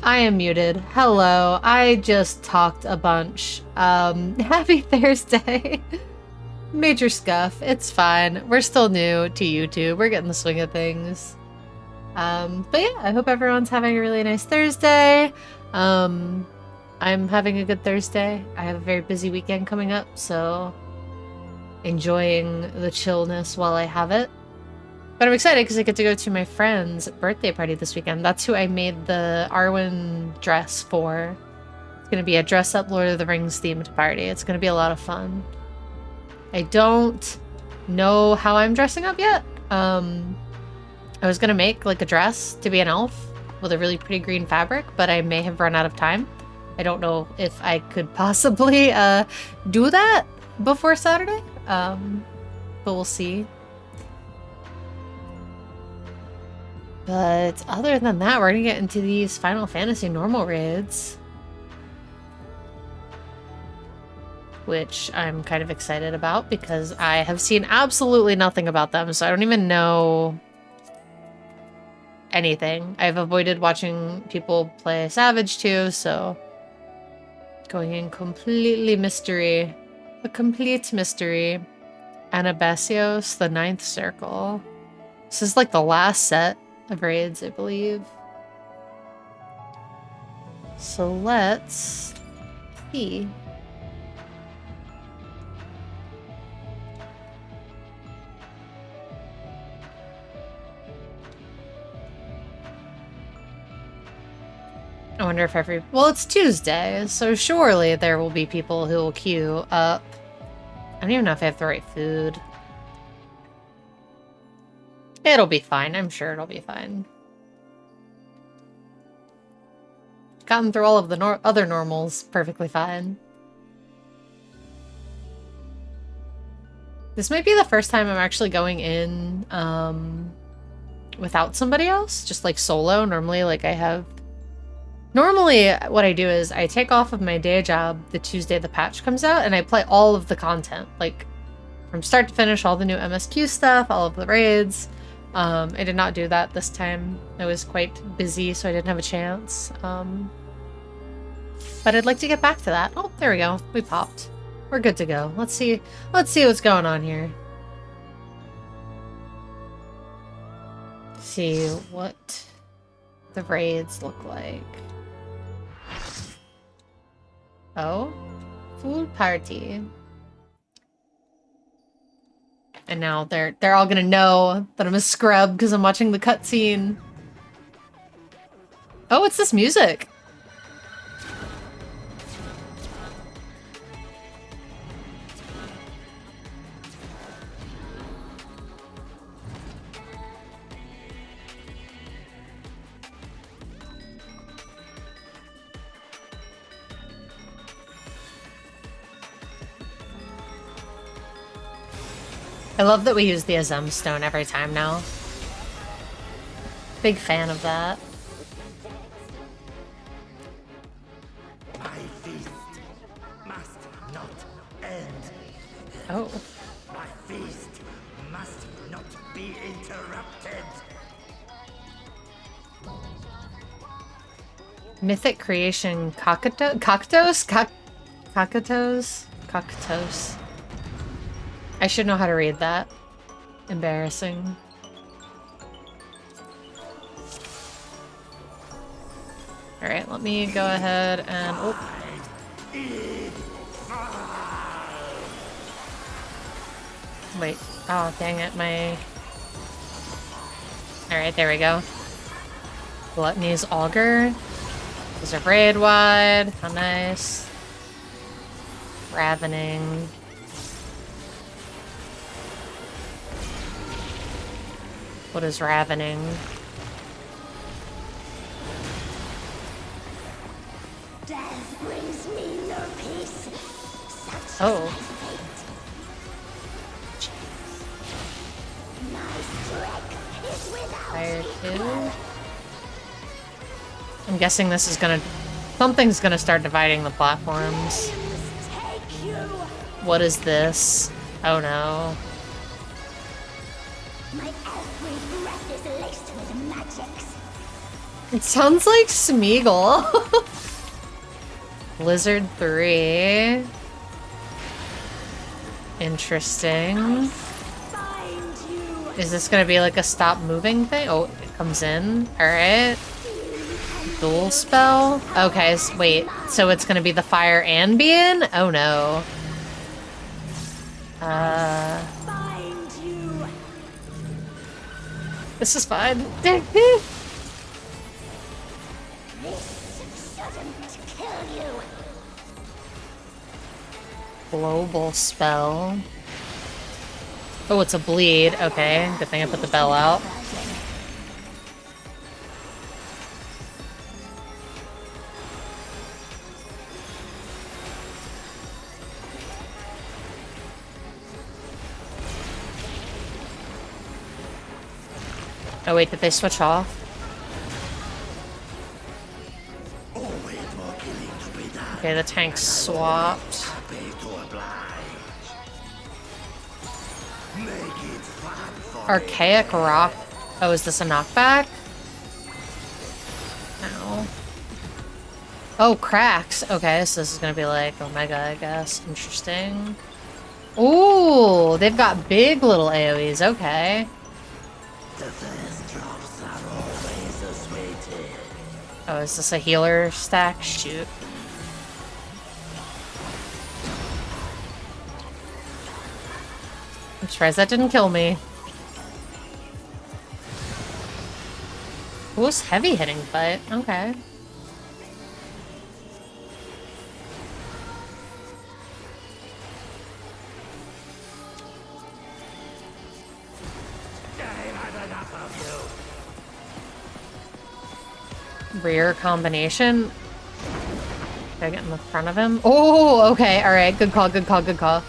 I am muted. Hello. I just talked a bunch. Happy Thursday. Major scuff. It's fine. We're still new to YouTube. We're getting the swing of things. But yeah, I hope everyone's having a really nice Thursday. I'm having a good Thursday. I have a very busy weekend coming up, so enjoying the chillness while I have it. But I'm excited because I get to go to my friend's birthday party this weekend. That's who I made the Arwen dress for. It's going to be a dress-up Lord of the Rings themed party. It's going to be a lot of fun. I don't know how I'm dressing up yet. I was going to make like a dress to be an elf with a really pretty green fabric, but I may have run out of time. I don't know if I could possibly do that before Saturday, but we'll see. But other than that, we're gonna get into these Final Fantasy normal raids, which I'm kind of excited about because I have seen absolutely nothing about them, so I don't even know anything. I've avoided watching people play Savage too, so going in completely mystery. A complete mystery. Anabasios, the 9th circle. This is like the last set of raids, I believe. So let's see. I wonder if well, it's Tuesday, so surely there will be people who will queue up. I don't even know if I have the right food. It'll be fine. I'm sure it'll be fine. Gotten through all of the other normals perfectly fine. This might be the first time I'm actually going in without somebody else, just like solo. Normally, like Normally, what I do is I take off of my day job the Tuesday the patch comes out, and I play all of the content, like from start to finish, all the new MSQ stuff, all of the raids. I did not do that this time. I was quite busy, so I didn't have a chance. But I'd like to get back to that. Oh, there we go. We popped. We're good to go. Let's see what's going on here. See what the raids look like. Oh, food party. And now they're all gonna know that I'm a scrub because I'm watching the cutscene. Oh, what's this music? I love that we use the Azem stone every time now. Big fan of that. My feast must not end. Oh. My feast must not be interrupted. Mythic creation Cockatos? Cockatos? I should know how to read that. Embarrassing. Alright, let me go ahead and... Oh. Wait. Oh, dang it, my... Alright, there we go. Gluttony's Augur. These are raid wide. How nice. Ravening. What is ravening? Death brings me no peace. Oh. My strength is without Fire 2. I'm guessing this is gonna... Something's gonna start dividing the platforms. take you. What is this? Oh no. My every breath is laced with magics. It sounds like Smeagol. Blizzard 3. Interesting. Find you. Is this gonna be like a stop moving thing? Oh, it comes in. Alright. Dual spell? Okay, wait. So it's gonna be the fire and be in? Oh no. Find you. This is fine. This shouldn't kill you. Global spell. Oh, it's a bleed. Okay, good thing I put the bell out. Oh wait, did they switch off? Okay, the tank swapped. Archaic Rock. Oh, is this a knockback? No. Oh, cracks. Okay, so this is gonna be like Omega, I guess. Interesting. Ooh, they've got big little AoEs. Okay. The first drops are always the sweetest. Oh, is this a healer stack? Shoot. I'm surprised that didn't kill me. Who's heavy hitting fight? Okay. Rear combination. Did I get in the front of him? Oh, okay. All right. Good call. Good call. Good call.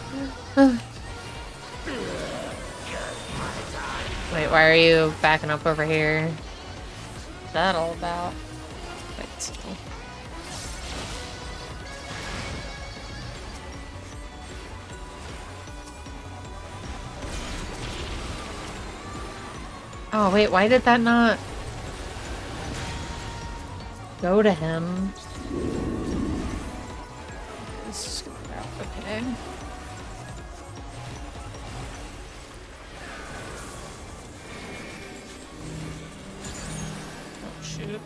Wait, why are you backing up over here? What's that all about? Wait. Oh, wait. Why did that not go to him? This is gonna go. Okay. Oh, shoot.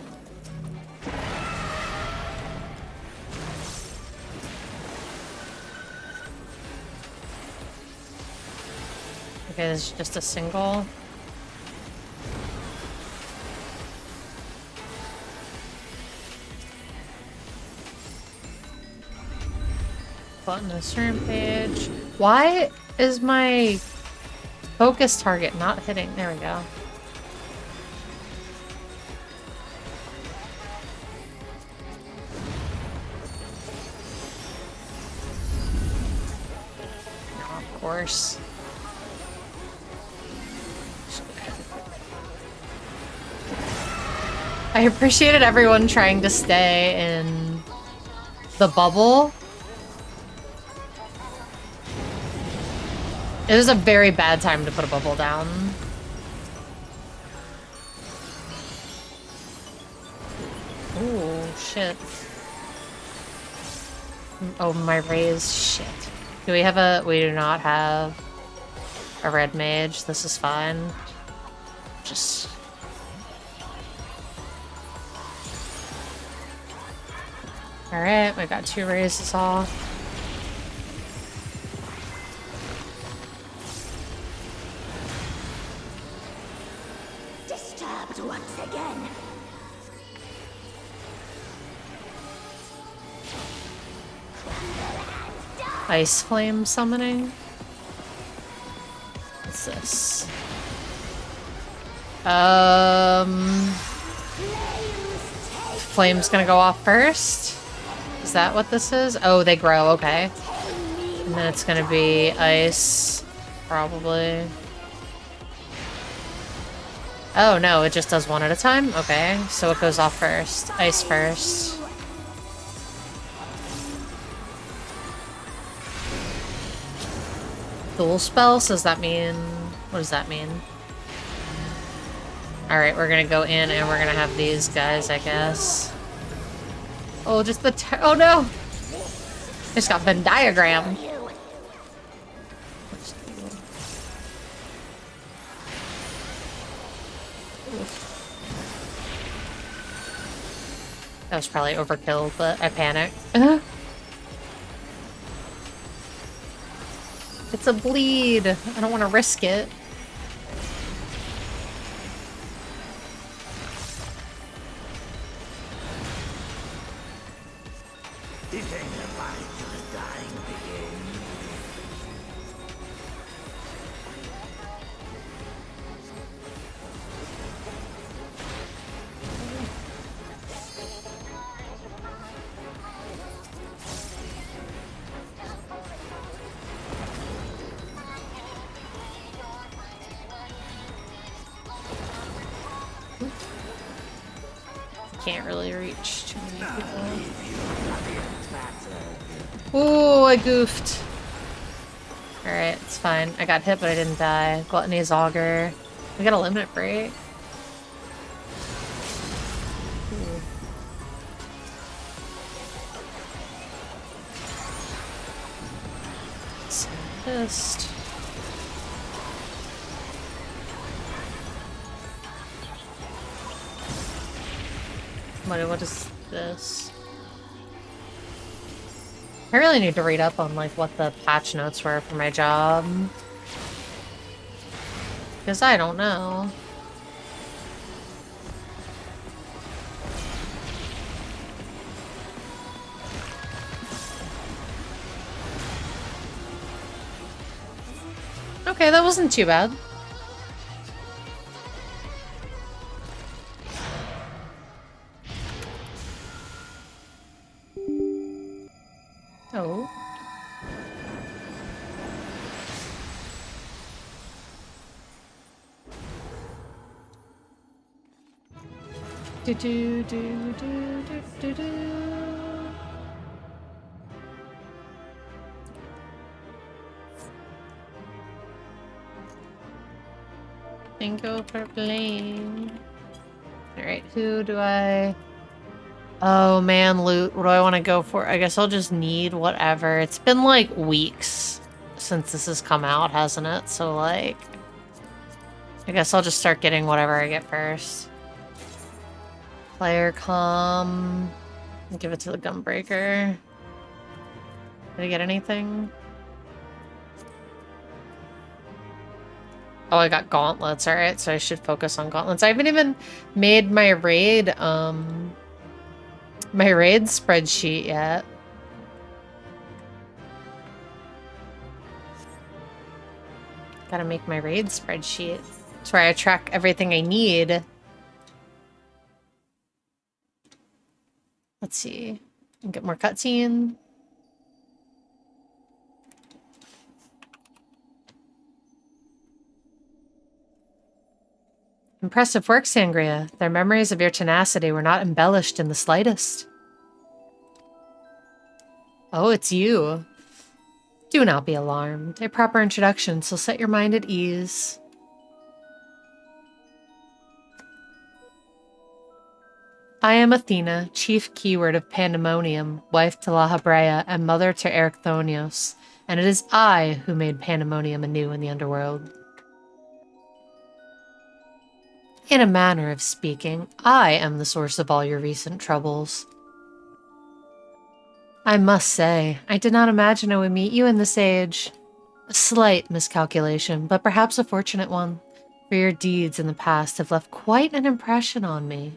Okay, this is just a single. Button a certain page. Why is my focus target not hitting? There we go. No, of course. I appreciated everyone trying to stay in the bubble. It was a very bad time to put a bubble down. Ooh, shit. Oh, my raise. Shit. Do we have a... We do not have a red mage. This is fine. Just... Alright, we got 2 raises off. Disturbed once again. Ice flame summoning. What's this? Flame's gonna go off first. Is that what this is? Oh, they grow, okay. And then it's gonna be ice, probably. Oh no, it just does one at a time? Okay, so it goes off first. Ice first. Dual spell, so does that mean... What does that mean? Alright, we're gonna go in and we're gonna have these guys, I guess. Oh, just the oh no! Just got Venn diagram. That was probably overkill, but I panicked. It's a bleed. I don't want to risk it. Defend the fight to the dying begin. Can't really reach too many people. Ooh, I goofed. Alright, it's fine. I got hit, but I didn't die. Gluttony's auger. We got a limit break. Ooh. Just... What is this? I really need to read up on like what the patch notes were for my job. Because I don't know. Okay, that wasn't too bad. Oh. Do do do do do do do. And go for blame. Alright, who do I... Oh man, loot. What do I want to go for? I guess I'll just need whatever. It's been like weeks since this has come out, hasn't it? So like... I guess I'll just start getting whatever I get first. Player comm. Give it to the Gunbreaker. Did I get anything? Oh, I got gauntlets. Alright, so I should focus on gauntlets. I haven't even made my raid, spreadsheet yet. Gotta make my raid spreadsheet. That's where I track everything I need. Let's see. Get more cutscene. Impressive work, Sangria. Their memories of your tenacity were not embellished in the slightest. Oh, it's you. Do not be alarmed. A proper introduction, so set your mind at ease. I am Athena, chief keyword of Pandemonium, wife to La Habrea, and mother to Erechthonios, and it is I who made Pandemonium anew in the underworld. In a manner of speaking, I am the source of all your recent troubles. I must say, I did not imagine I would meet you in this age. A slight miscalculation, but perhaps a fortunate one, for your deeds in the past have left quite an impression on me.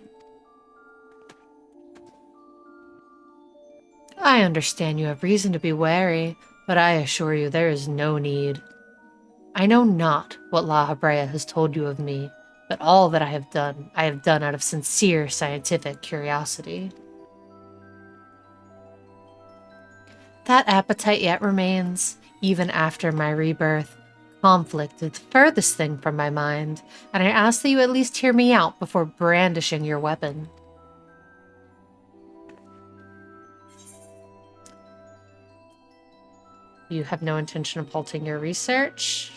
I understand you have reason to be wary, but I assure you there is no need. I know not what La Habrea has told you of me, but all that I have done out of sincere scientific curiosity. That appetite yet remains, even after my rebirth. Conflict is the furthest thing from my mind, and I ask that you at least hear me out before brandishing your weapon. You have no intention of halting your research?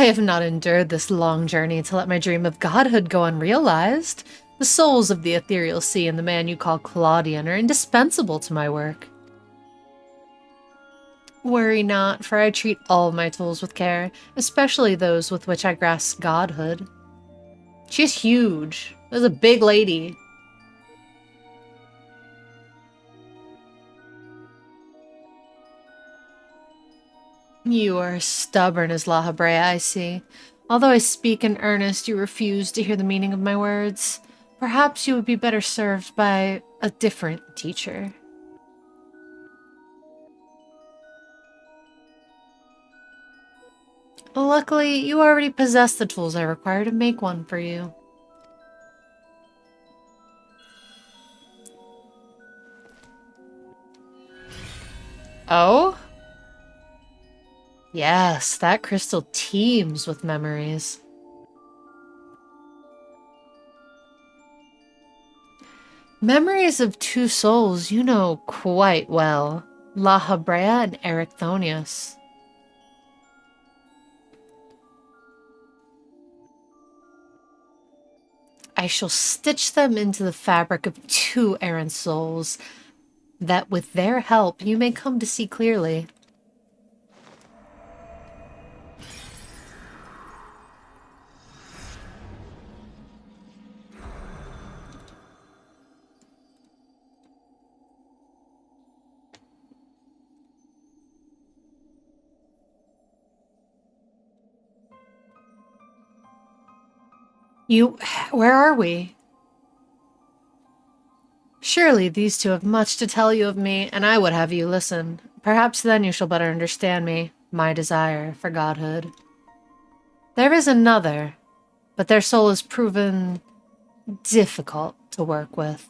I have not endured this long journey to let my dream of godhood go unrealized. The souls of the ethereal sea and the man you call Claudian are indispensable to my work. Worry not, for I treat all my tools with care, especially those with which I grasp godhood. She's huge. There's a big lady. You are as stubborn as La Habrea, I see. Although I speak in earnest, you refuse to hear the meaning of my words. Perhaps you would be better served by a different teacher. Luckily, you already possess the tools I require to make one for you. Oh? Yes, that crystal teems with memories. Memories of two souls you know quite well. La Habrea and Ericthonius. I shall stitch them into the fabric of two errant souls, that with their help you may come to see clearly. Where are we? Surely these two have much to tell you of me, and I would have you listen. Perhaps then you shall better understand me, my desire for godhood. There is another, but their soul is proven difficult to work with.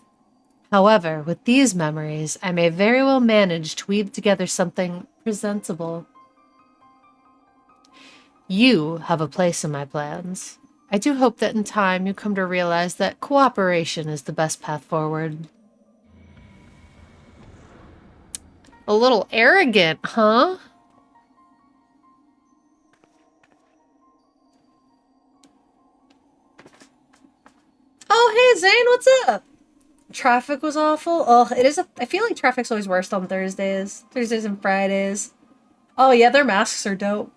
However, with these memories, I may very well manage to weave together something presentable. You have a place in my plans. I do hope that in time you come to realize that cooperation is the best path forward. A little arrogant, huh? Oh, hey, Zane, what's up? Traffic was awful. Oh, it is. I feel like traffic's always worst on Thursdays. Thursdays and Fridays. Oh, yeah, their masks are dope.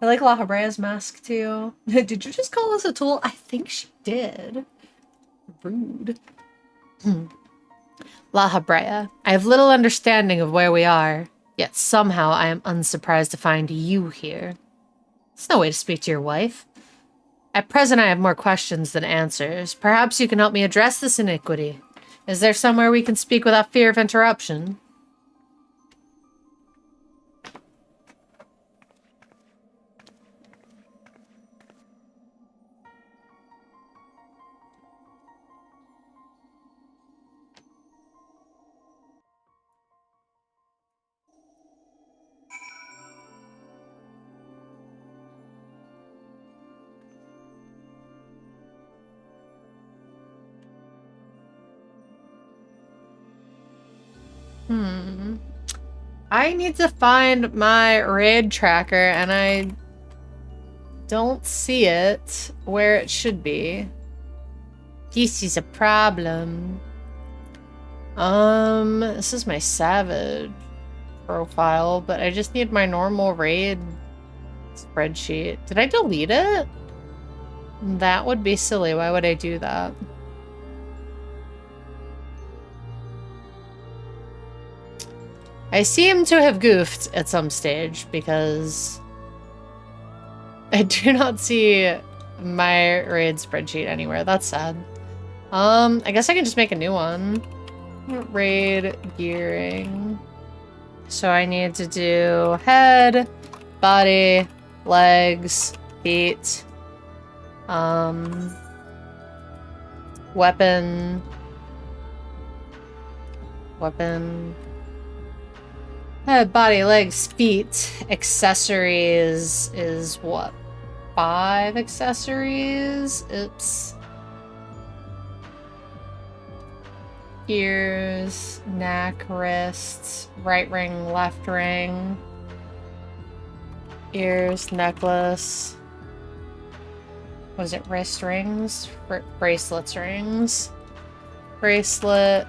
I like La Habrea's mask, too. Did you just call us a tool? I think she did. Rude. La Habrea, I have little understanding of where we are, yet somehow I am unsurprised to find you here. It's no way to speak to your wife. At present I have more questions than answers. Perhaps you can help me address this iniquity. Is there somewhere we can speak without fear of interruption? I need to find my raid tracker, and I don't see it where it should be. This is a problem. This is my Savage profile, but I just need my normal raid spreadsheet. Did I delete it? That would be silly. Why would I do that? I seem to have goofed at some stage because I do not see my raid spreadsheet anywhere. That's sad. I guess I can just make a new one. Raid gearing. So I need to do head, body, legs, feet, weapon, head, body, legs, feet. Accessories is what? 5 accessories? Oops. Ears, neck, wrists, right ring, left ring. Ears, necklace. Was it wrist rings? Bracelets, rings. Bracelet.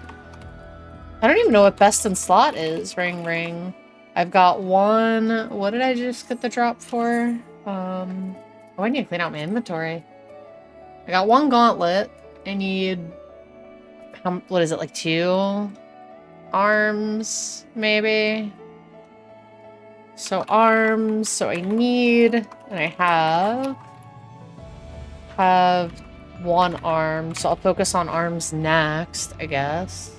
I don't even know what best in slot is. Ring. I've got one. What did I just get the drop for? Oh, I need to clean out my inventory. I got one gauntlet. I need, what is it, like 2 arms, maybe? So arms, so I need, and I have 1 arm, so I'll focus on arms next, I guess.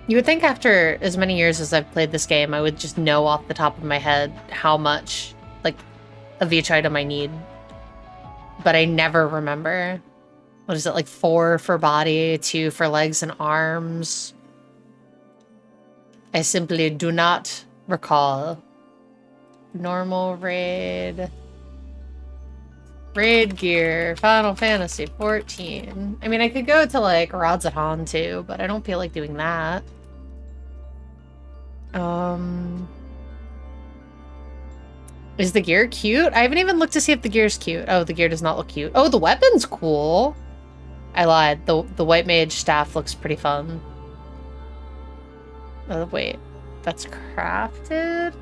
You would think after as many years as I've played this game, I would just know off the top of my head how much, like, of each item I need. But I never remember. What is it, like 4 for body, 2 for legs and arms? I simply do not recall. Normal raid. Raid gear, Final Fantasy 14. I mean, I could go to, like, Radzahan too, but I don't feel like doing that. Is the gear cute? I haven't even looked to see if the gear's cute. Oh, the gear does not look cute. Oh, the weapon's cool. I lied. The white mage staff looks pretty fun. Oh, wait. That's crafted?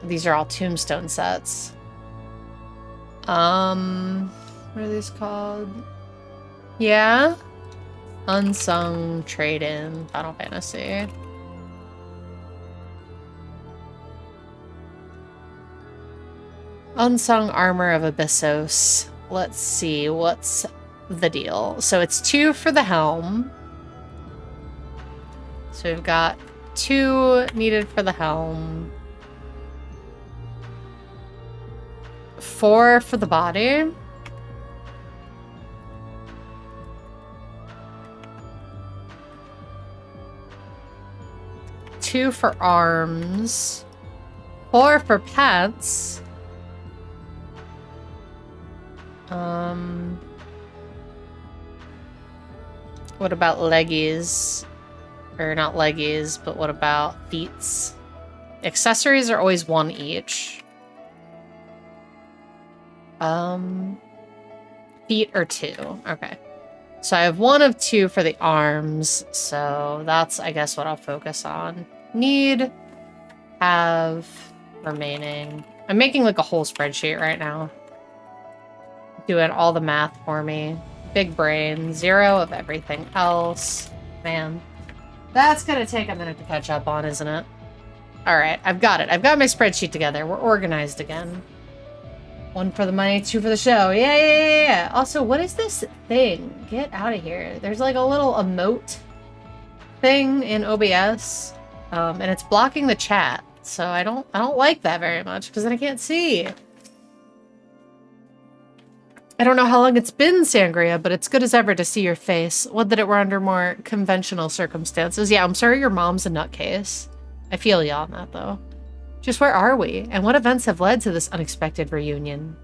These are all tombstone sets. What are these called? Yeah? Unsung trade-in, Final Fantasy. Unsung armor of Abyssos. Let's see, what's the deal? So it's 2 for the helm. So we've got 2 needed for the helm. 4 for the body. Two for arms. 4 for pants. What about leggies? Or not leggies, but what about feets? Accessories are always 1 each. Feet are 2. Okay. So I have 1 of 2 for the arms, so that's, I guess, what I'll focus on. Need, have, remaining. I'm making like a whole spreadsheet right now. Doing all the math for me. Big brain, 0 of everything else. Man, that's gonna take a minute to catch up on, isn't it? All right, I've got it. I've got my spreadsheet together. We're organized again. 1 for the money, 2 for the show. Yeah. Also, what is this thing? Get out of here. There's like a little emote thing in OBS, and it's blocking the chat. So I don't like that very much because then I can't see. I don't know how long it's been, Sangria, but it's good as ever to see your face. Would that it were under more conventional circumstances. Yeah, I'm sorry your mom's a nutcase. I feel you on that, though. Just where are we? And what events have led to this unexpected reunion?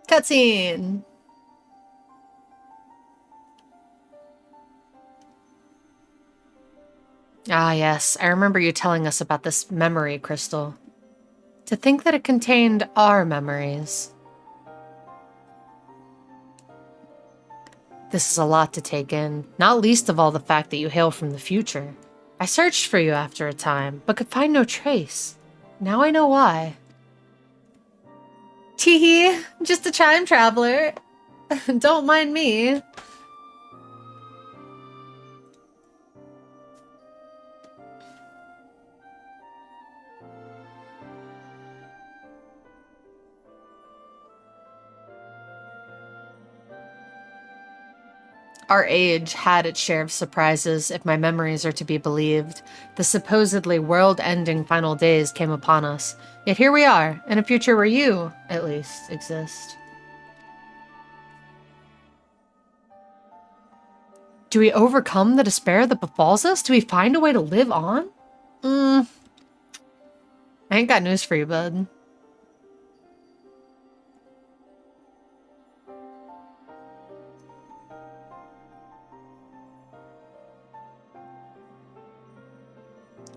Cutscene! Ah, yes. I remember you telling us about this memory crystal. To think that it contained our memories. This is a lot to take in, not least of all the fact that you hail from the future. I searched for you after a time, but could find no trace. Now I know why. Teehee, just a time traveler. Don't mind me. Our age had its share of surprises, if my memories are to be believed. The supposedly world-ending final days came upon us. Yet here we are, in a future where you, at least, exist. Do we overcome the despair that befalls us? Do we find a way to live on? I ain't got news for you, bud.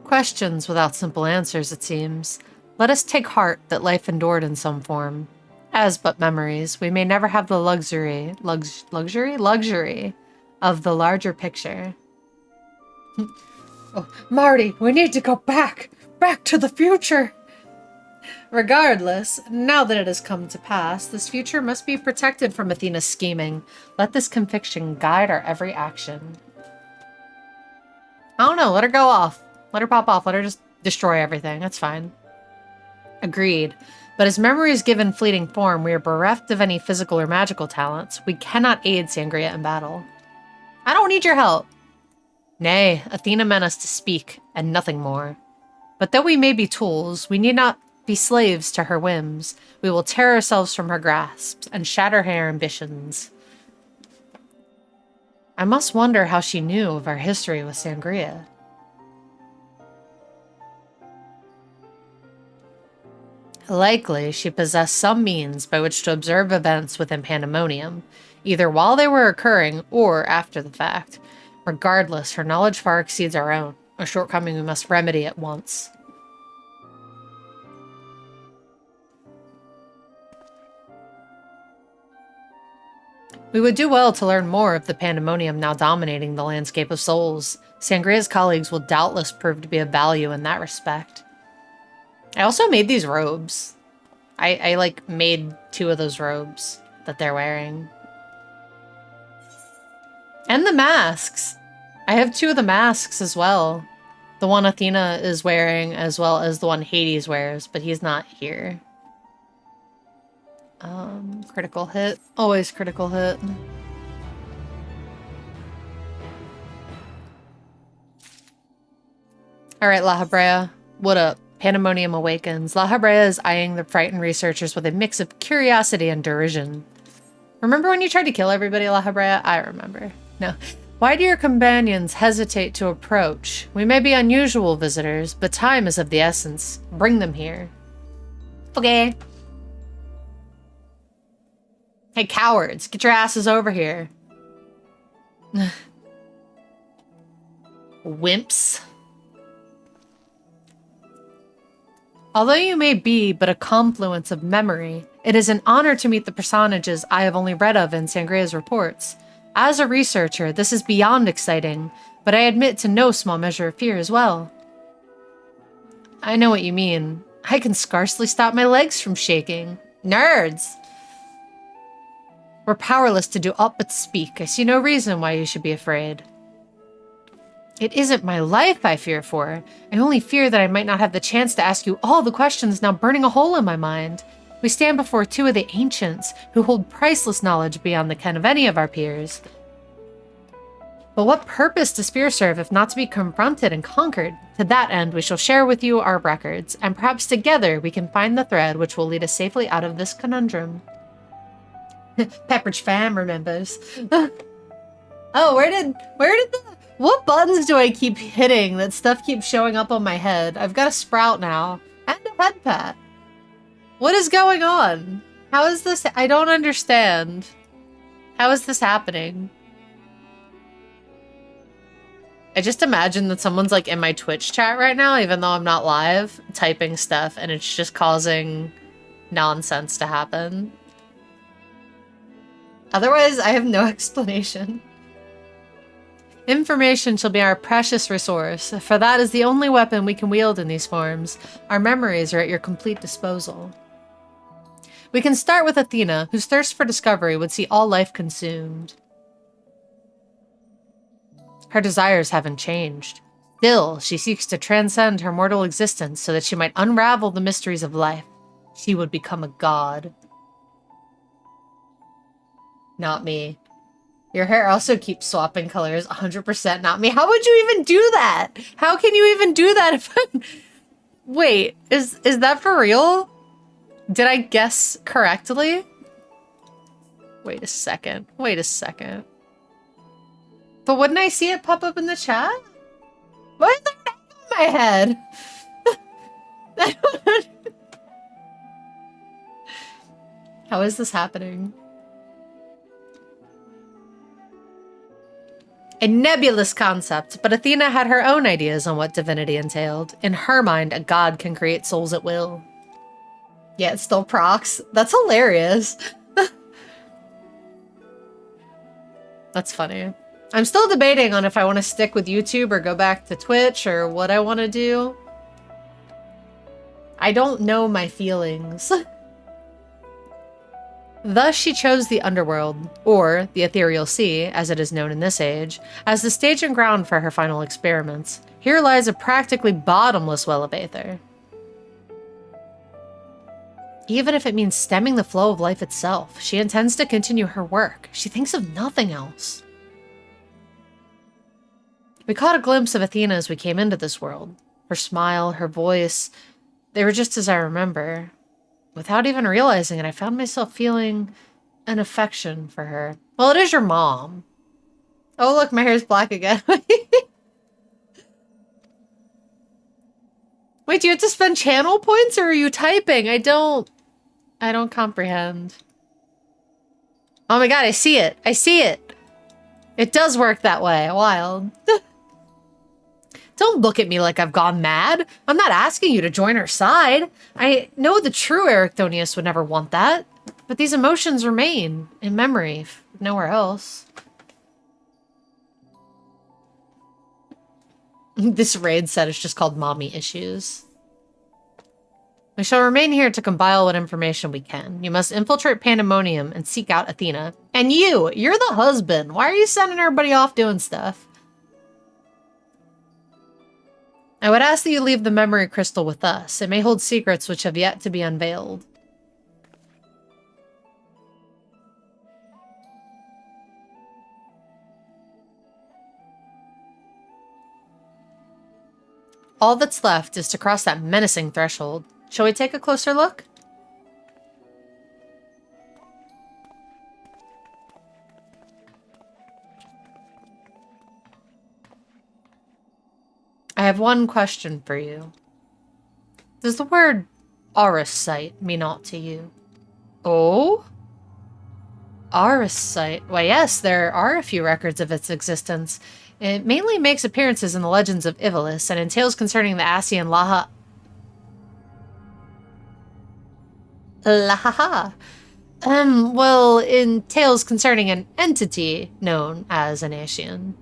Questions without simple answers, it seems. Let us take heart that life endured in some form. As but memories, we may never have the luxury of the larger picture. Oh, Marty, we need to go back to the future. Regardless, now that it has come to pass, this future must be protected from Athena's scheming. Let this conviction guide our every action. I don't know, let her go off. Let her pop off, let her just destroy everything, that's fine. Agreed. But as memory is given fleeting form, we are bereft of any physical or magical talents. We cannot aid Sangria in battle. I don't need your help. Nay, Athena meant us to speak, and nothing more. But though we may be tools, we need not be slaves to her whims. We will tear ourselves from her grasp, and shatter her ambitions. I must wonder how she knew of our history with Sangria. Likely, she possessed some means by which to observe events within Pandemonium, either while they were occurring or after the fact. Regardless, her knowledge far exceeds our own, a shortcoming we must remedy at once. We would do well to learn more of the Pandemonium now dominating the landscape of souls. Sangria's colleagues will doubtless prove to be of value in that respect. I also made these robes. I like made 2 of those robes that they're wearing. And the masks. I have 2 of the masks as well. The one Athena is wearing as well as the one Hades wears, but he's not here. Critical hit. Always critical hit. Alright, La Habrea. What up? Pandemonium awakens. La Habrea is eyeing the frightened researchers with a mix of curiosity and derision. Remember when you tried to kill everybody, La Habrea? I remember. No. Why do your companions hesitate to approach? We may be unusual visitors, but time is of the essence. Bring them here. Okay. Hey, cowards, get your asses over here. Wimps. Although you may be but a confluence of memory, it is an honor to meet the personages I have only read of in Sangria's reports. As a researcher, this is beyond exciting, but I admit to no small measure of fear as well. I know what you mean. I can scarcely stop my legs from shaking. Nerds! We're powerless to do aught but speak. I see no reason why you should be afraid. It isn't my life I fear for. I only fear that I might not have the chance to ask you all the questions now burning a hole in my mind. We stand before 2 of the ancients, who hold priceless knowledge beyond the ken of any of our peers. But what purpose does fear serve if not to be confronted and conquered? To that end, we shall share with you our records, and perhaps together we can find the thread which will lead us safely out of this conundrum. Pepperidge fam remembers. Oh, where did the... What buttons do I keep hitting that stuff keeps showing up on my head? I've got a sprout now. And a head pat. What is going on? How is this? I don't understand. How is this happening? I just imagine that someone's like in my Twitch chat right now, even though I'm not live, typing stuff, and it's just causing nonsense to happen. Otherwise, I have no explanation. Information shall be our precious resource, for that is the only weapon we can wield in these forms. Our memories are at your complete disposal. We can start with Athena, whose thirst for discovery would see all life consumed. Her desires haven't changed. Still, she seeks to transcend her mortal existence so that she might unravel the mysteries of life. She would become a god. Not me. Your hair also keeps swapping colors. 100% not me. How would you even do that? How can you even do that if I'm... Wait, is that for real? Did I guess correctly? Wait a second. Wait a second. But wouldn't I see it pop up in the chat? Why is there my head. How is this happening? A nebulous concept, but Athena had her own ideas on what divinity entailed. In her mind, a god can create souls at will. Yeah, it still procs. That's hilarious. That's funny. I'm still debating on if I want to stick with YouTube or go back to Twitch or what I want to do. I don't know my feelings. Thus, she chose the underworld, or the ethereal sea, as it is known in this age, as the staging ground for her final experiments. Here lies a practically bottomless well of aether. Even if it means stemming the flow of life itself, she intends to continue her work. She thinks of nothing else. We caught a glimpse of Athena as we came into this world. Her smile, her voice, they were just as I remember. Without even realizing it, I found myself feeling an affection for her. Well, it is your mom. Oh, look, my hair's black again. Wait, do you have to spend channel points or are you typing? I don't comprehend. Oh my god, I see it. I see it. It does work that way. Wild. Don't look at me like I've gone mad. I'm not asking you to join our side. I know the true Ericthonius would never want that, but these emotions remain in memory, nowhere else. This raid set is just called Mommy Issues. We shall remain here to compile what information we can. You must infiltrate Pandemonium and seek out Athena. And you're the husband. Why are you sending everybody off doing stuff? I would ask that you leave the memory crystal with us. It may hold secrets which have yet to be unveiled. All that's left is to cross that menacing threshold. Shall we take a closer look? I have one question for you. Does the word Auracite mean aught to you? Oh? Auracite. Why, yes, there are a few records of its existence. It mainly makes appearances in the legends of Ivalis and in tales concerning the Asian Laha. Well, in tales concerning an entity known as an Asian.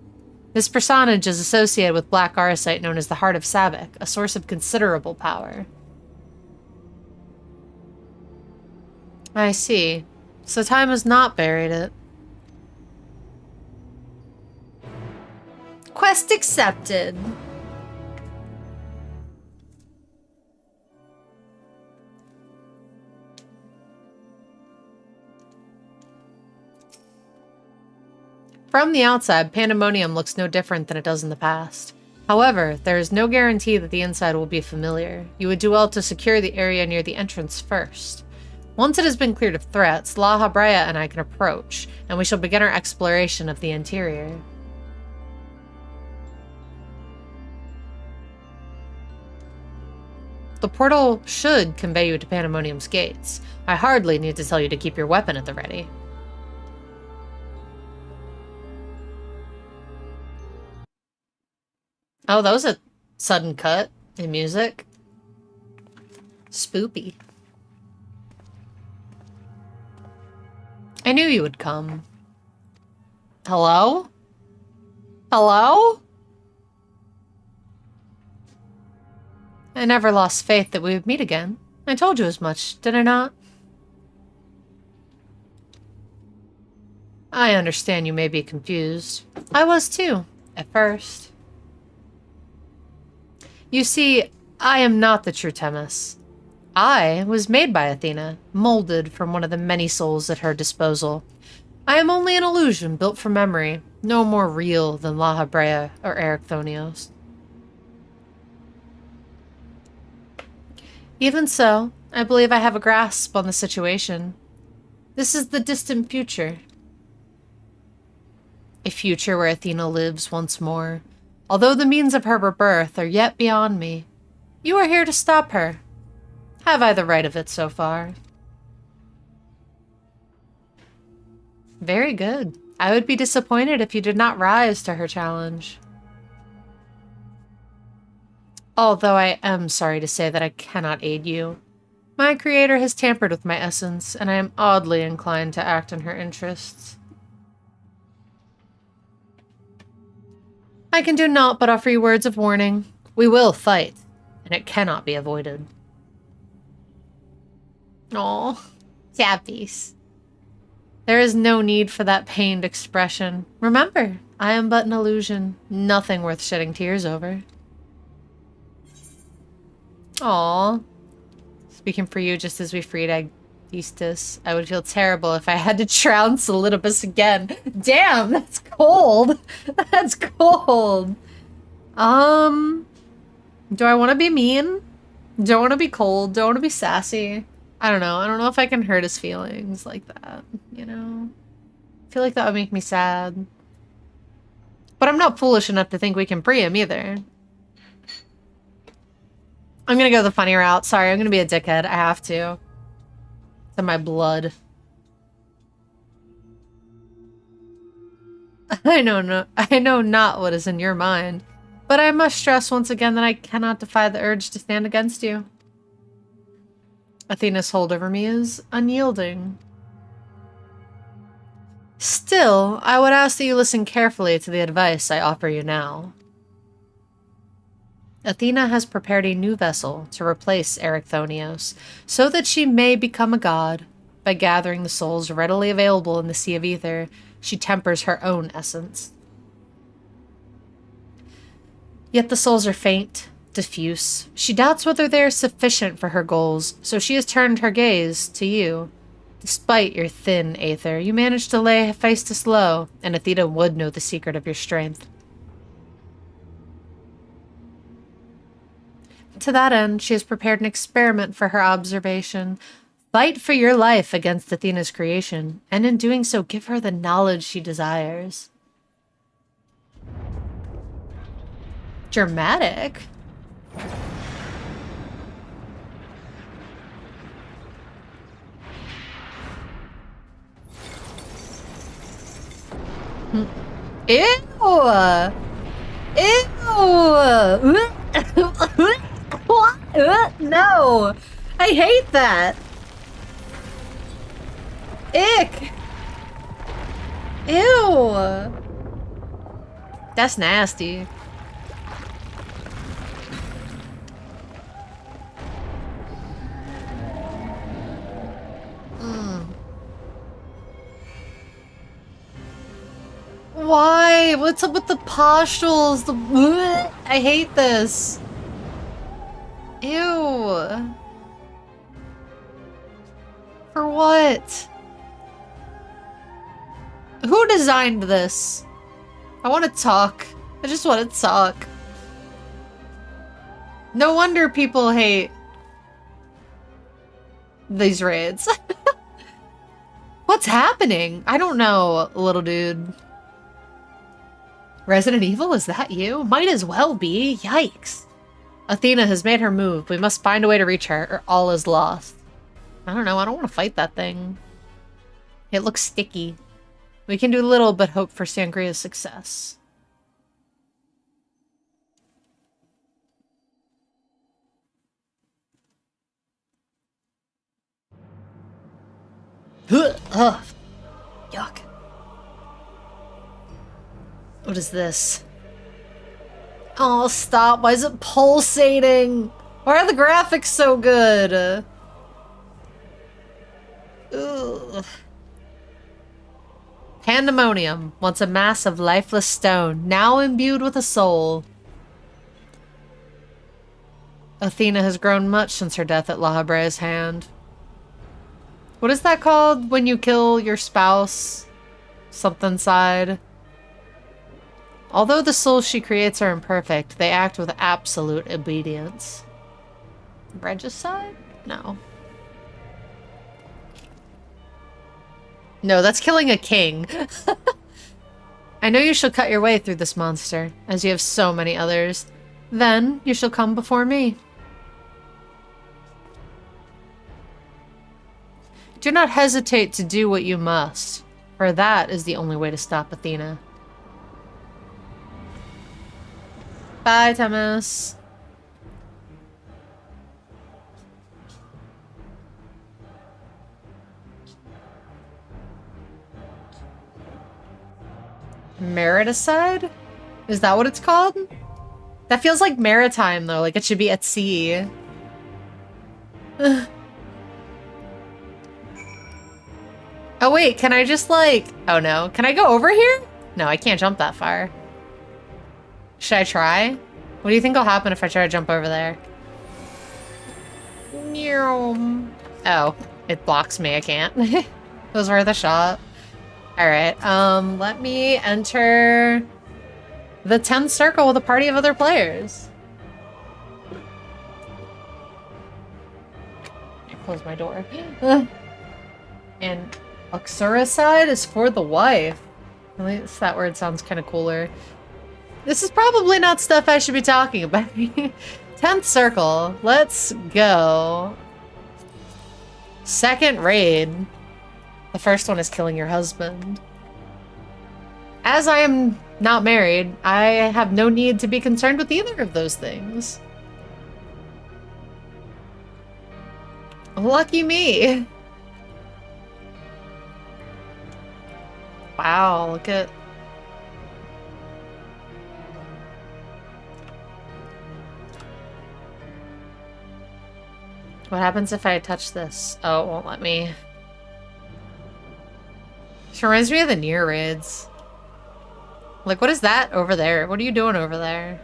This personage is associated with black auracite known as the Heart of Sabbac, a source of considerable power. I see. So time has not buried it. Quest accepted. From the outside, Pandemonium looks no different than it does in the past. However, there is no guarantee that the inside will be familiar. You would do well to secure the area near the entrance first. Once it has been cleared of threats, La Habrea and I can approach, and we shall begin our exploration of the interior. The portal should convey you to Pandemonium's gates. I hardly need to tell you to keep your weapon at the ready. Oh, that was a sudden cut in music. Spoopy. I knew you would come. Hello? Hello? I never lost faith that we would meet again. I told you as much, did I not? I understand you may be confused. I was too, at first. You see, I am not the true Themis. I was made by Athena, molded from one of the many souls at her disposal. I am only an illusion built from memory, no more real than La Habrea or Ericthonios. Even so, I believe I have a grasp on the situation. This is the distant future. A future where Athena lives once more. Although the means of her rebirth are yet beyond me, you are here to stop her. Have I the right of it so far? Very good. I would be disappointed if you did not rise to her challenge. Although I am sorry to say that I cannot aid you. My creator has tampered with my essence, and I am oddly inclined to act in her interests. I can do naught but offer you words of warning. We will fight, and it cannot be avoided. Aw, Zappies. There is no need for that pained expression. Remember, I am but an illusion, nothing worth shedding tears over. Aw. Speaking for you, just as we freed Agistus, I would feel terrible if I had to trounce Elidibus again. Damn, that's cold. That's cold. Do I want to be mean? Do I want to be cold? Do I want to be sassy? I don't know. I don't know if I can hurt his feelings like that, you know? I feel like that would make me sad. But I'm not foolish enough to think we can free him either. I'm gonna go the funny route. Sorry, I'm gonna be a dickhead. I have to. It's in my blood. I know not what is in your mind. But I must stress once again that I cannot defy the urge to stand against you. Athena's hold over me is unyielding. Still, I would ask that you listen carefully to the advice I offer you now. Athena has prepared a new vessel to replace Erechthonios, so that she may become a god. By gathering the souls readily available in the Sea of Ether, she tempers her own essence. Yet the souls are faint, diffuse. She doubts whether they are sufficient for her goals, so she has turned her gaze to you. Despite your thin aether, you managed to lay Hephaestus low, and Athena would know the secret of your strength. To that end, she has prepared an experiment for her observation. Fight for your life against Athena's creation, and in doing so, give her the knowledge she desires. Dramatic. Ew! Ew! No! I hate that! Ick! Ew! That's nasty. Why? What's up with the pustules? I hate this. Ew. For what? Who designed this? I want to talk. I just want to talk. No wonder people hate these raids. What's happening? I don't know, little dude. Resident Evil, is that you? Might as well be. Yikes. Athena has made her move. We must find a way to reach her, or all is lost. I don't know. I don't want to fight that thing. It looks sticky. We can do little but hope for Sangria's success. Ugh. Yuck. What is this? Oh, stop. Why is it pulsating? Why are the graphics so good? Ugh. Pandemonium, once a mass of lifeless stone, now imbued with a soul. Athena has grown much since her death at La Habre's hand. What is that called when you kill your spouse? Something side. Although the souls she creates are imperfect, they act with absolute obedience. Regicide? No. No, that's killing a king. I know you shall cut your way through this monster, as you have so many others. Then you shall come before me. Do not hesitate to do what you must, for that is the only way to stop Athena. Bye, Thomas. Mariticide? Is that what it's called? That feels like maritime, though. Like it should be at sea. Oh, wait. Can I just, like... Oh, no. Can I go over here? No, I can't jump that far. Should I try? What do you think will happen if I try to jump over there? Oh, it blocks me. I can't. It was worth a shot. Alright, let me enter the 10th circle with a party of other players. Close my door. And Uxoricide is for the wife. At least that word sounds kind of cooler. This is probably not stuff I should be talking about. 10th circle. Let's go. Second raid. The first one is killing your husband. As I am not married, I have no need to be concerned with either of those things. Lucky me. Wow, look at... What happens if I touch this? Oh, it won't let me. She reminds me of the near raids. Like, what is that over there? What are you doing over there?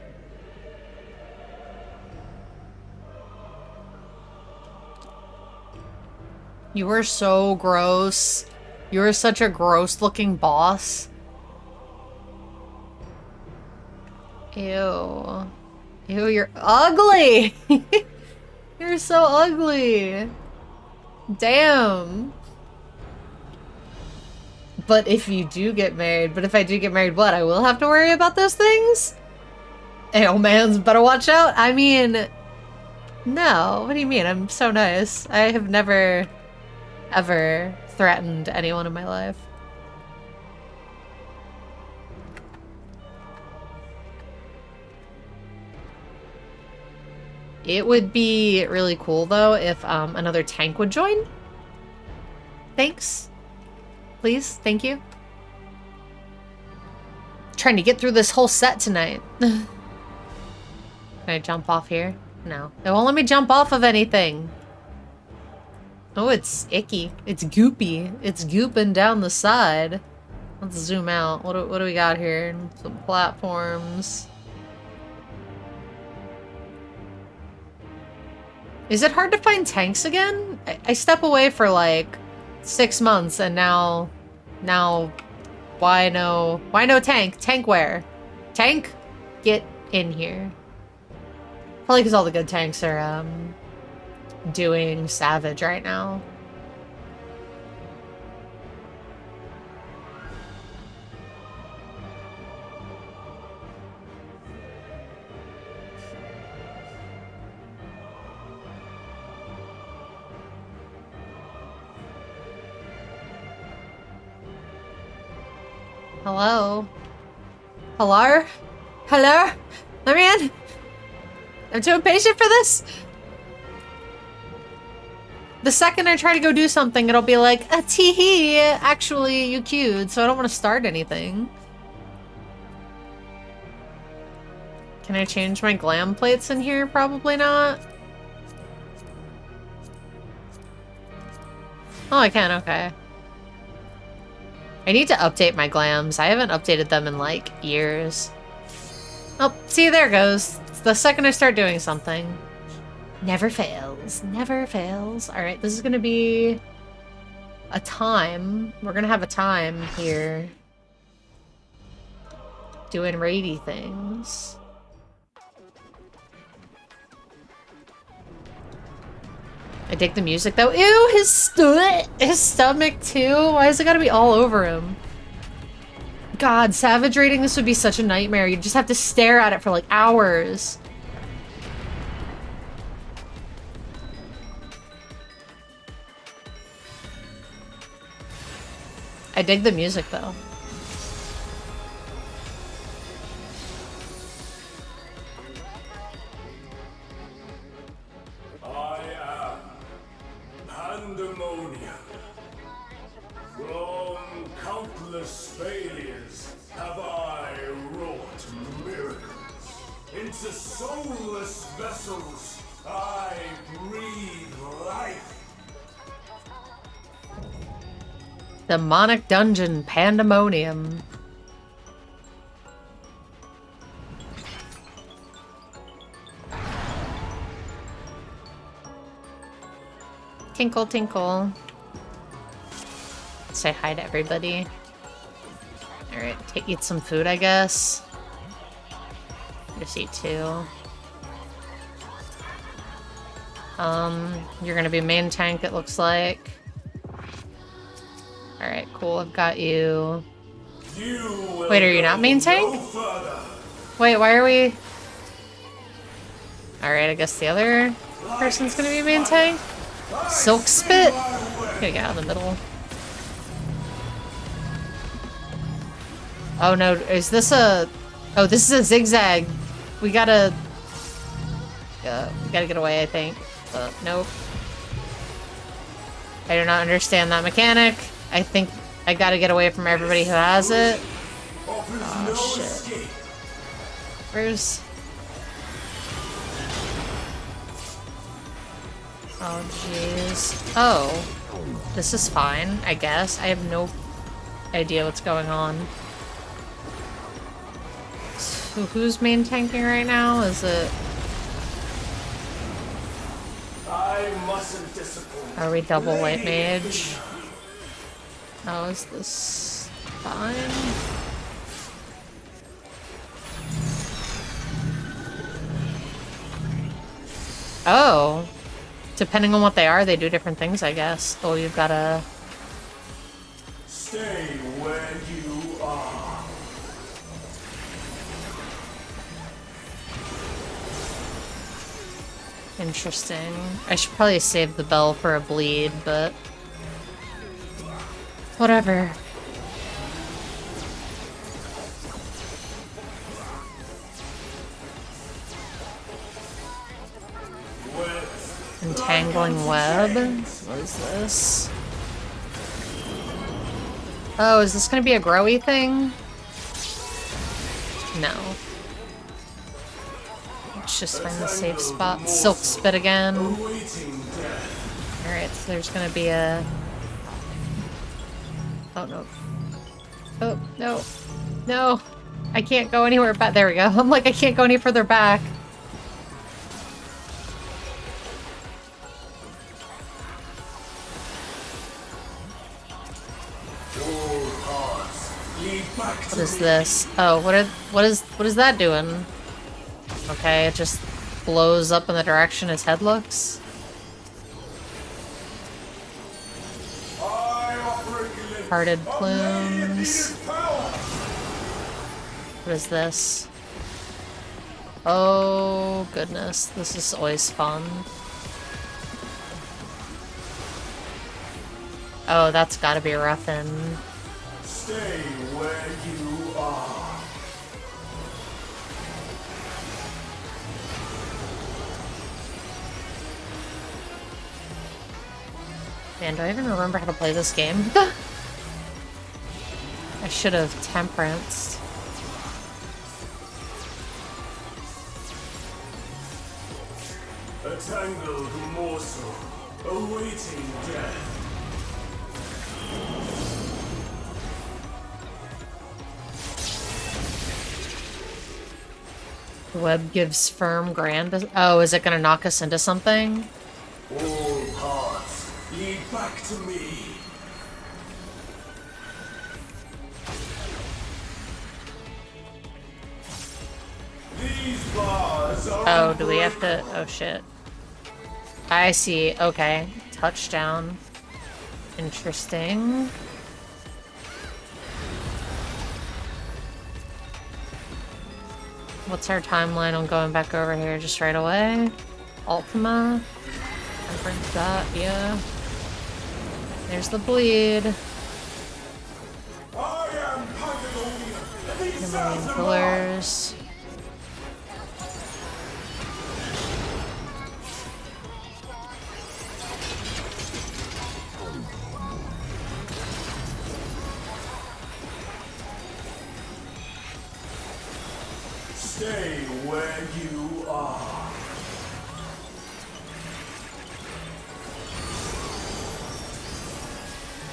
You were so gross. You were such a gross looking boss. Ew. Ew, you're ugly! You're so ugly. Damn. But if you do get married, but if I do get married, what? I will have to worry about those things? Hey, old man's better watch out. I mean, no. What do you mean? I'm so nice. I have never, ever threatened anyone in my life. It would be really cool, though, if another tank would join. Thanks. Please, thank you. Trying to get through this whole set tonight. Can I jump off here? No. It won't let me jump off of anything. Oh, it's icky. It's goopy. It's gooping down the side. Let's zoom out. What do we got here? Some platforms. Is it hard to find tanks again? I step away for like 6 months and now why no tank? Tank where? Tank? Get in here. Probably because all the good tanks are doing Savage right now. Hello? Hello? Hello? Let me in! I'm too impatient for this! The second I try to go do something, it'll be like, tee-hee, actually, you queued, so I don't want to start anything. Can I change my glam plates in here? Probably not. Oh, I can, okay. I need to update my glams. I haven't updated them in, like, years. Oh, see, there it goes. It's the second I start doing something. Never fails. Never fails. Alright, this is gonna be a time. We're gonna have a time here. Doing raidy things. I dig the music though. Ew, his stomach too? Why is it gotta be all over him? God, savage raiding this would be such a nightmare. You just have to stare at it for like hours. I dig the music though. I am Pandemonium. From countless failures have I wrought miracles. Into soulless vessels I breathe life. Demonic dungeon pandemonium. Tinkle, tinkle. Say hi to everybody. Alright, eat some food, I guess. Just eat two. You're gonna be main tank, it looks like. Alright, cool, I've got you. Wait, are you not main tank? Wait, why are we... Alright, I guess the other person's gonna be main tank? Silk Spit? Gotta get out of the middle. Oh no, is this a... Oh, this is a zigzag. We gotta get away, I think. Nope. I do not understand that mechanic. I think I gotta get away from everybody who has it. Oh shit. Where's... Oh jeez. Oh. This is fine, I guess. I have no idea what's going on. So who's main tanking right now? Is it... I mustn't disappoint. Are we double white mage? Oh, is this fine? Oh. Depending on what they are, they do different things, I guess. Oh, you've got to... Stay where you are. Interesting. I should probably save the bell for a bleed, but... Whatever. Entangling web? What is this? Oh, is this gonna be a growy thing? No. Let's just find the safe spot. Silk Spit again. Alright, so there's gonna be a... Oh, no. Oh, no. No! I can't go anywhere back. There we go. I'm like, I can't go any further back. What is this? Oh, what is that doing? Okay, it just blows up in the direction his head looks. Parted plumes. What is this? Oh goodness, this is always fun. Oh, that's gotta be roughin'. Stay where you are. Man, do I even remember how to play this game? I should have temperanced. A tangled morsel, awaiting death. The web gives firm grand. Oh, is it gonna knock us into something? All paths lead back to me. These bars are Oh, do we have to? Oh shit. I see. Okay. Touchdown. Interesting. What's our timeline on going back over here? Just right away? Ultima? Temperance that, yeah. There's the bleed. I am Patagonia. These Himalayan cells are mine. pillars. Stay where you are.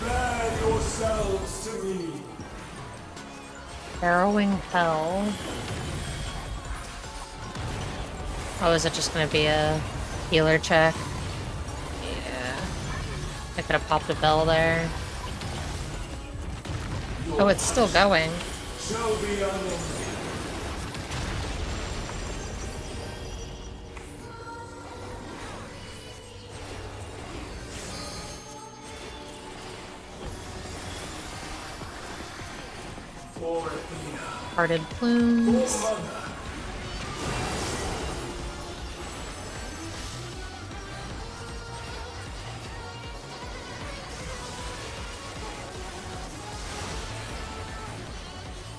Bear yourselves to me. Harrowing Hell. Oh, is it just gonna be a healer check? Yeah. I could have popped a bell there. Oh, it's still going. Shall be unending. For Athena. Parted plumes. For Mother.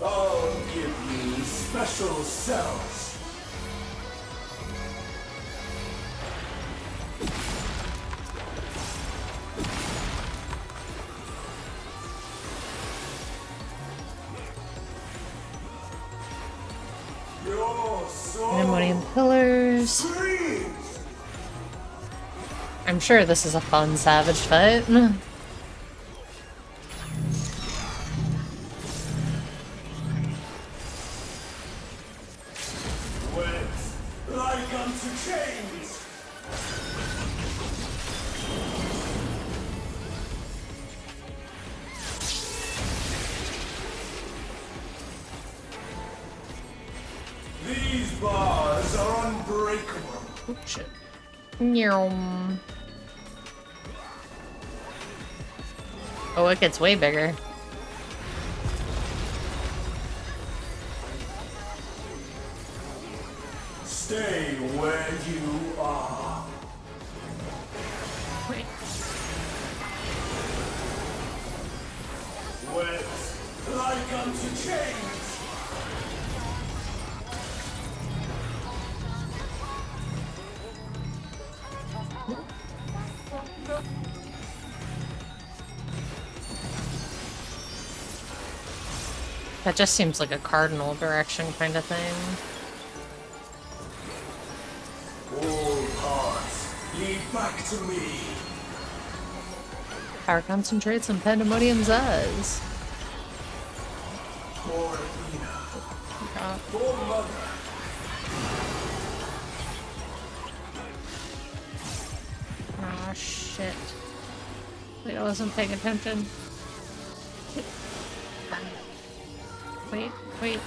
I'll give you special cells. Your soul Ammonium pillars. screams. I'm sure this is a fun savage fight. Wet like unto chains. These bars are unbreakable. Oh, shit. Nyum. Oh, it gets way bigger. Stay where you are. Wait. Wet like unto chains. That just seems like a cardinal direction kind of thing. All paths lead back to me. Power concentrates and pandemonium's eyes. For Athena. God. For Mother. Ah, shit. Wait, I wasn't paying attention. Wait, wait.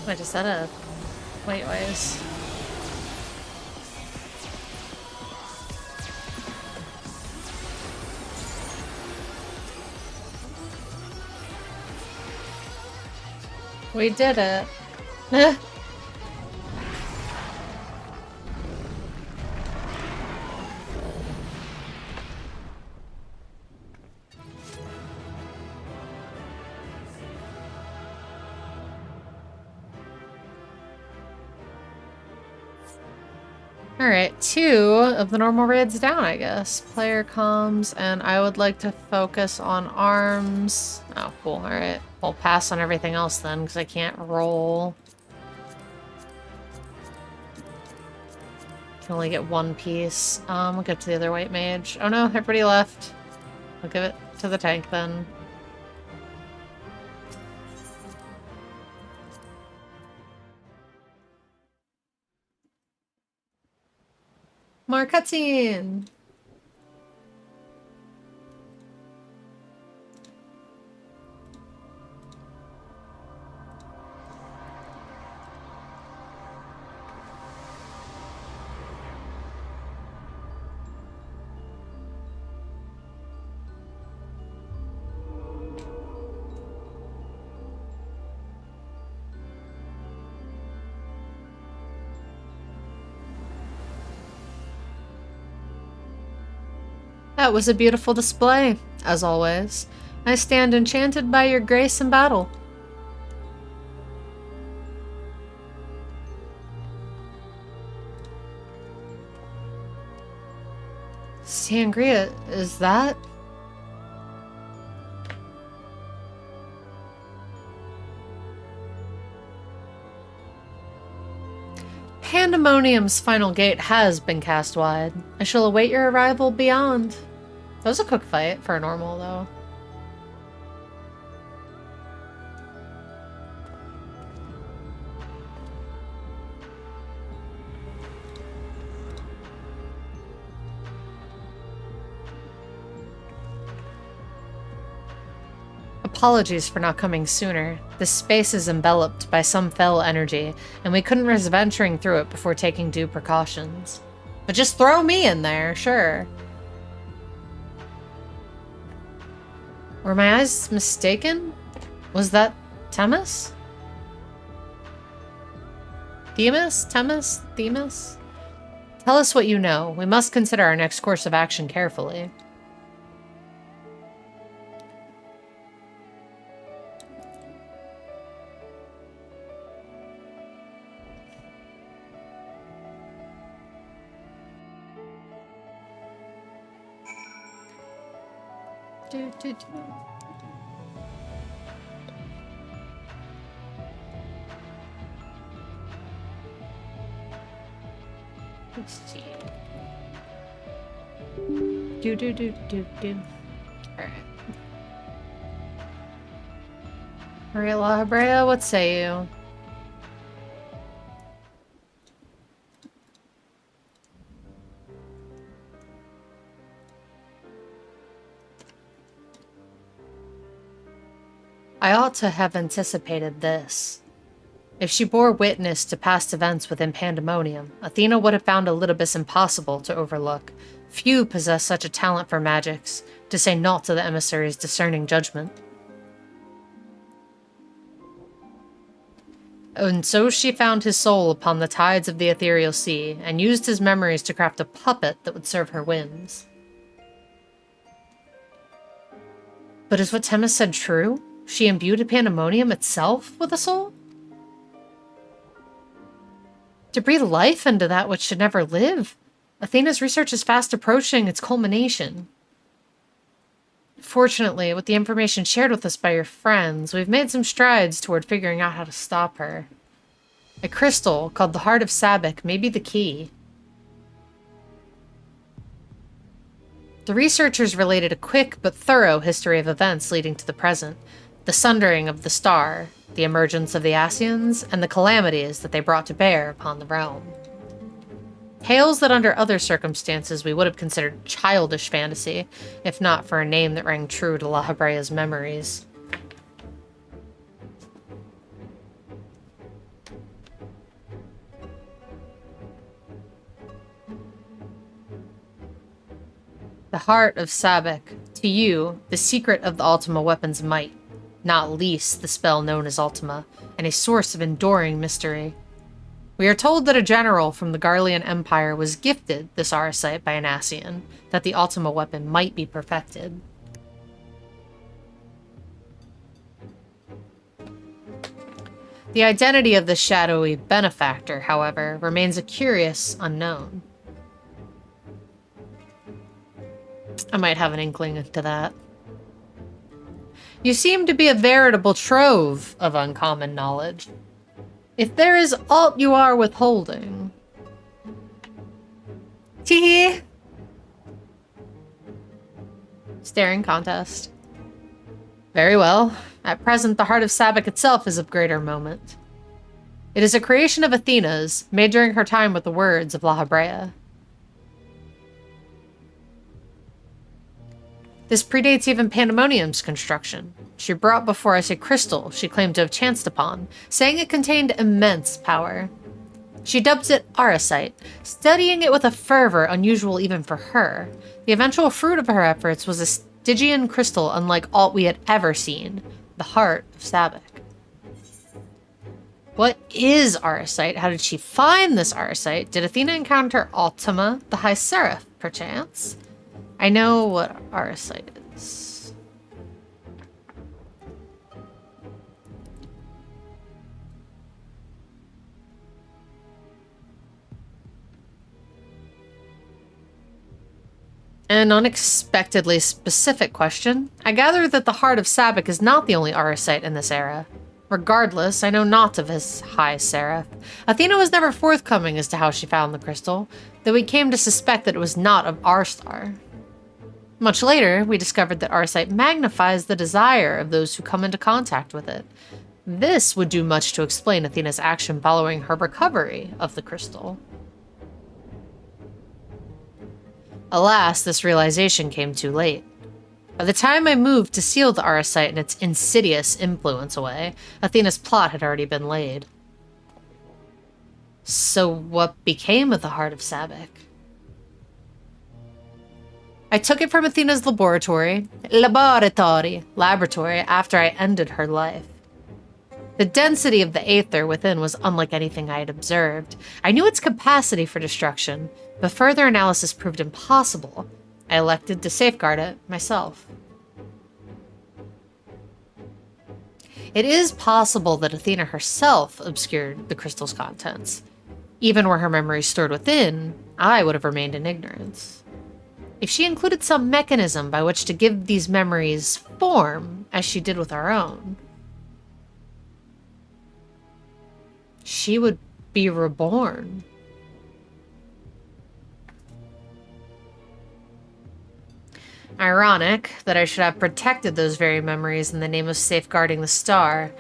Wait, is that a... Wait, ways? We did it. Alright, 2 of the normal raids down, I guess. Player comms, and I would like to focus on arms. Oh, cool. Alright. We'll pass on everything else then, because I can't roll. Can only get one piece. We'll give it to the other white mage. Oh no, everybody left. I'll give it to the tank then. More cutscene! That was a beautiful display, as always. I stand enchanted by your grace in battle. Sangria, is that? Pandemonium's final gate has been cast wide. I shall await your arrival beyond. That was a quick fight for a normal, though. Apologies for not coming sooner. This space is enveloped by some fell energy, and we couldn't risk venturing through it before taking due precautions. But just throw me in there, sure. Were my eyes mistaken? Was that Themis? Themis? Themis? Tell us what you know. We must consider our next course of action carefully. Let's see. Alright. Alright, La Habrea, what say you? I ought to have anticipated this. If she bore witness to past events within Pandemonium, Athena would have found Elidibus impossible to overlook. Few possess such a talent for magics, to say naught of the emissary's discerning judgment. And so she found his soul upon the tides of the ethereal sea, and used his memories to craft a puppet that would serve her whims. But is what Themis said true? She imbued Pandemonium itself with a soul? To breathe life into that which should never live? Athena's research is fast approaching its culmination. Fortunately, with the information shared with us by your friends, we've made some strides toward figuring out how to stop her. A crystal called the Heart of Sabbac may be the key. The researchers related a quick but thorough history of events leading to the present. The sundering of the star, the emergence of the Asians, and the calamities that they brought to bear upon the realm. Tales that under other circumstances we would have considered childish fantasy, if not for a name that rang true to La Habrea's memories. The Heart of Sabbac, to you, the secret of the Ultima weapon's might. Not least the spell known as Ultima, and a source of enduring mystery. We are told that a general from the Garlean Empire was gifted this Arasite by an Asian, that the Ultima weapon might be perfected. The identity of the shadowy benefactor, however, remains a curious unknown. I might have an inkling into that. You seem to be a veritable trove of uncommon knowledge. If there is aught you are withholding... Teehee! Staring contest. Very well. At present, the Heart of Sabbac itself is of greater moment. It is a creation of Athena's, made during her time with the words of La Habrea. This predates even Pandemonium's construction. She brought before us a crystal she claimed to have chanced upon, saying it contained immense power. She dubbed it Arasite, studying it with a fervor unusual even for her. The eventual fruit of her efforts was a Stygian crystal unlike aught we had ever seen, the Heart of Sabbac. What is Arasite? How did she find this Arasite? Did Athena encounter Ultima, the High Seraph, perchance? I know what Arsite is. An unexpectedly specific question. I gather that the Heart of Sabbac is not the only Arsite in this era. Regardless, I know naught of his High Seraph. Athena was never forthcoming as to how she found the crystal, though we came to suspect that it was not of our star. Much later, we discovered that Arsite magnifies the desire of those who come into contact with it. This would do much to explain Athena's action following her recovery of the crystal. Alas, this realization came too late. By the time I moved to seal the Arsite and its insidious influence away, Athena's plot had already been laid. So what became of the Heart of Sabbac? I took it from Athena's laboratory after I ended her life. The density of the aether within was unlike anything I had observed. I knew its capacity for destruction, but further analysis proved impossible. I elected to safeguard it myself. It is possible that Athena herself obscured the crystal's contents. Even were her memories stored within, I would have remained in ignorance. If she included some mechanism by which to give these memories form, as she did with our own, she would be reborn. Ironic that I should have protected those very memories in the name of safeguarding the star.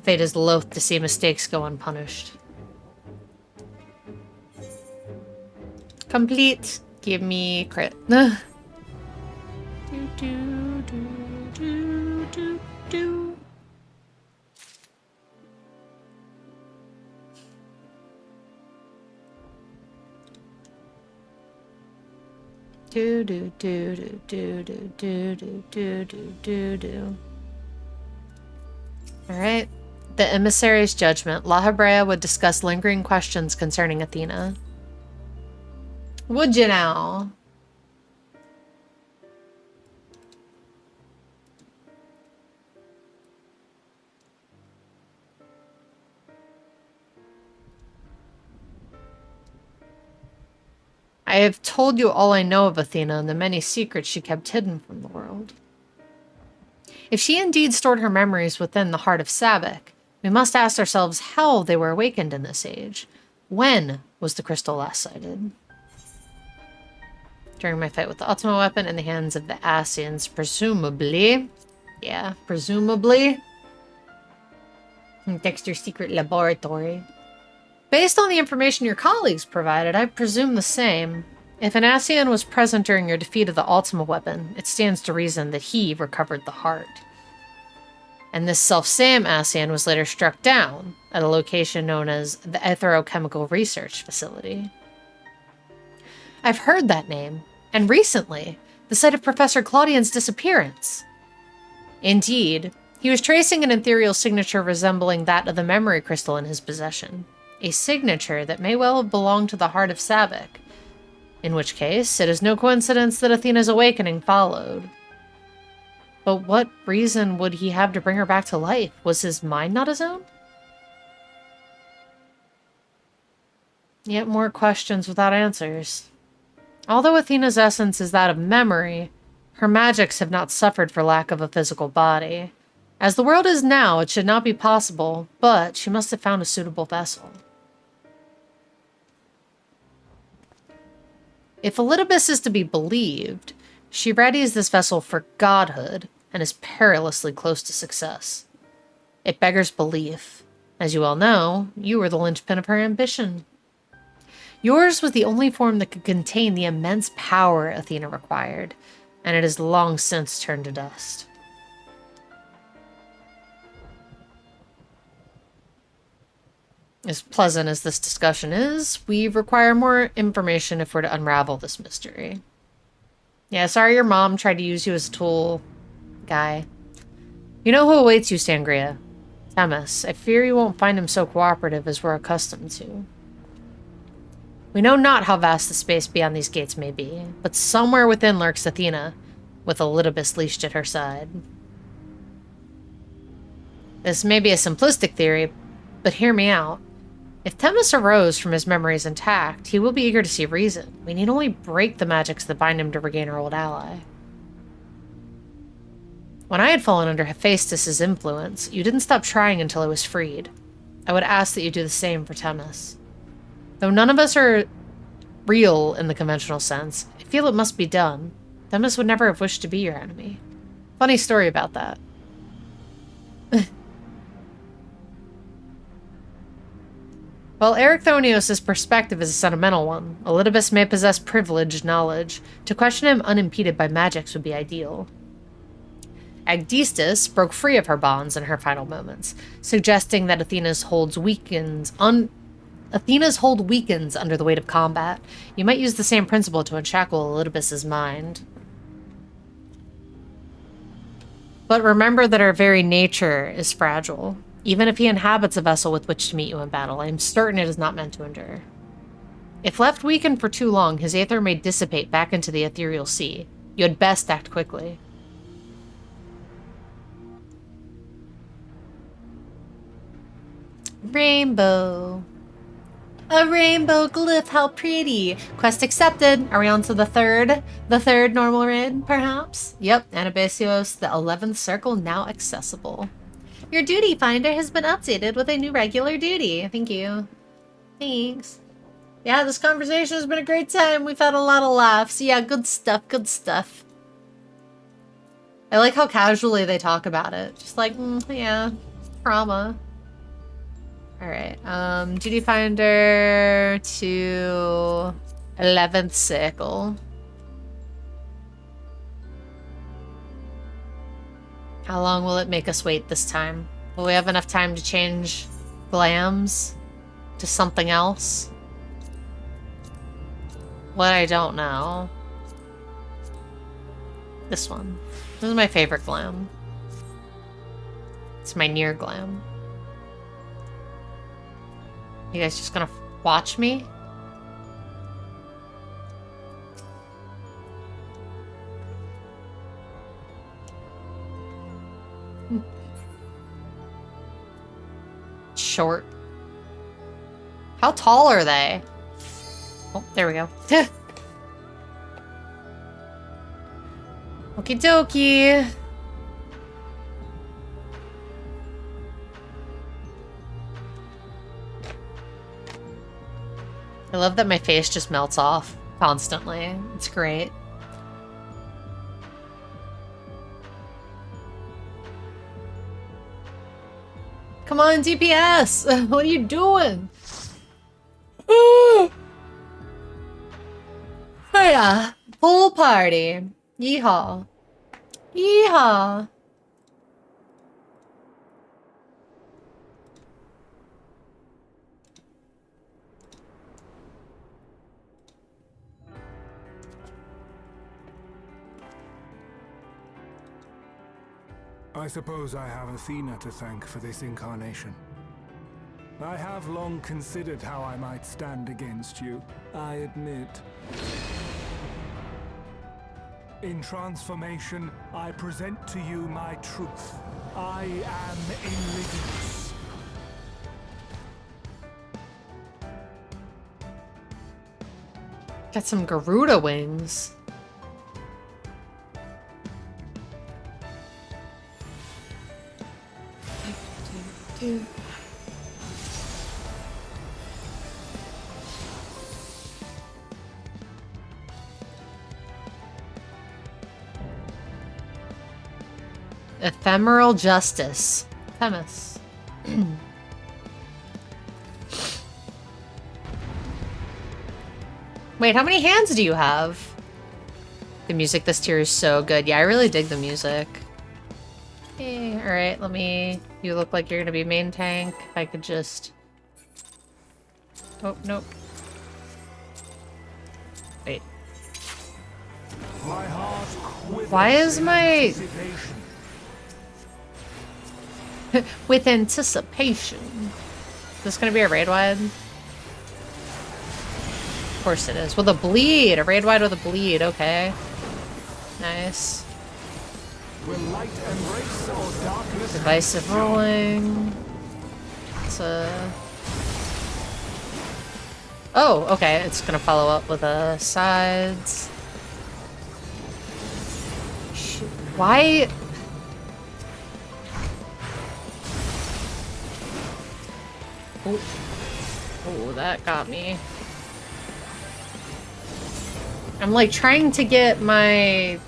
Fate is loath to see mistakes go unpunished. Complete. Give me crit. do, do, do, do, do, do. Do do do do do do do do do do do do. Alright. The emissary's judgment. La Hebrea would discuss lingering questions concerning Athena. Would you now? I have told you all I know of Athena and the many secrets she kept hidden from the world. If she indeed stored her memories within the Heart of Sabbac, we must ask ourselves how they were awakened in this age. When was the crystal last sighted? During my fight with the Ultima weapon in the hands of the Asians, presumably. Yeah, presumably. Dexter's secret laboratory. Based on the information your colleagues provided, I presume the same. If an Asian was present during your defeat of the Ultima weapon, it stands to reason that he recovered the heart. And this self-same Asian was later struck down at a location known as the Etherochemical Research Facility. I've heard that name, and recently, the site of Professor Claudian's disappearance. Indeed, he was tracing an ethereal signature resembling that of the memory crystal in his possession. A signature that may well have belonged to the Heart of Sabbac. In which case, it is no coincidence that Athena's awakening followed. But what reason would he have to bring her back to life? Was his mind not his own? Yet more questions without answers. Although Athena's essence is that of memory, her magics have not suffered for lack of a physical body. As the world is now, it should not be possible, but she must have found a suitable vessel. If Elidibus is to be believed, she readies this vessel for godhood and is perilously close to success. It beggars belief. As you all know, you were the linchpin of her ambition. Yours was the only form that could contain the immense power Athena required, and it has long since turned to dust. As pleasant as this discussion is, we require more information if we're to unravel this mystery. Yeah, sorry your mom tried to use you as a tool, guy. You know who awaits you, Sangria. Themis. I fear you won't find him so cooperative as we're accustomed to. We know not how vast the space beyond these gates may be, but somewhere within lurks Athena, with Elidibus leashed at her side. This may be a simplistic theory, but hear me out. If Themis arose from his memories intact, he will be eager to see reason. We need only break the magics that bind him to regain our old ally. When I had fallen under Hephaestus' influence, you didn't stop trying until I was freed. I would ask that you do the same for Themis. Though none of us are real in the conventional sense, I feel it must be done. Themis would never have wished to be your enemy. Funny story about that. While Erichthonios' perspective is a sentimental one, Elidibus may possess privileged knowledge. To question him unimpeded by magics would be ideal. Agdistis broke free of her bonds in her final moments, suggesting that Athena's hold weakens under the weight of combat. You might use the same principle to unshackle Elidibus' mind. But remember that our very nature is fragile. Even if he inhabits a vessel with which to meet you in battle, I am certain it is not meant to endure. If left weakened for too long, his aether may dissipate back into the ethereal sea. You had best act quickly. Rainbow. A rainbow glyph, how pretty. Quest accepted. Are we on to the third normal raid, perhaps? Yep, Anabasios, the 11th circle now accessible. Your duty finder has been updated with a new regular duty. Thank you. Thanks. Yeah, this conversation has been a great time. We've had a lot of laughs. Yeah, good stuff, good stuff. I like how casually they talk about it. Just like, yeah, trauma. Alright, duty finder to 11th circle. How long will it make us wait this time? Will we have enough time to change glams to something else? What I don't know. This one. This is my favorite glam. It's my near glam. You guys just gonna watch me? Short. How tall are they? Oh, there we go. Okie dokie. I love that my face just melts off constantly. It's great. Come on, DPS! What are you doing? Hiya! Pool party! Yeehaw! Yeehaw! I suppose I have Athena to thank for this incarnation. I have long considered how I might stand against you, I admit. In transformation, I present to you my truth. I am Elidibus. Got some Garuda wings. Ephemeral justice. Themis. Wait, how many hands do you have? The music this tier is so good. Yeah, I really dig the music. Okay, alright, let me... You look like you're gonna be main tank. If I could just... Oh, nope. Wait. Why is my... With anticipation. Is this gonna be a raid wide? course it is. With a bleed! A raid wide with a bleed, okay. Nice. Will light embrace or darkness? Divisive rolling. It's a... Oh, okay. It's gonna follow up with a sides. Shoot. Why? Oh. Oh, that got me. I'm like trying to get my...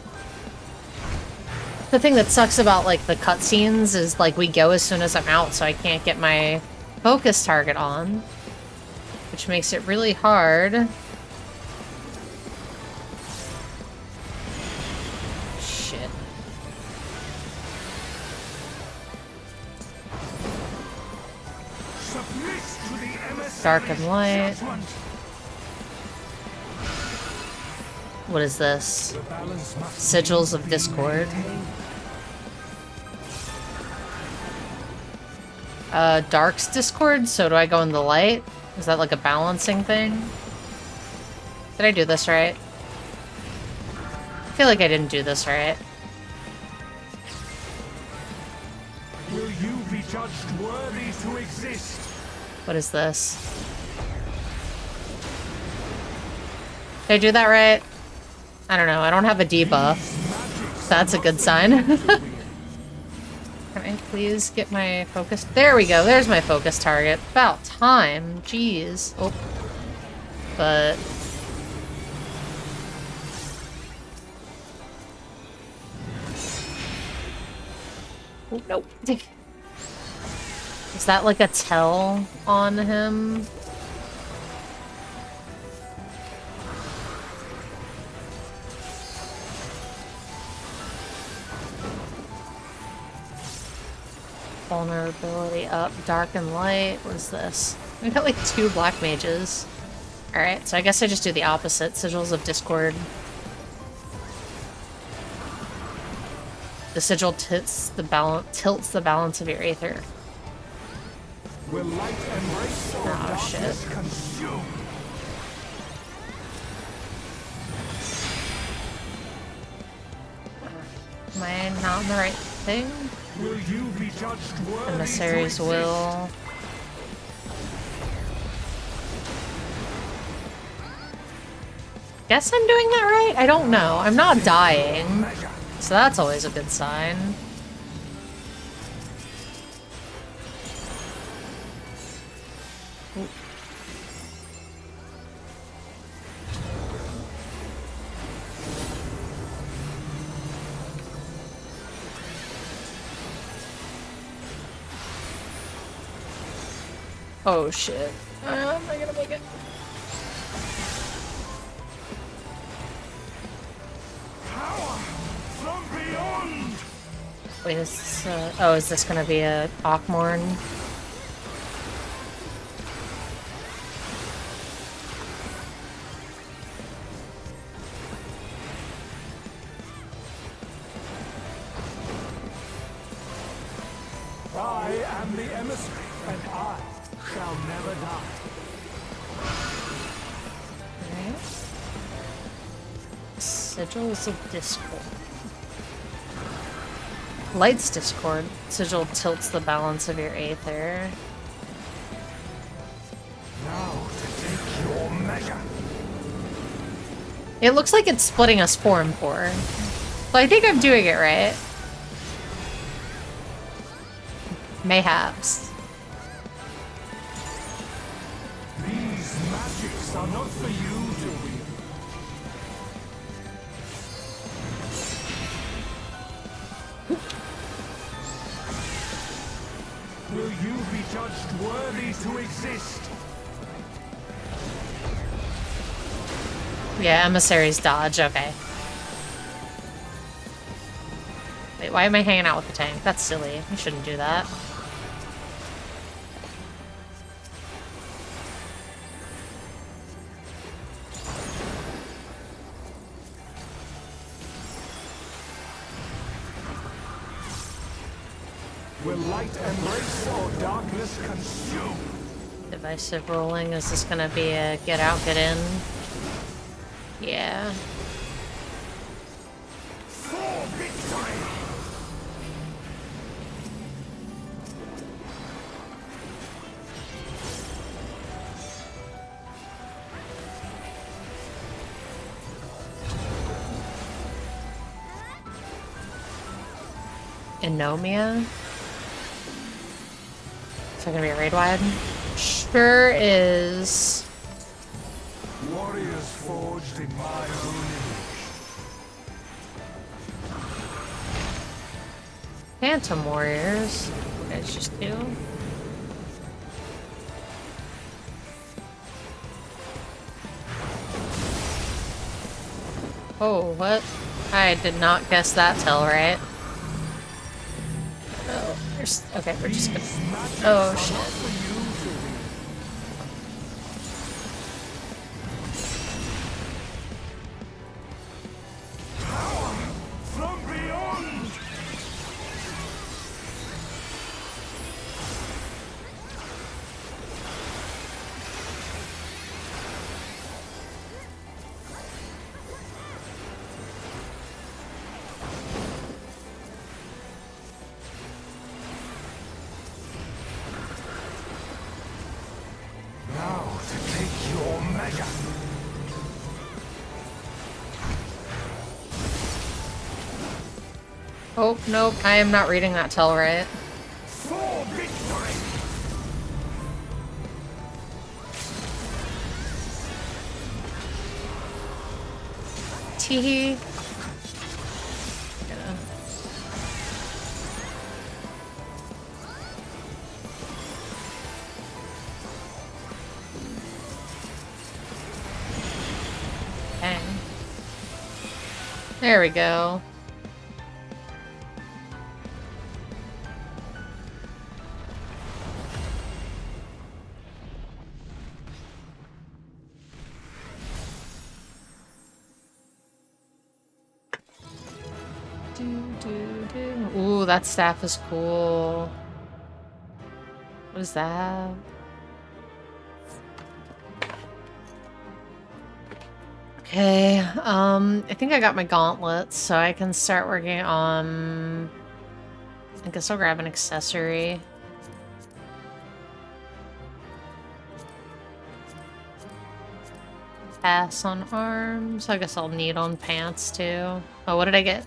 The thing that sucks about like the cutscenes is like we go as soon as I'm out, so I can't get my focus target on, which makes it really hard. Shit. Dark and light. What is this? Sigils of Discord. Dark's Discord, so do I go in the light? Is that like a balancing thing? Did I do this right? I feel like I didn't do this right. Will you be judged worthy to exist? What is this? Did I do that right? I don't know. I don't have a debuff. That's a good sign. Can I please get my focus? There we go. There's my focus target. About time. Jeez. Oh. But... Oh, nope. Is that like a tell on him? Vulnerability up, dark and light. What is this? We got like 2 black mages. Alright, so I guess I just do the opposite. Sigils of Discord. The sigil tilts the balance of your aether. Will light embrace or Oh shit. darkness consume? Am I not in the right thing? Will you be judged worthy Emissary's to will. Guess I'm doing that right? I don't know. I'm not dying. So that's always a good sign. Ooh. Oh shit. Am I gonna make it? Power from beyond. Wait, is this, oh, is this gonna be a Ockmorn? I am the emissary, and I shall never die. Alright. Sigils of Discord. Light's Discord. Sigil tilts the balance of your aether. Now to take your measure. It looks like it's splitting us 4 and 4. So I think I'm doing it right. Mayhaps. These magics are not for you to wield. Will you be judged worthy to exist? Yeah, emissaries dodge, okay. Wait, why am I hanging out with the tank? That's silly. You shouldn't do that. Will light embrace or darkness consume? Divisive rolling. Is this gonna be a get out, get in? Yeah. For victory! Anomia? Is that gonna be a raid wide? Sure is. Warriors forged in my own image. Phantom warriors. What you guys just do? Oh, what? I did not guess that till right. Oh, there's. Okay, we're just gonna. Oh, shit. From beyond! Now to take your mega. Oh, nope. I am not reading that tell right. For victory! Teehee. Dang. There we go. Ooh, that staff is cool. What is that? Okay, I think I got my gauntlets, so I can start working on... I guess I'll grab an accessory. Pass on arms. I guess I'll need on pants, too. Oh, what did I get?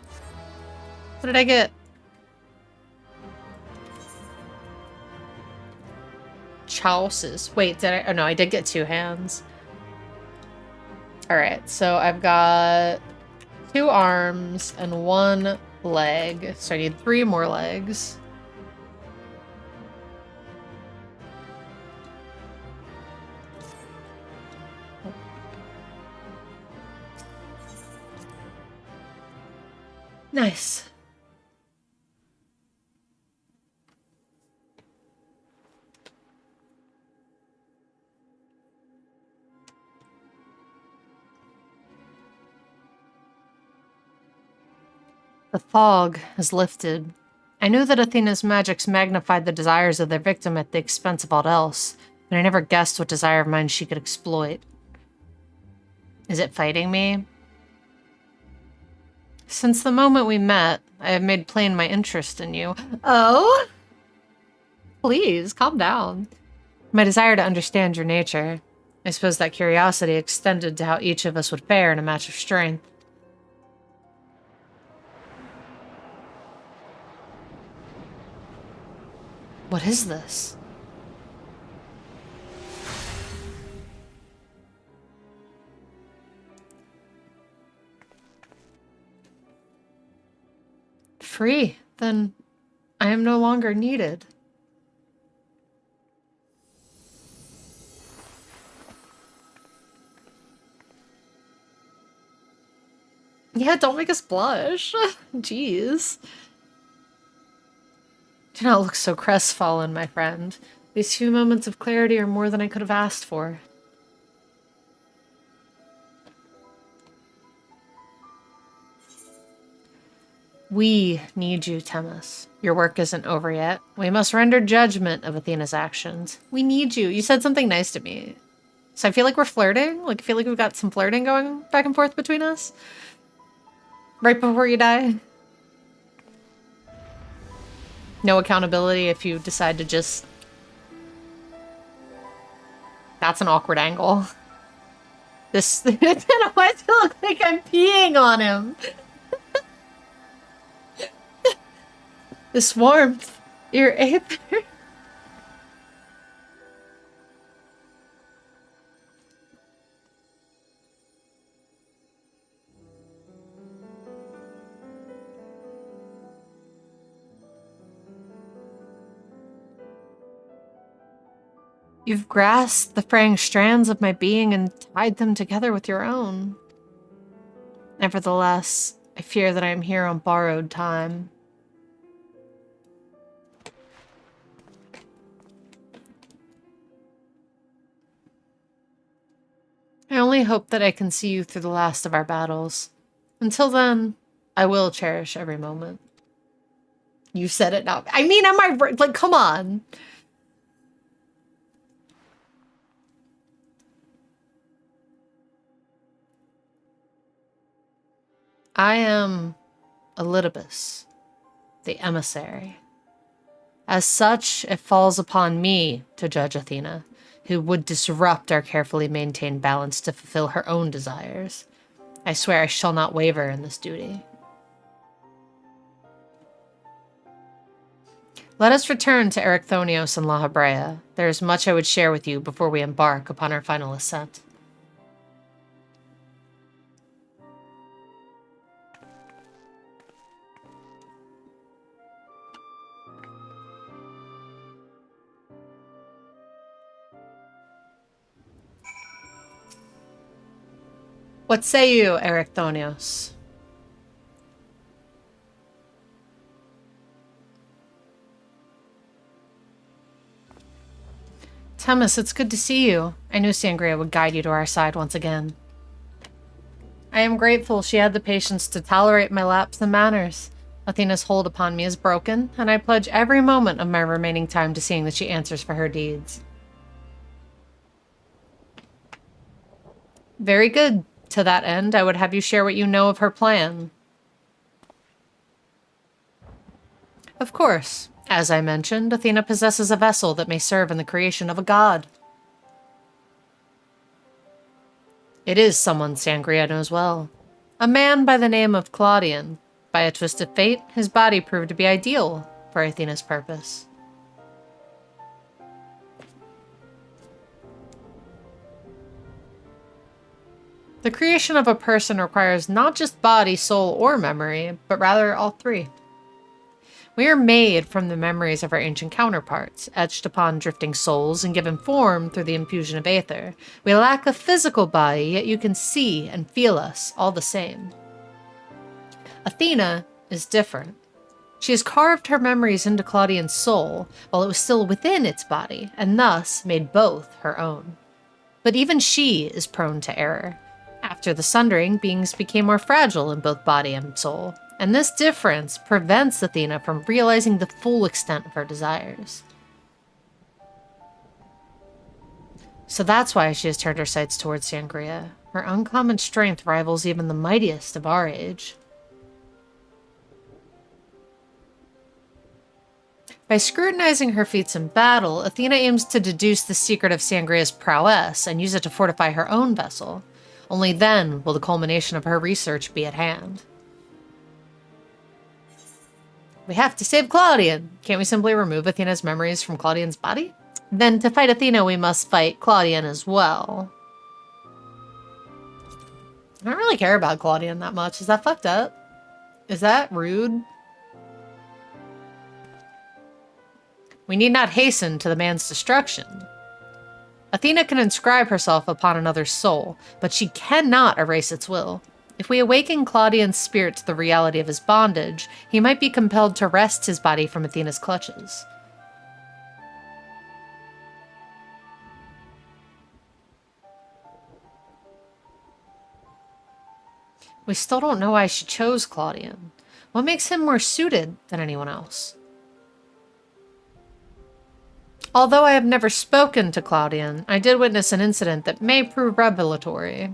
What did I get? Chalices. Wait, did I? Oh, no, I did get 2 hands. Alright, so I've got 2 arms and 1 leg. So I need 3 more legs. Nice. The fog has lifted. I knew that Athena's magics magnified the desires of their victim at the expense of all else, but I never guessed what desire of mine she could exploit. Is it fighting me? Since the moment we met, I have made plain my interest in you. Oh? Please, calm down. My desire to understand your nature. I suppose that curiosity extended to how each of us would fare in a match of strength. What is this? Free, then I am no longer needed. Yeah, don't make us blush. Jeez. Do not look so crestfallen, my friend. These few moments of clarity are more than I could have asked for. We need you, Temis. Your work isn't over yet. We must render judgment of Athena's actions. We need you. You said something nice to me. So I feel like we're flirting. Like, I feel like we've got some flirting going back and forth between us. Right before you die. No accountability if you decide to just... That's an awkward angle. This... Why does it look like I'm peeing on him? This warmth. Your aether. You've grasped the fraying strands of my being and tied them together with your own. Nevertheless, I fear that I am here on borrowed time. I only hope that I can see you through the last of our battles. Until then, I will cherish every moment. You said it now. I mean, am I right? Like, come on. I am Elidibus, the emissary. As such, it falls upon me to judge Athena, who would disrupt our carefully maintained balance to fulfill her own desires. I swear I shall not waver in this duty. Let us return to Erichthonios and La Habrea. There is much I would share with you before we embark upon our final ascent. What say you, Erichthonios? Themis, it's good to see you. I knew Sangria would guide you to our side once again. I am grateful she had the patience to tolerate my lapse in manners. Athena's hold upon me is broken, and I pledge every moment of my remaining time to seeing that she answers for her deeds. Very good. To that end, I would have you share what you know of her plan. Of course. As I mentioned, Athena possesses a vessel that may serve in the creation of a god. It is someone Sangria knows well. A man by the name of Claudian. By a twist of fate, his body proved to be ideal for Athena's purpose. The creation of a person requires not just body, soul, or memory, but rather all three. We are made from the memories of our ancient counterparts, etched upon drifting souls and given form through the infusion of aether. We lack a physical body, yet you can see and feel us all the same. Athena is different. She has carved her memories into Claudian's soul while it was still within its body, and thus made both her own. But even she is prone to error. After the sundering, beings became more fragile in both body and soul, and this difference prevents Athena from realizing the full extent of her desires. So that's why she has turned her sights towards Sangria. Her uncommon strength rivals even the mightiest of our age. By scrutinizing her feats in battle, Athena aims to deduce the secret of Sangria's prowess and use it to fortify her own vessel. Only then will the culmination of her research be at hand. We have to save Claudian. Can't we simply remove Athena's memories from Claudian's body? Then to fight Athena, we must fight Claudian as well. I don't really care about Claudian that much. Is that fucked up? Is that rude? We need not hasten to the man's destruction. Athena can inscribe herself upon another's soul, but she cannot erase its will. If we awaken Claudian's spirit to the reality of his bondage, he might be compelled to wrest his body from Athena's clutches. We still don't know why she chose Claudian. What makes him more suited than anyone else? Although I have never spoken to Claudian, I did witness an incident that may prove revelatory.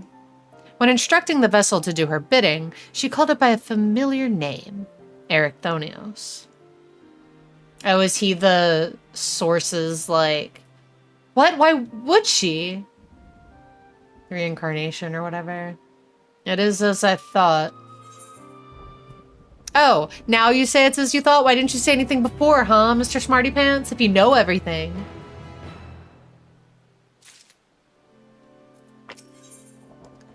When instructing the vessel to do her bidding, she called it by a familiar name, Erichthonios. Oh, is he the source's, like... What? Why would she? Reincarnation or whatever. It is as I thought. Oh, now you say it's as you thought? Why didn't you say anything before, huh, Mr. Smarty Pants? If you know everything.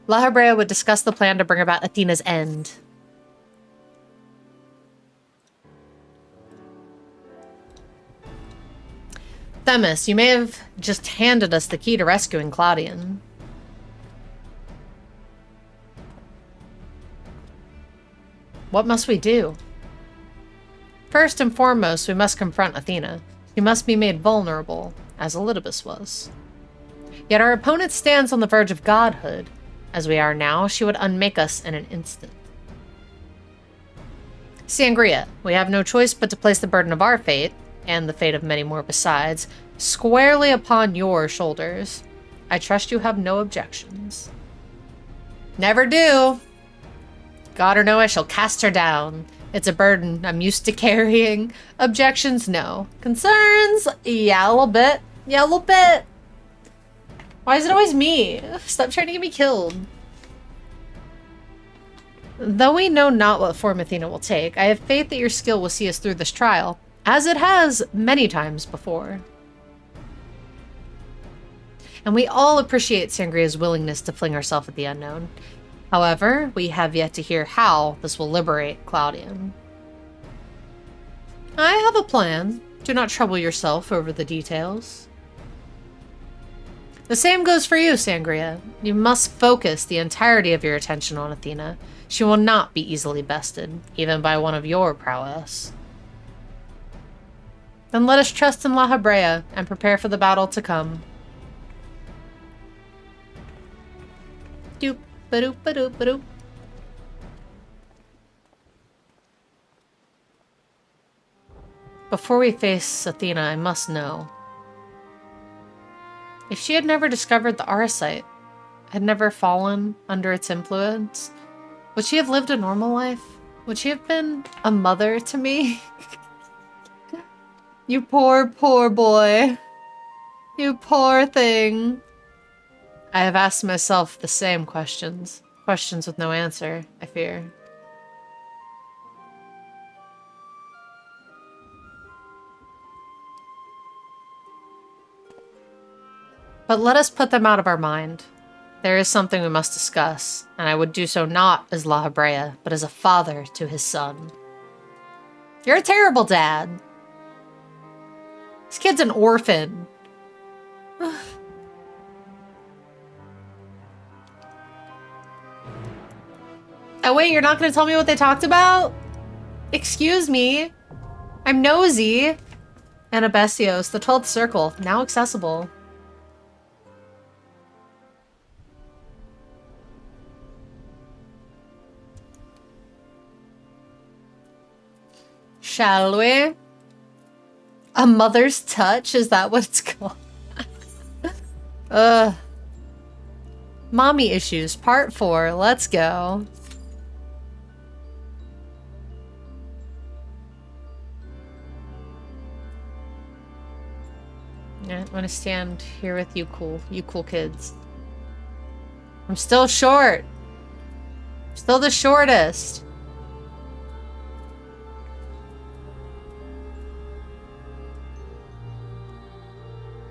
La Habrea would discuss the plan to bring about Athena's end. Themis, you may have just handed us the key to rescuing Claudian. What must we do? First and foremost, we must confront Athena. She must be made vulnerable, as Elidibus was. Yet our opponent stands on the verge of godhood. As we are now, she would unmake us in an instant. Sangria, we have no choice but to place the burden of our fate, and the fate of many more besides, squarely upon your shoulders. I trust you have no objections. Never do. God or no, I shall cast her down. It's a burden I'm used to carrying. Objections, no. Concerns? Yeah, a little bit. Yeah, a little bit. Why is it always me? Stop trying to get me killed. Though we know not what form Athena will take, I have faith that your skill will see us through this trial, as it has many times before. And we all appreciate Sangria's willingness to fling herself at the unknown. However, we have yet to hear how this will liberate Claudian. I have a plan. Do not trouble yourself over the details. The same goes for you, Sangria. You must focus the entirety of your attention on Athena. She will not be easily bested, even by one of your prowess. Then let us trust in La Habrea and prepare for the battle to come. Doop, ba-doop, ba-doop, ba-doop. Before we face Athena, I must know. If she had never discovered the Arasite, had never fallen under its influence, would she have lived a normal life? Would she have been a mother to me? You poor, poor boy. You poor thing. I have asked myself the same questions. Questions with no answer, I fear. But let us put them out of our mind. There is something we must discuss, and I would do so not as La Habrea, but as a father to his son. You're a terrible dad. This kid's an orphan. Oh wait, you're not going to tell me what they talked about? Excuse me. I'm nosy. Anabesios, the 12th circle, now accessible. Shall we? A mother's touch? Is that what it's called? Mommy issues, part 4. Let's go. Yeah, I'm gonna stand here with you cool kids. I'm still short. Still the shortest.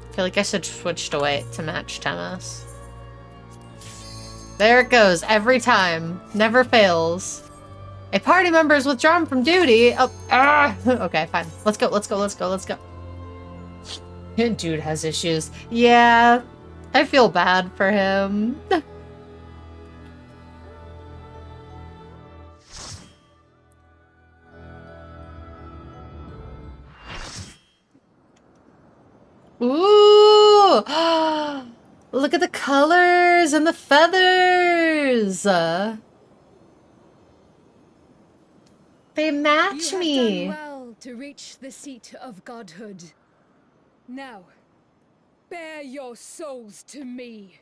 I feel like I should switch to white to match Temis. There it goes, every time. Never fails. A party member is withdrawn from duty. Oh, okay, fine. Let's go, let's go, let's go, let's go. Dude has issues. Yeah, I feel bad for him. Ooh! Look at the colors and the feathers! They match me! You have done well to reach the seat of godhood. Now, bear your souls to me.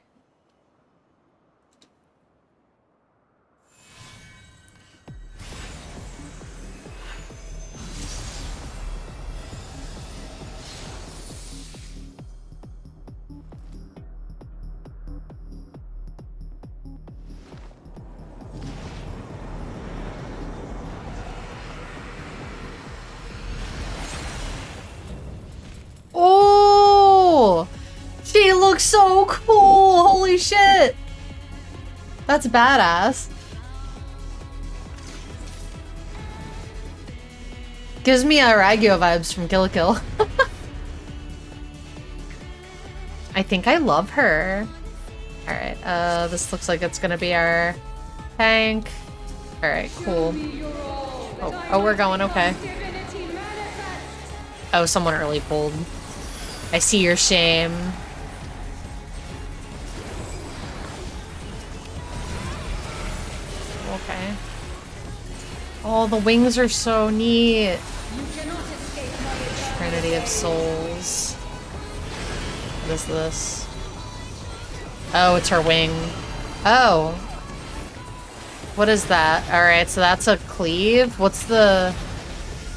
Oh, she looks so cool. Holy shit. That's badass. Gives me Aragio vibes from Kill la Kill. I think I love her. Alright, this looks like it's gonna be our tank. Alright, cool. Oh, we're going, okay. Oh, someone early pulled. I see your shame. Okay. Oh, the wings are so neat. Trinity of Souls. What is this? Oh, it's her wing. Oh. What is that? Alright, so that's a cleave. What's the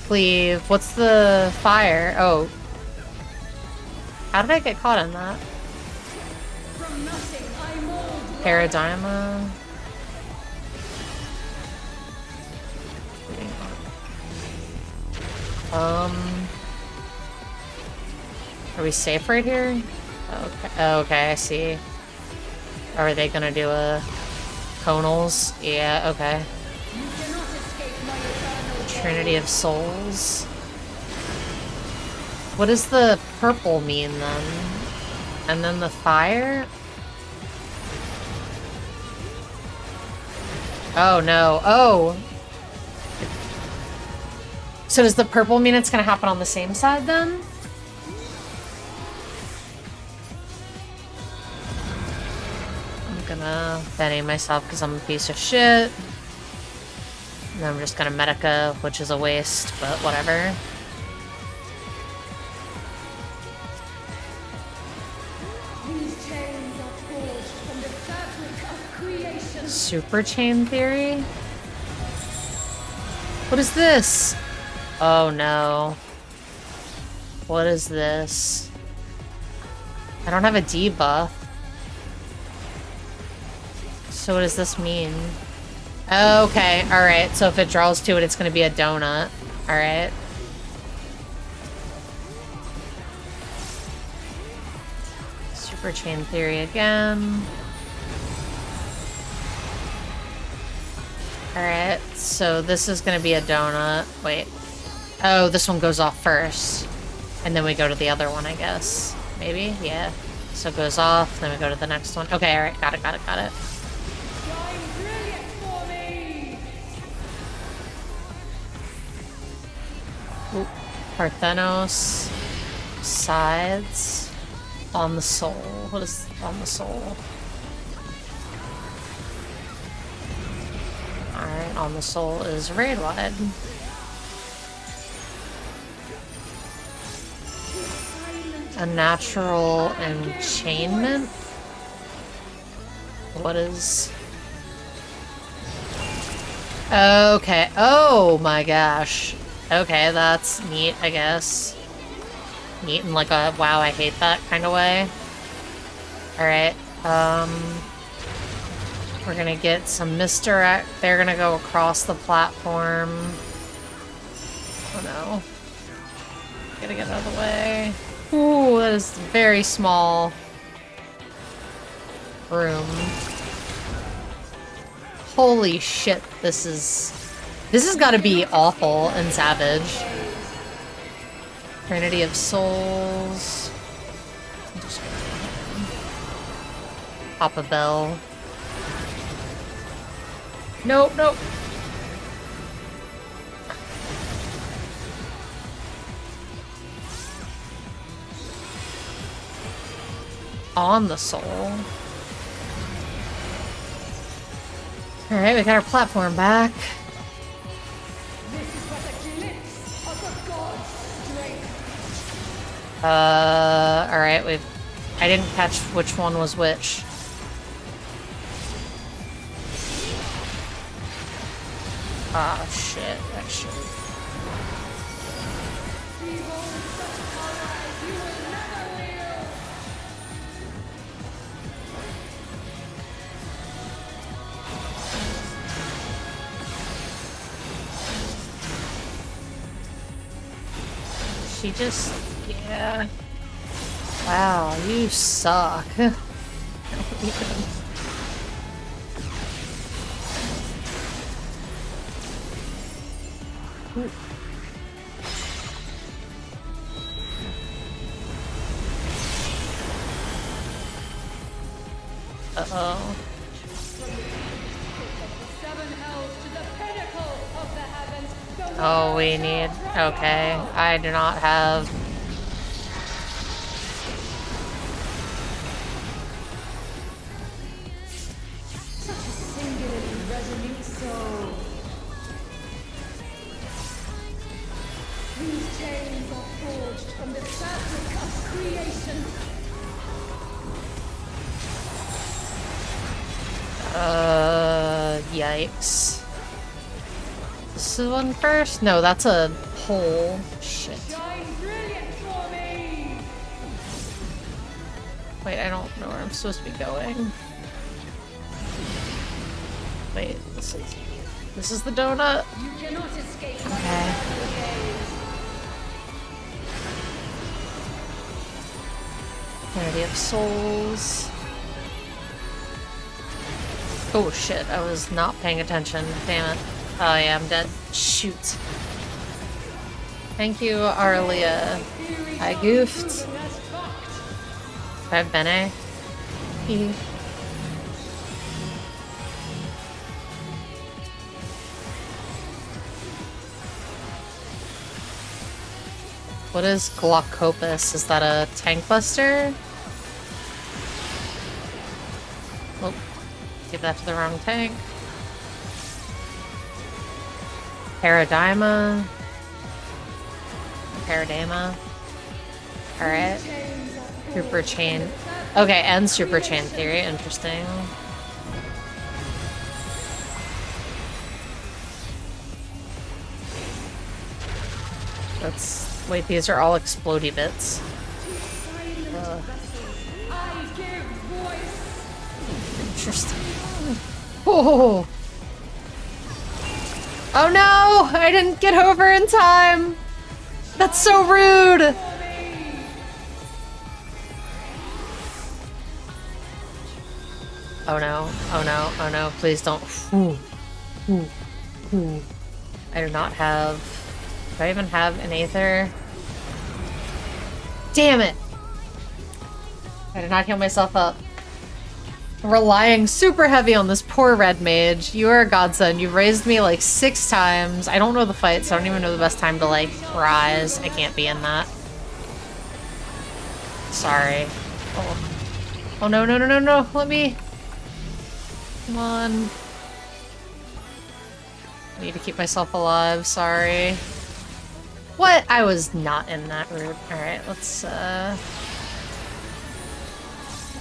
cleave? What's the fire? Oh. How did I get caught in that? Paradigma. Are we safe right here? Okay, okay, I see. Are they gonna do a conals? Yeah, okay. Trinity of Souls. What does the purple mean then? And then the fire? Oh no. Oh! So does the purple mean it's gonna happen on the same side then? I'm gonna Benny myself because I'm a piece of shit. And then I'm just gonna Medica, which is a waste, but whatever. Super chain theory? What is this? Oh no. What is this? I don't have a debuff. So what does this mean? Okay, alright. So if it draws to it, it's gonna be a donut. Alright. Super chain theory again. Alright, so this is gonna be a donut. Wait. Oh, this one goes off first. And then we go to the other one, I guess. Maybe? Yeah. So it goes off, then we go to the next one. Okay, alright, got it, got it, got it. Ooh. Parthenos. Sides. On the soul. What is on the soul? Alright, on the soul is raid wide. A natural enchainment? What is... Okay. Oh my gosh. Okay, that's neat, I guess. Neat in like a wow, I hate that kind of way. Alright, we're gonna get some misdirect. They're gonna go across the platform. Oh no. Gotta get out of the way. Ooh, that is very small room. Holy shit, this has gotta be awful and savage. Trinity of Souls. I'm just gonna pop a bell. Nope, nope. On the soul. Alright, we got our platform back. Alright, I didn't catch which one was which. Ah, shit, that shit. She just, yeah. Wow, you suck. Uh-oh. Oh, we need... Okay, I do not have... These chains are forged from the fabric of creation. Yikes. This is one first? No, that's a pole. Shit. Shine brilliant for me! Wait, I don't know where I'm supposed to be going. Wait, this is the donut? You cannot escape my Okay. gaze. Clarity of souls. Oh shit, I was not paying attention. Damn it. Oh yeah, I'm dead. Shoot. Thank you, Arlia. I goofed. I've been a. What is Glaucopus? Is that a tank buster? Oh, give that to the wrong tank. Paradigma. Alright. Super chain. Okay, and super chain theory. Interesting. That's... Wait, these are all explodey bits. Interesting. Oh! Oh no! I didn't get over in time! That's so rude! Oh no, oh no, oh no, please don't. Ooh. Ooh. Ooh. I do not have... Do I even have an Aether? Damn it! I did not heal myself up. Relying super heavy on this poor red mage. You are a godsend. You've raised me like 6 times. I don't know the fight, so I don't even know the best time to like rise. I can't be in that. Sorry. Oh, oh no, no, no, no, no. Let me... Come on. I need to keep myself alive. Sorry. What? I was not in that rude. Alright, let's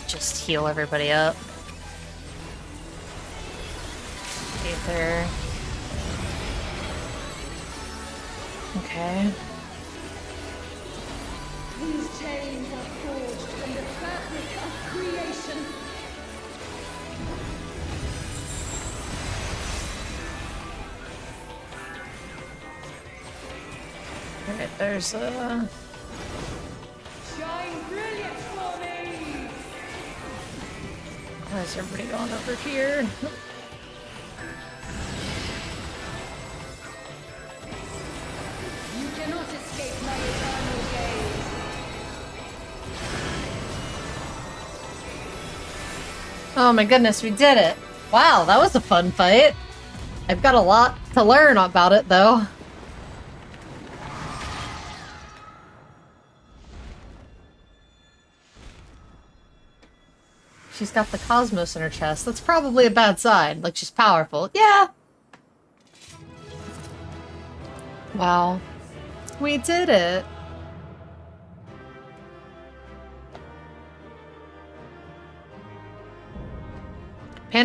just heal everybody up. Aether. Okay. These chains are forged from the fabric of creation. Alright, there's a... Shine brilliant for me! Why is everybody going over here? You cannot escape my eternal gaze. Oh my goodness, we did it! Wow, that was a fun fight! I've got a lot to learn about it, though. She's got the cosmos in her chest. That's probably a bad sign. Like, she's powerful. Yeah! Wow. We did it!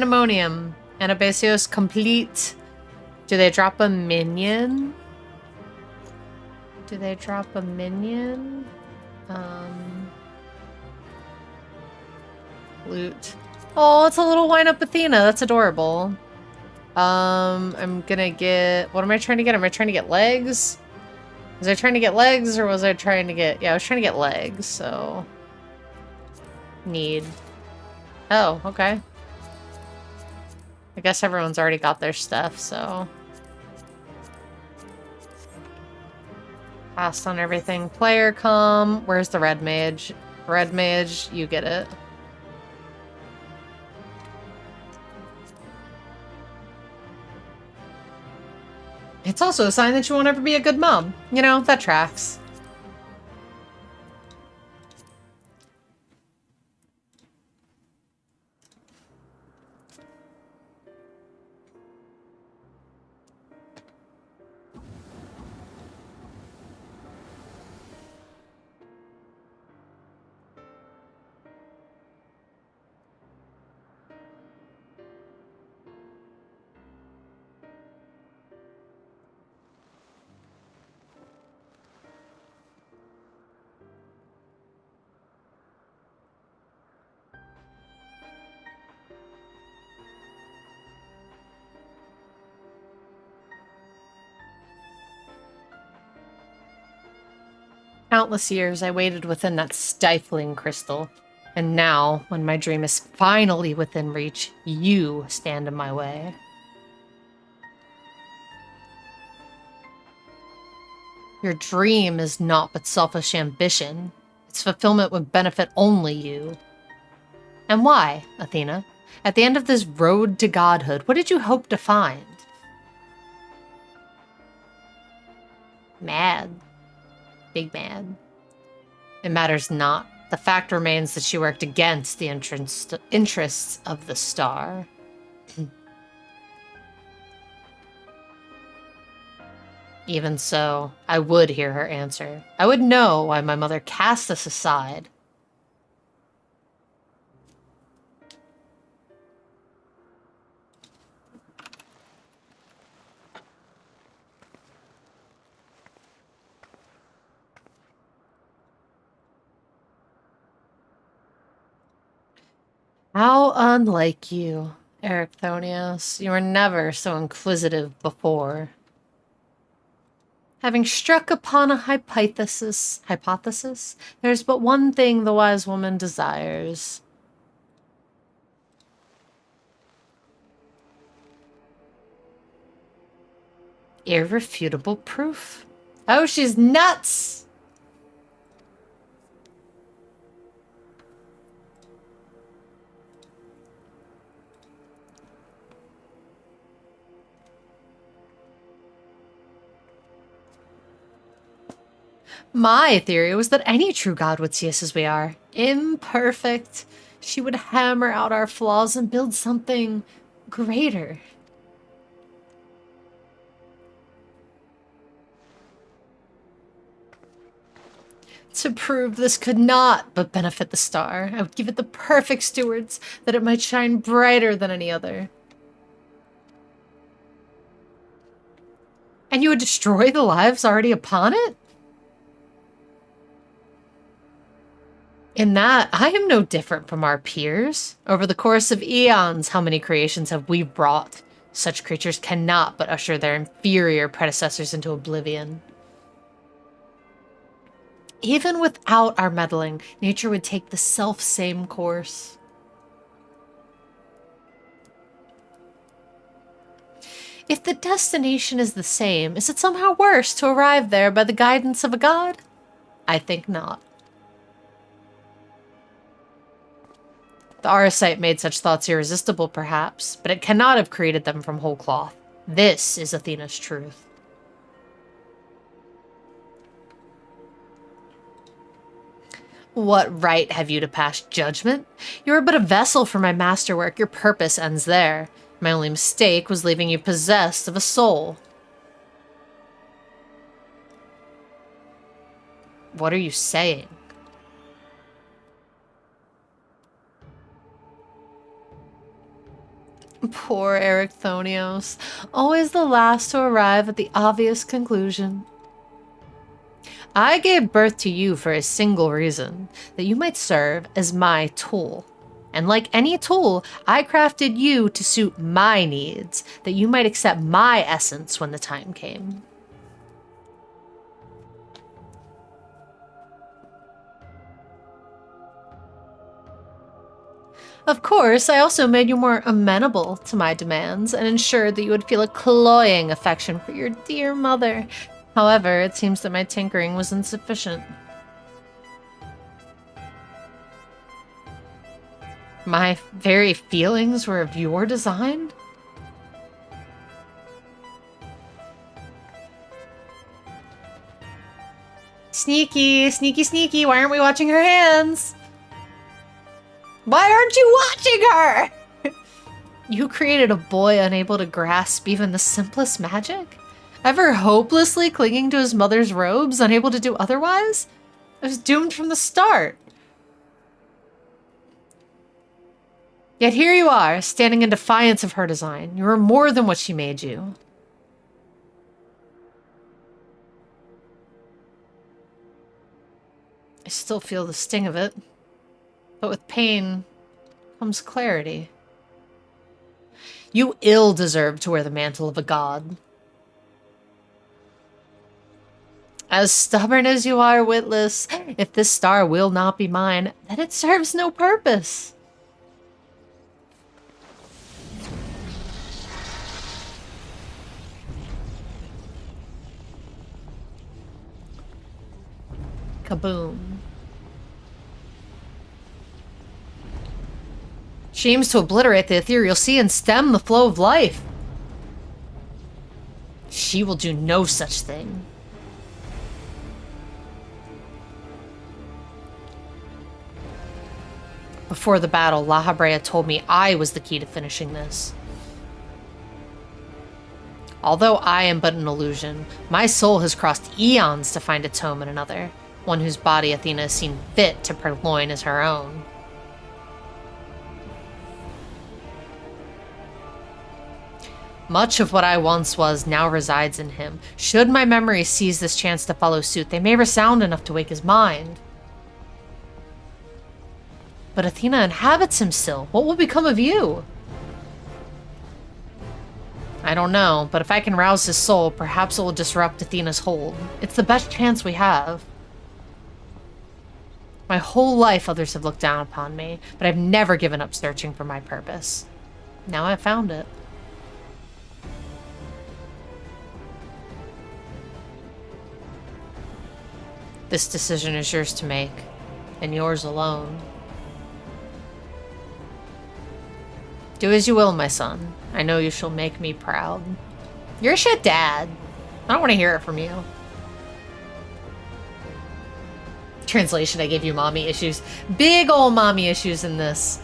Pandemonium. Anabasios complete. Do they drop a minion? Do they drop a minion? Loot. Oh, it's a little wind-up Athena. That's adorable. I'm gonna get... What am I trying to get? Am I trying to get legs? Was I trying to get legs, or was I trying to get... Yeah, I was trying to get legs, so... Need. Oh, okay. I guess everyone's already got their stuff, so... Passed on everything. Player come. Where's the red mage? Red mage, you get it. It's also a sign that you won't ever be a good mom. You know, that tracks. Countless years I waited within that stifling crystal. And now, when my dream is finally within reach, you stand in my way. Your dream is naught but selfish ambition. Its fulfillment would benefit only you. And why, Athena? At the end of this road to godhood, what did you hope to find? Mad. Big mad. It matters not. The fact remains that she worked against the interests of the star. Even so, I would hear her answer. I would know why my mother cast us aside. How unlike you, Ericthonios. You were never so inquisitive before. Having struck upon a hypothesis, there's but one thing the wise woman desires. Irrefutable proof. Oh, she's nuts! My theory was that any true god would see us as we are. Imperfect. She would hammer out our flaws and build something greater. To prove this could not but benefit the star, I would give it the perfect stewards, that it might shine brighter than any other. And you would destroy the lives already upon it? In that, I am no different from our peers. Over the course of eons, how many creations have we wrought? Such creatures cannot but usher their inferior predecessors into oblivion. Even without our meddling, nature would take the self-same course. If the destination is the same, is it somehow worse to arrive there by the guidance of a god? I think not. The Arasite made such thoughts irresistible, perhaps, but it cannot have created them from whole cloth. This is Athena's truth. What right have you to pass judgment? You are but a vessel for my masterwork. Your purpose ends there. My only mistake was leaving you possessed of a soul. What are you saying? Poor Ericthonios. Always the last to arrive at the obvious conclusion. I gave birth to you for a single reason, that you might serve as my tool. And like any tool, I crafted you to suit my needs, that you might accept my essence when the time came. Of course, I also made you more amenable to my demands and ensured that you would feel a cloying affection for your dear mother. However, it seems that my tinkering was insufficient. My very feelings were of your design? Sneaky, sneaky, sneaky, why aren't we watching her hands? Why aren't you watching her? You created a boy unable to grasp even the simplest magic? Ever hopelessly clinging to his mother's robes, unable to do otherwise? I was doomed from the start. Yet here you are, standing in defiance of her design. You are more than what she made you. I still feel the sting of it. But with pain comes clarity. You ill deserve to wear the mantle of a god. As stubborn as you are, witless, if this star will not be mine, then it serves no purpose. Kaboom. She aims to obliterate the ethereal sea and stem the flow of life. She will do no such thing. Before the battle, La Habrea told me I was the key to finishing this. Although I am but an illusion, my soul has crossed eons to find its home in another, one whose body Athena has seen fit to purloin as her own. Much of what I once was now resides in him. Should my memory seize this chance to follow suit, they may resound enough to wake his mind. But Athena inhabits him still. What will become of you? I don't know, but if I can rouse his soul, perhaps it will disrupt Athena's hold. It's the best chance we have. My whole life others have looked down upon me, but I've never given up searching for my purpose. Now I've found it. This decision is yours to make, and yours alone. Do as you will, my son. I know you shall make me proud. You're a shit dad. I don't want to hear it from you. Translation, I gave you mommy issues. Big ol' mommy issues in this.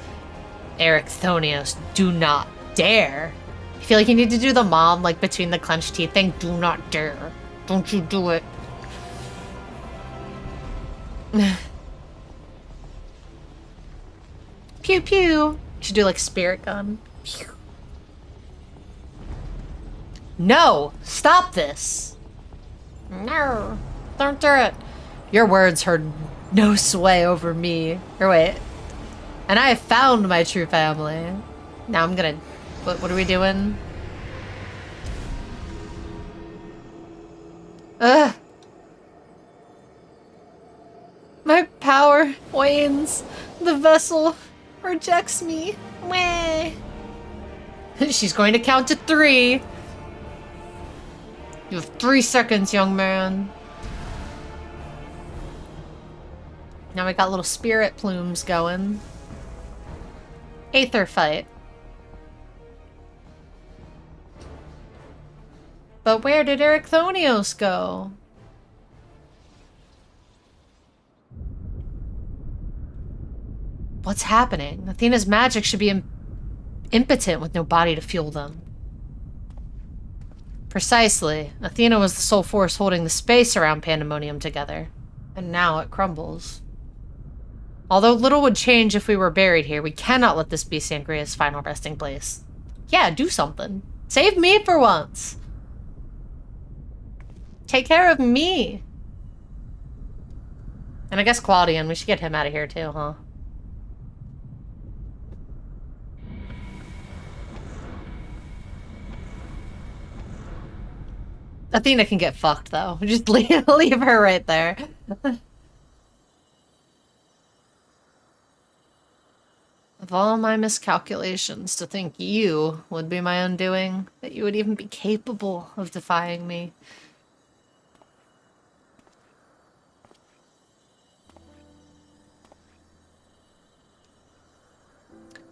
Ericthonios, do not dare. I feel like you need to do the mom, like, between the clenched teeth thing. Do not dare. Don't you do it. Pew pew. Should do like spirit gun. Pew. No! Stop this! No! Don't do it! Your words heard no sway over me. Or wait. And I have found my true family. Now I'm gonna... What are we doing? Ugh! My power wanes. The vessel rejects me. Wah. She's going to count to 3. You have 3 seconds, young man. Now we got little spirit plumes going. Aether fight. But where did Ericthonios go? What's happening? Athena's magic should be impotent with no body to fuel them. Precisely. Athena was the sole force holding the space around Pandemonium together. And now it crumbles. Although little would change if we were buried here, we cannot let this be Sangria's final resting place. Yeah, do something. Save me for once. Take care of me. And I guess Claudian, we should get him out of here too, huh? Athena can get fucked though. Just leave her right there. Of all my miscalculations, to think you would be my undoing, that you would even be capable of defying me.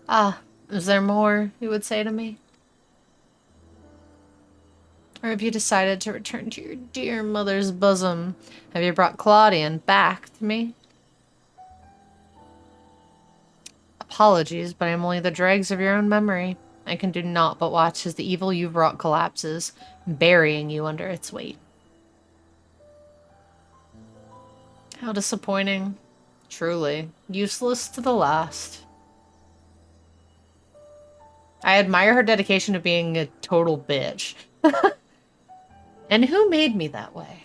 Ah, is there more you would say to me? Or have you decided to return to your dear mother's bosom? Have you brought Claudian back to me? Apologies, but I am only the dregs of your own memory. I can do naught but watch as the evil you've wrought collapses, burying you under its weight. How disappointing. Truly. Useless to the last. I admire her dedication to being a total bitch. And who made me that way?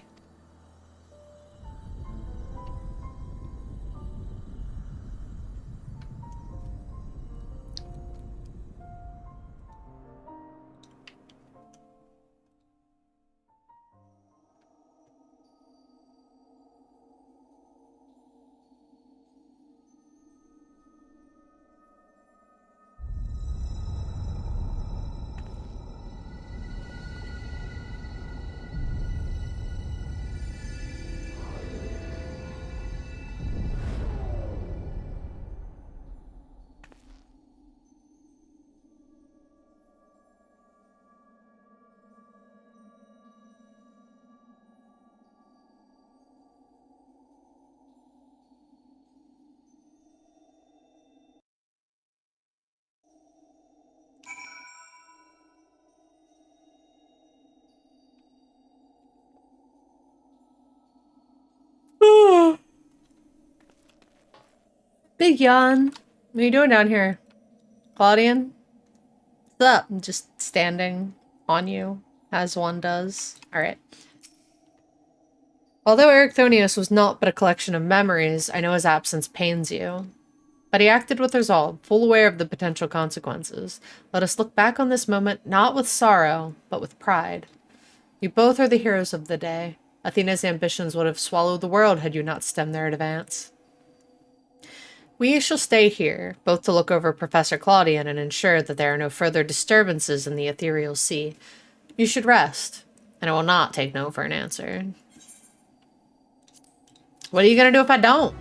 Big yawn. What are you doing down here? Claudian? What's up? I'm just standing on you, as one does. Alright. Although Ericthonius was naught but a collection of memories, I know his absence pains you. But he acted with resolve, full aware of the potential consequences. Let us look back on this moment not with sorrow, but with pride. You both are the heroes of the day. Athena's ambitions would have swallowed the world had you not stemmed their advance. We shall stay here, both to look over Professor Claudian and ensure that there are no further disturbances in the ethereal sea. You should rest, and I will not take no for an answer. What are you gonna do if I don't?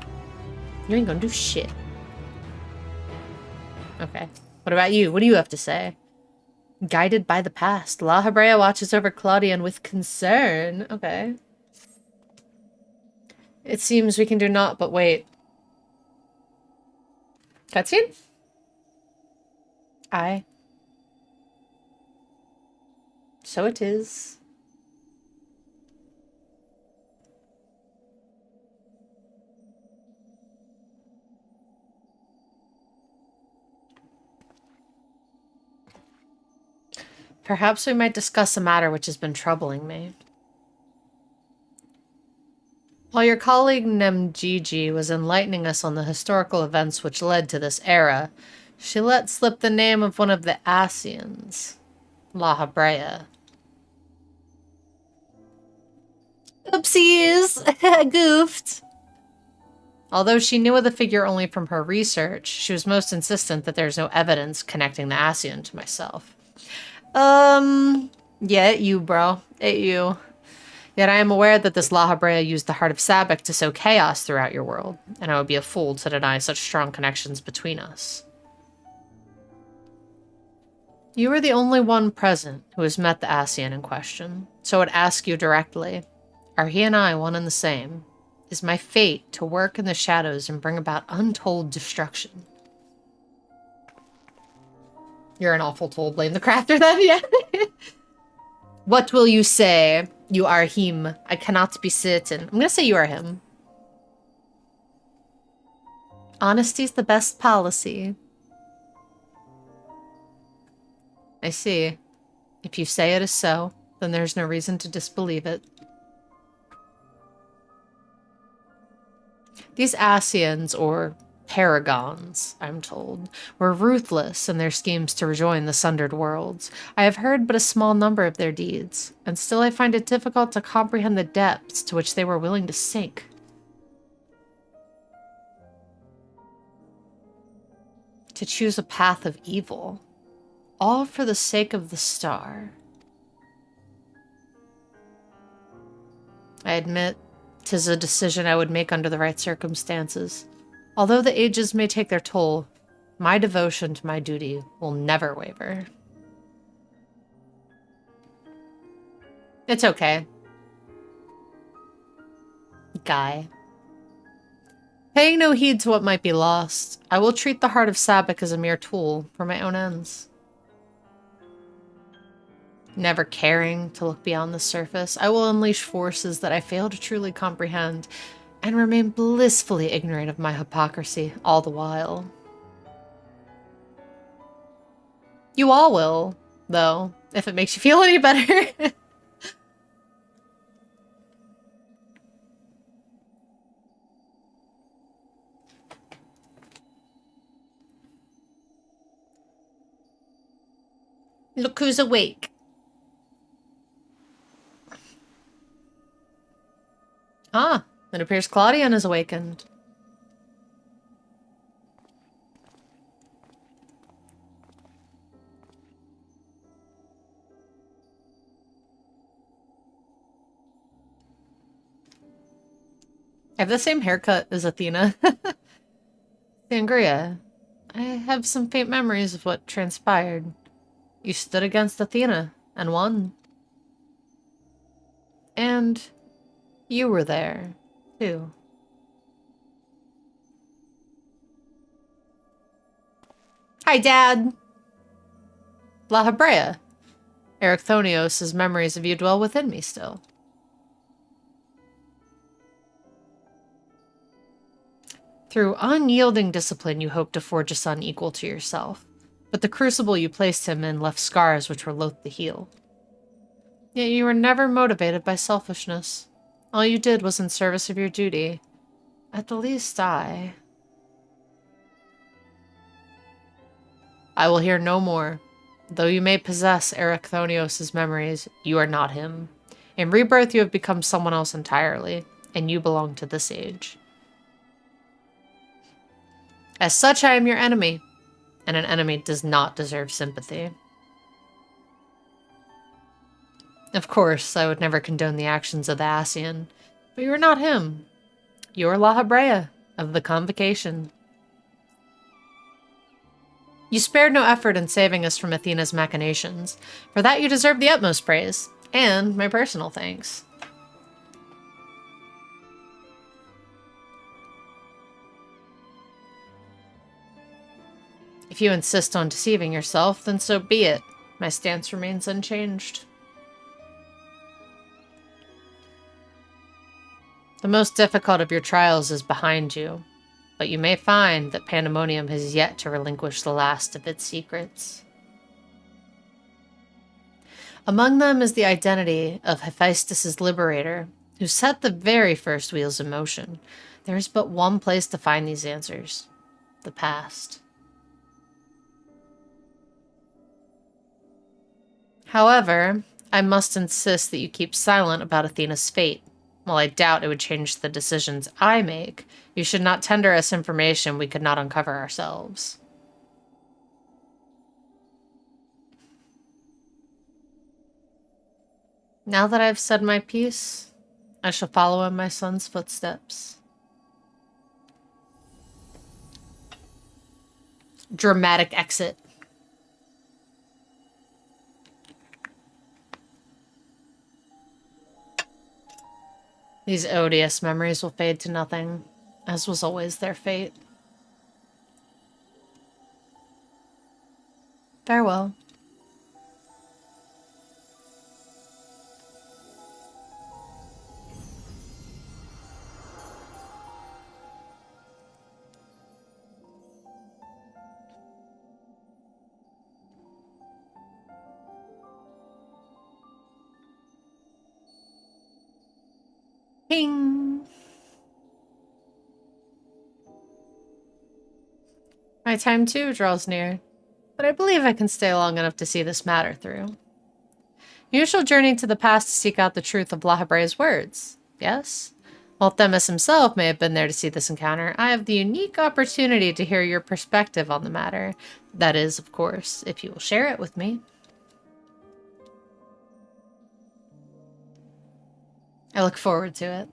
You ain't gonna do shit. Okay. What about you? What do you have to say? Guided by the past, La Habrea watches over Claudian with concern. Okay. It seems we can do naught but wait. Cutscene? Aye. So it is. Perhaps we might discuss a matter which has been troubling me. While your colleague Nemgigi was enlightening us on the historical events which led to this era, she let slip the name of one of the Asians, La Habrea. Oopsies! Goofed! Although she knew of the figure only from her research, she was most insistent that there's no evidence connecting the Asian to myself. Yeah, you, bro. You. Yet I am aware that this La Habrea used the heart of Sabak to sow chaos throughout your world, and I would be a fool to deny such strong connections between us. You are the only one present who has met the Asian in question, so I would ask you directly, are he and I one and the same? Is my fate to work in the shadows and bring about untold destruction? You're an awful tool. Blame the crafter then, yeah. What will you say? You are him. I cannot be certain. I'm gonna say you are him. Honesty's the best policy. I see. If you say it is so, then there's no reason to disbelieve it. These Asians, or paragons, I'm told, were ruthless in their schemes to rejoin the sundered worlds. I have heard but a small number of their deeds, and still I find it difficult to comprehend the depths to which they were willing to sink. To choose a path of evil, all for the sake of the star. I admit, 'tis a decision I would make under the right circumstances. Although the ages may take their toll, my devotion to my duty will never waver. It's okay. Guy. Paying no heed to what might be lost, I will treat the heart of Sabak as a mere tool for my own ends. Never caring to look beyond the surface, I will unleash forces that I fail to truly comprehend, and remain blissfully ignorant of my hypocrisy all the while. You all will, though, if it makes you feel any better. Look who's awake. Ah, it appears Claudian is awakened. I have the same haircut as Athena. Sangria, I have some faint memories of what transpired. You stood against Athena and won. And you were there, too. Hi, Dad! La Hebrea. Erechthonios' memories of you dwell within me still. Through unyielding discipline, you hoped to forge a son equal to yourself. But the crucible you placed him in left scars which were loath to heal. Yet you were never motivated by selfishness. All you did was in service of your duty. At the least, I will hear no more. Though you may possess Erechthonios' memories, you are not him. In rebirth, you have become someone else entirely, and you belong to this age. As such, I am your enemy, and an enemy does not deserve sympathy. Of course, I would never condone the actions of the Asian, but you are not him. You are La Hebrea, of the Convocation. You spared no effort in saving us from Athena's machinations. For that you deserve the utmost praise, and my personal thanks. If you insist on deceiving yourself, then so be it. My stance remains unchanged. The most difficult of your trials is behind you, but you may find that Pandemonium has yet to relinquish the last of its secrets. Among them is the identity of Hephaestus' liberator, who set the very first wheels in motion. There is but one place to find these answers: the past. However, I must insist that you keep silent about Athena's fate. While I doubt it would change the decisions I make, you should not tender us information we could not uncover ourselves. Now that I've said my piece, I shall follow in my son's footsteps. Dramatic exit. These odious memories will fade to nothing, as was always their fate. Farewell. Ping! My time too draws near, but I believe I can stay long enough to see this matter through. You shall journey to the past to seek out the truth of Lahabre's words, yes? While Themis himself may have been there to see this encounter, I have the unique opportunity to hear your perspective on the matter. That is, of course, if you will share it with me. I look forward to it.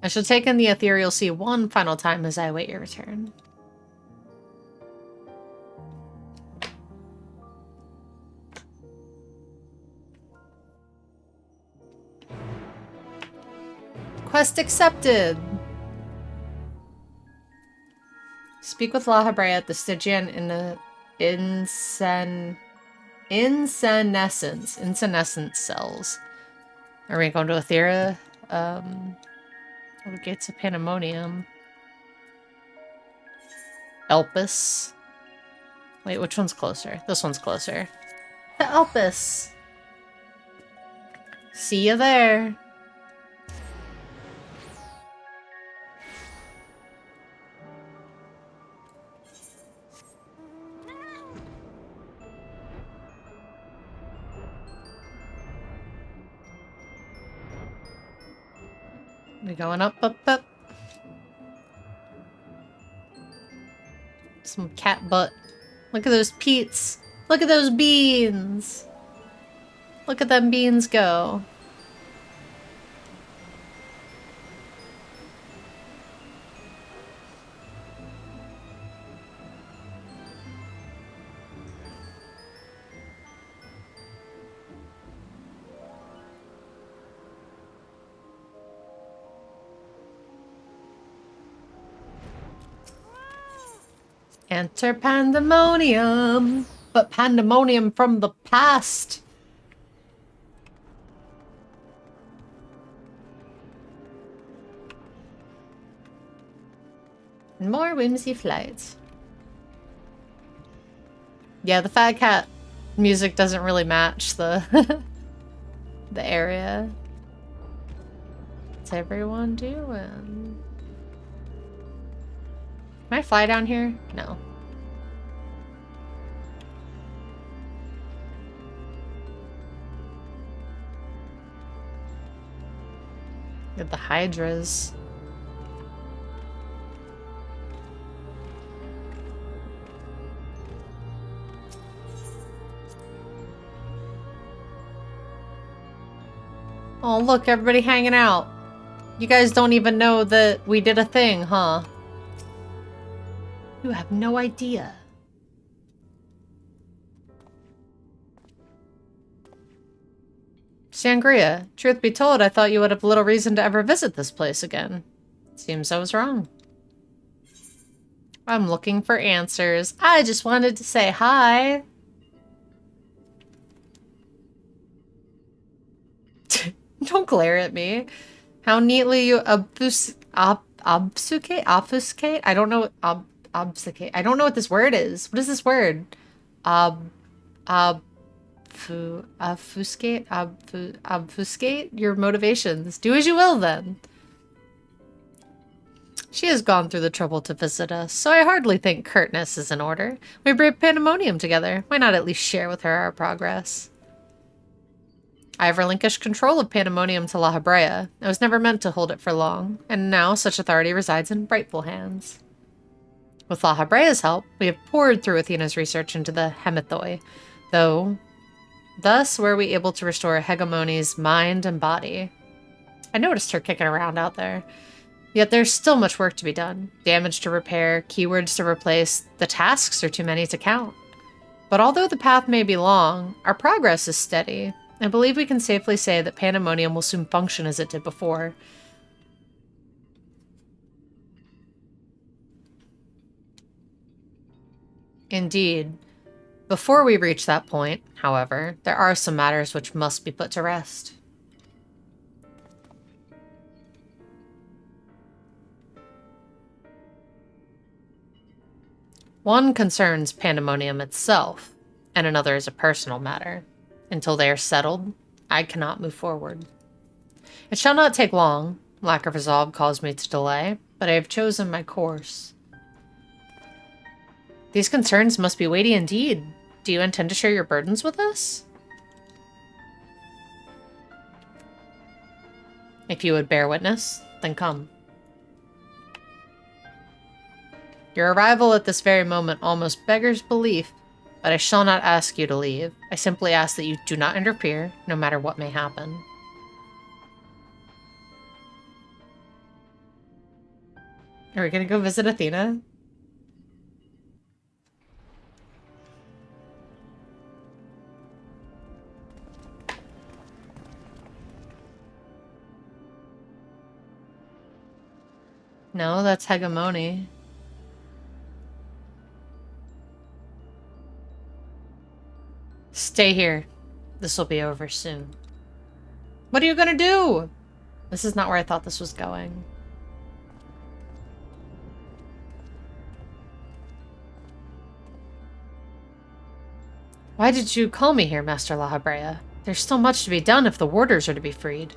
I shall take in the ethereal sea one final time as I await your return. Quest accepted! Speak with Lahabre at the Stygian Insenescence cells. Are we going to Aethera? The gates of Pandemonium. Elpis. Wait, which one's closer? This one's closer. To Elpis! See you there! We're going up, up, up. Some cat butt. Look at those peats. Look at those beans. Look at them beans go. Enter Pandemonium, but Pandemonium from the past. More whimsy flights. Yeah, the Fat Cat music doesn't really match the the area. What's everyone doing? Can I fly down here? No. Get the hydras. Oh, look, everybody hanging out. You guys don't even know that we did a thing, huh? You have no idea. Sangria, truth be told, I thought you would have little reason to ever visit this place again. Seems I was wrong. I'm looking for answers. I just wanted to say hi. Don't glare at me. How neatly you obfuscate? Obfuscate? I don't know. Obfuscate. I don't know what this word is. What is this word? Obfuscate? Obfuscate your motivations. Do as you will, then. She has gone through the trouble to visit us, so I hardly think curtness is in order. We brave Pandemonium together. Why not at least share with her our progress? I have relinquished control of Pandemonium to Lahabrea. I was never meant to hold it for long, and now such authority resides in rightful hands. With Lahabrea's help, we have poured through Athena's research into the Hemithoi, though thus were we able to restore Hegemony's mind and body. I noticed her kicking around out there. Yet there's still much work to be done. Damage to repair, keywords to replace. The tasks are too many to count. But although the path may be long, our progress is steady. I believe we can safely say that Pandemonium will soon function as it did before. Indeed. Before we reach that point, however, there are some matters which must be put to rest. One concerns Pandemonium itself, and another is a personal matter. Until they are settled, I cannot move forward. It shall not take long. Lack of resolve caused me to delay, but I have chosen my course. These concerns must be weighty indeed. Do you intend to share your burdens with us? If you would bear witness, then come. Your arrival at this very moment almost beggars belief, but I shall not ask you to leave. I simply ask that you do not interfere, no matter what may happen. Are we gonna go visit Athena? No, that's hegemony. Stay here. This will be over soon. What are you gonna do? This is not where I thought this was going. Why did you call me here, Master La Habrea? There's still much to be done if the warders are to be freed.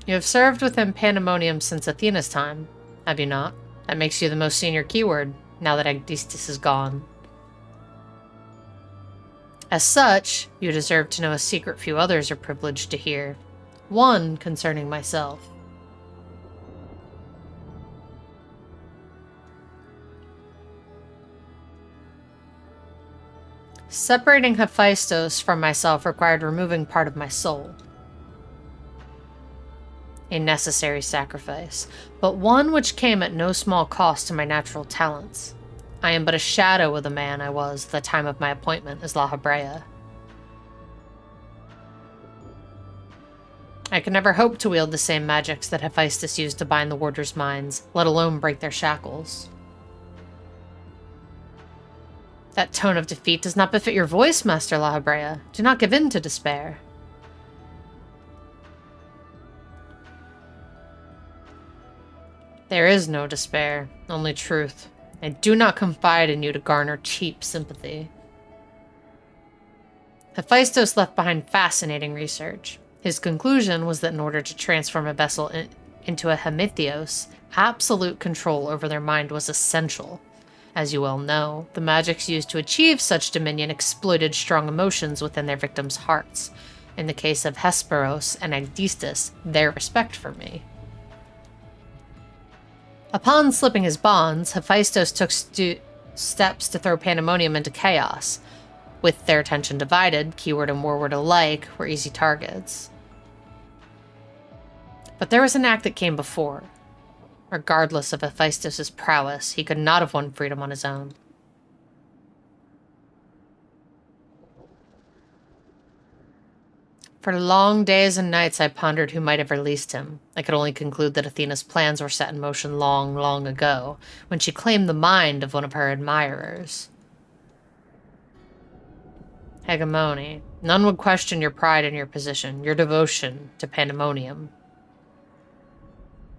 You have served within Pandemonium since Athena's time, have you not? That makes you the most senior keyword, now that Agdistis is gone. As such, you deserve to know a secret few others are privileged to hear. One concerning myself. Separating Hephaestus from myself required removing part of my soul. A necessary sacrifice, but one which came at no small cost to my natural talents. I am but a shadow of the man I was at the time of my appointment as La Habrea. I could never hope to wield the same magics that Hephaestus used to bind the warders' minds, let alone break their shackles. That tone of defeat does not befit your voice, Master La Habrea. Do not give in to despair. There is no despair, only truth. I do not confide in you to garner cheap sympathy. Hephaestus left behind fascinating research. His conclusion was that in order to transform a vessel into a Hemithios, absolute control over their mind was essential. As you well know, the magics used to achieve such dominion exploited strong emotions within their victims' hearts. In the case of Hesperos and Agdistis, their respect for me. Upon slipping his bonds, Hephaestus took steps to throw Pandemonium into chaos. With their attention divided, keyword and warword alike were easy targets. But there was an act that came before. Regardless of Hephaestus' prowess, he could not have won freedom on his own. For long days and nights I pondered who might have released him. I could only conclude that Athena's plans were set in motion long, long ago, when she claimed the mind of one of her admirers. Hegemony. None would question your pride in your position, your devotion to Pandemonium.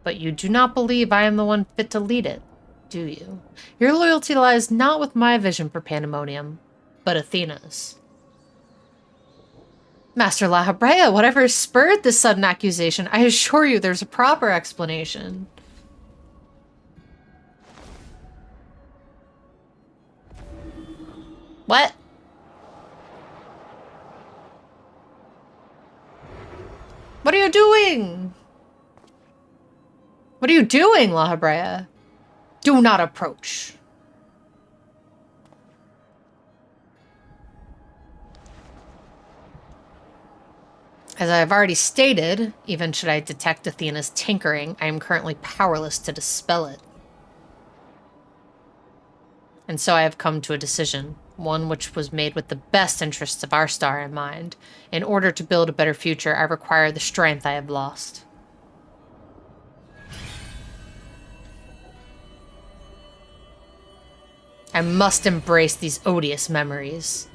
But you do not believe I am the one fit to lead it, do you? Your loyalty lies not with my vision for Pandemonium, but Athena's. Master La Habrea, whatever spurred this sudden accusation, I assure you there's a proper explanation. What? What are you doing? What are you doing, La Habrea? Do not approach. As I have already stated, even should I detect Athena's tinkering, I am currently powerless to dispel it. And so I have come to a decision, one which was made with the best interests of our star in mind. In order to build a better future, I require the strength I have lost. I must embrace these odious memories.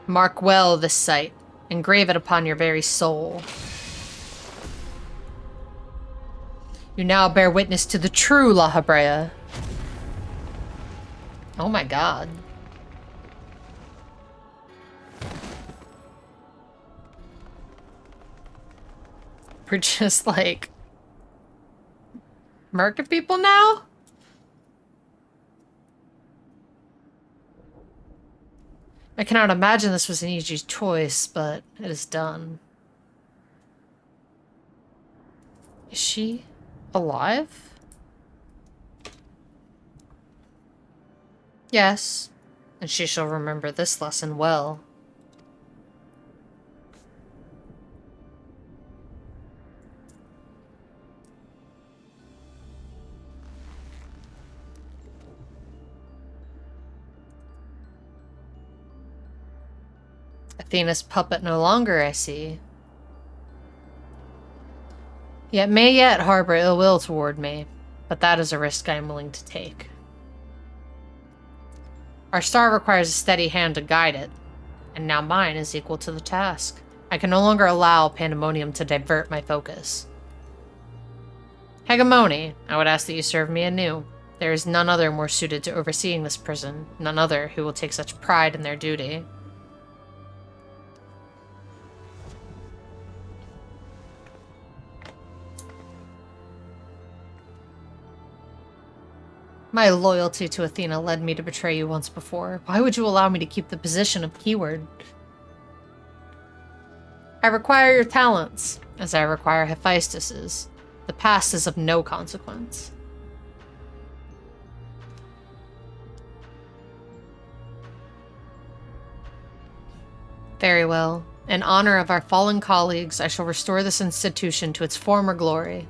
Mark well this sight. Engrave it upon your very soul. You now bear witness to the true La Habrea. Oh my god. We're just like murking people now? I cannot imagine this was an easy choice, but it is done. Is she alive? Yes, and she shall remember this lesson well. Athena's puppet no longer, I see. Yet may yet harbor ill will toward me, but that is a risk I am willing to take. Our star requires a steady hand to guide it, and now mine is equal to the task. I can no longer allow pandemonium to divert my focus. Hegemony, I would ask that you serve me anew. There is none other more suited to overseeing this prison, none other who will take such pride in their duty. My loyalty to Athena led me to betray you once before. Why would you allow me to keep the position of keyword? I require your talents, as I require Hephaestus's. The past is of no consequence. Very well. In honor of our fallen colleagues, I shall restore this institution to its former glory.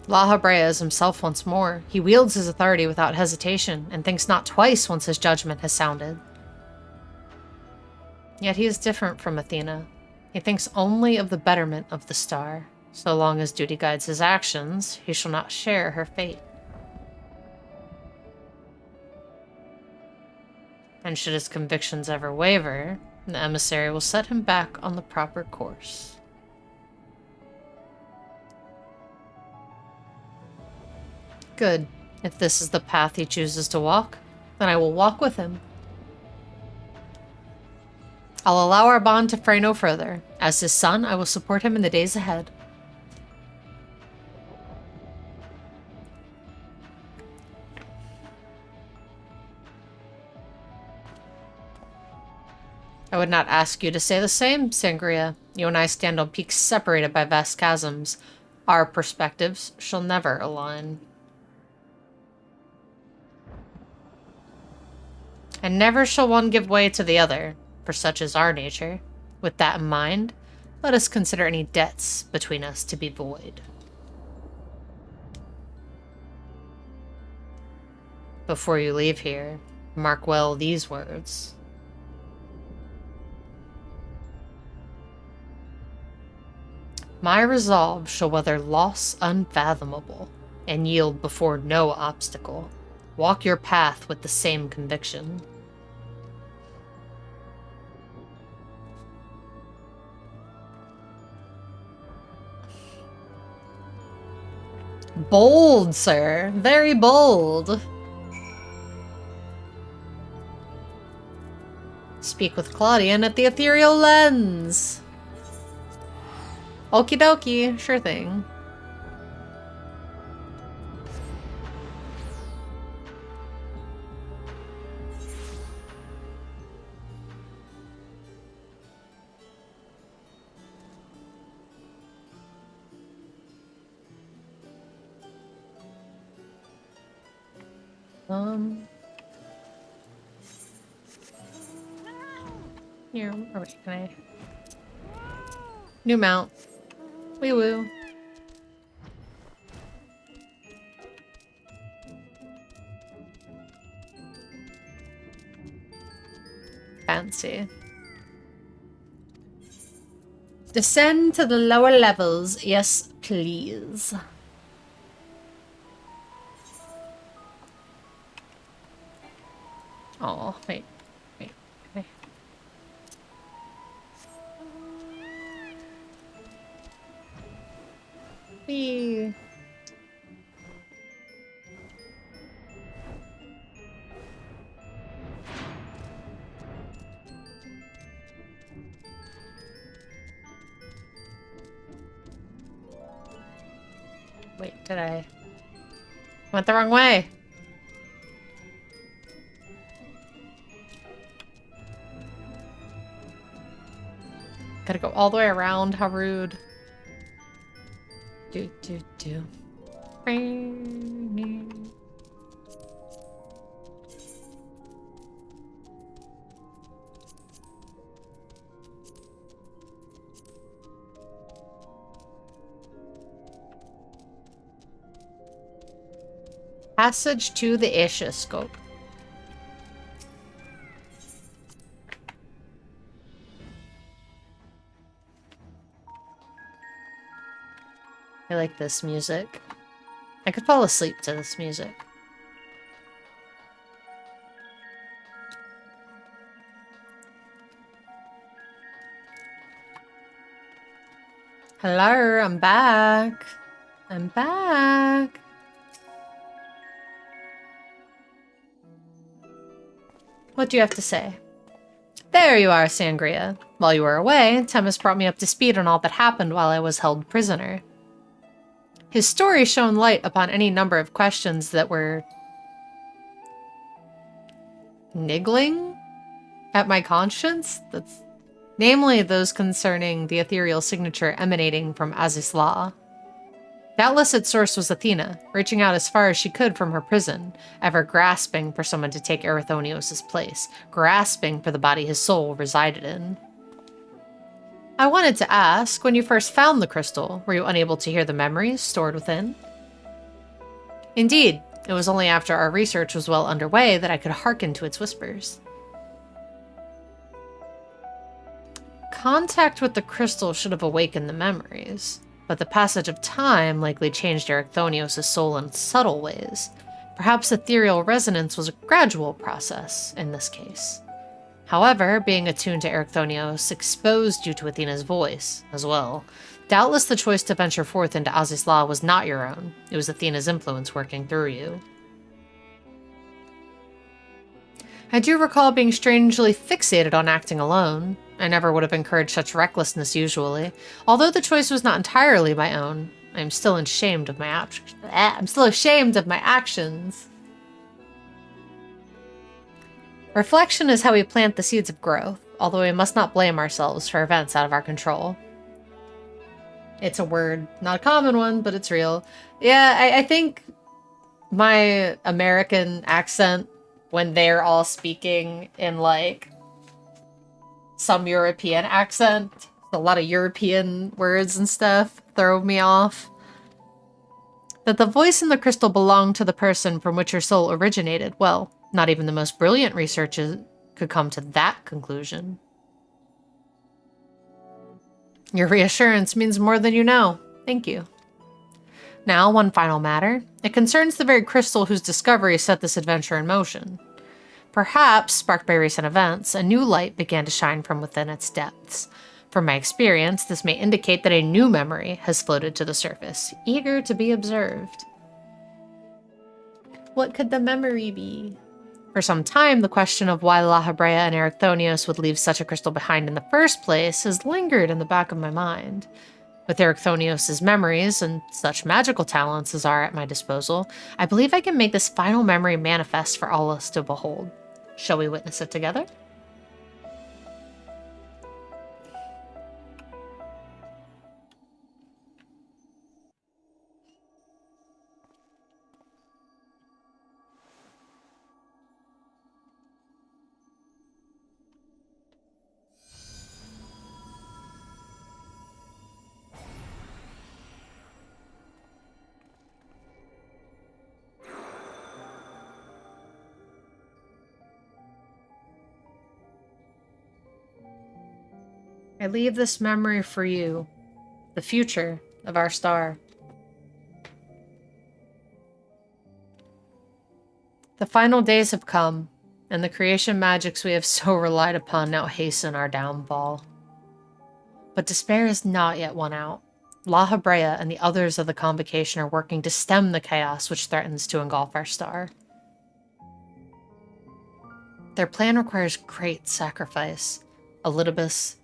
La Habrea is himself once more. He wields his authority without hesitation, and thinks not twice once his judgment has sounded. Yet he is different from Athena. He thinks only of the betterment of the star. So long as duty guides his actions, he shall not share her fate. And should his convictions ever waver, the emissary will set him back on the proper course. Good. If this is the path he chooses to walk, then I will walk with him. I'll allow our bond to fray no further. As his son, I will support him in the days ahead. I would not ask you to say the same, Sangria. You and I stand on peaks separated by vast chasms. Our perspectives shall never align. And never shall one give way to the other, for such is our nature. With that in mind, let us consider any debts between us to be void. Before you leave here, mark well these words. My resolve shall weather loss unfathomable, and yield before no obstacle. Walk your path with the same conviction. Bold, sir. Very bold. Speak with Claudian at the ethereal lens. Okie dokie, sure thing. Here, or wait, can I? New mount. Wee woo. Fancy. Descend to the lower levels, yes, please. Oh, wait. Okay. Whee. Wait, did I? Went the wrong way. Gotta go all the way around. How rude. Do. Passage to the Aetioscope. I like this music. I could fall asleep to this music. Hello, I'm back. I'm back. What do you have to say? There you are, Sangria. While you were away, Temis brought me up to speed on all that happened while I was held prisoner. His story shone light upon any number of questions that were niggling at my conscience. Namely those concerning the ethereal signature emanating from Azizla. Doubtless its source was Athena, reaching out as far as she could from her prison, ever grasping for someone to take Erythonios' place, grasping for the body his soul resided in. I wanted to ask, when you first found the crystal, were you unable to hear the memories stored within? Indeed, it was only after our research was well underway that I could hearken to its whispers. Contact with the crystal should have awakened the memories, but the passage of time likely changed Erythonios' soul in subtle ways. Perhaps ethereal resonance was a gradual process in this case. However, being attuned to Erythonios exposed you to Athena's voice as well. Doubtless the choice to venture forth into Azizla was not your own. It was Athena's influence working through you. I do recall being strangely fixated on acting alone. I never would have encouraged such recklessness usually. Although the choice was not entirely my own, I'm still ashamed of my actions. Reflection is how we plant the seeds of growth, although we must not blame ourselves for events out of our control. It's a word, not a common one, but it's real. Yeah, I think my American accent, when they're all speaking in, like, some European accent, a lot of European words and stuff throw me off. That the voice in the crystal belonged to the person from which your soul originated, well, not even the most brilliant researchers could come to that conclusion. Your reassurance means more than you know. Thank you. Now, one final matter. It concerns the very crystal whose discovery set this adventure in motion. Perhaps, sparked by recent events, a new light began to shine from within its depths. From my experience, this may indicate that a new memory has floated to the surface, eager to be observed. What could the memory be? For some time, the question of why La Habrea and Erythonios would leave such a crystal behind in the first place has lingered in the back of my mind. With Erythonios' memories and such magical talents as are at my disposal, I believe I can make this final memory manifest for all us to behold. Shall we witness it together? I leave this memory for you, the future of our star. The final days have come. and the creation magics we have so relied upon now hasten our downfall. But despair is not yet won out. La Habrea and the others of the Convocation are working to stem the chaos which threatens to engulf our star. Their plan requires great sacrifice. Elidibus,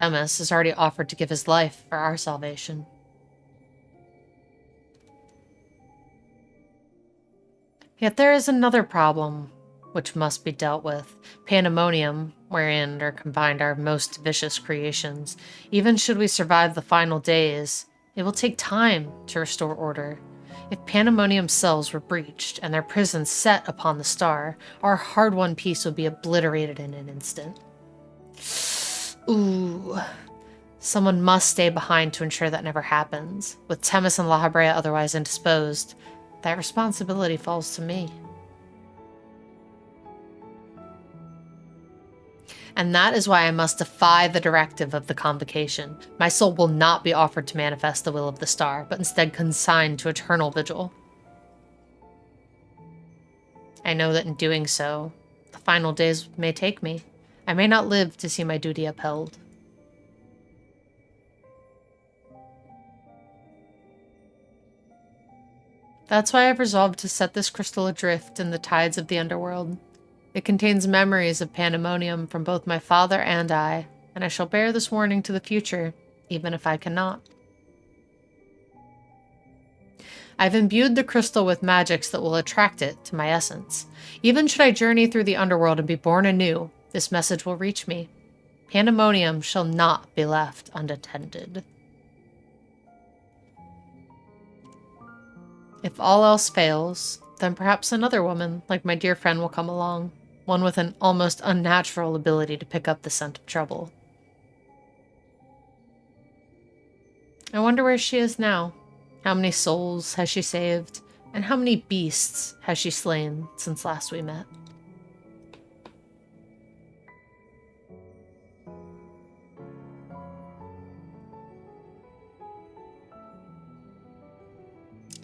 Themis, has already offered to give his life for our salvation. Yet there is another problem which must be dealt with. Pandemonium, wherein are combined our most vicious creations. Even should we survive the final days, it will take time to restore order. If Pandemonium's cells were breached and their prisons set upon the star, our hard-won peace would be obliterated in an instant. Ooh. Someone must stay behind to ensure that never happens. With Themis and La Habrea otherwise indisposed, that responsibility falls to me. And that is why I must defy the directive of the Convocation. My soul will not be offered to manifest the will of the star, but instead consigned to eternal vigil. I know that in doing so, the final days may take me. I may not live to see my duty upheld. That's why I've resolved to set this crystal adrift in the tides of the underworld. It contains memories of Pandemonium from both my father and I shall bear this warning to the future, even if I cannot. I've imbued the crystal with magics that will attract it to my essence. Even should I journey through the underworld and be born anew, this message will reach me. Pandemonium shall not be left unattended. If all else fails, then perhaps another woman, like my dear friend, will come along. One with an almost unnatural ability to pick up the scent of trouble. I wonder where she is now. How many souls has she saved? And how many beasts has she slain since last we met?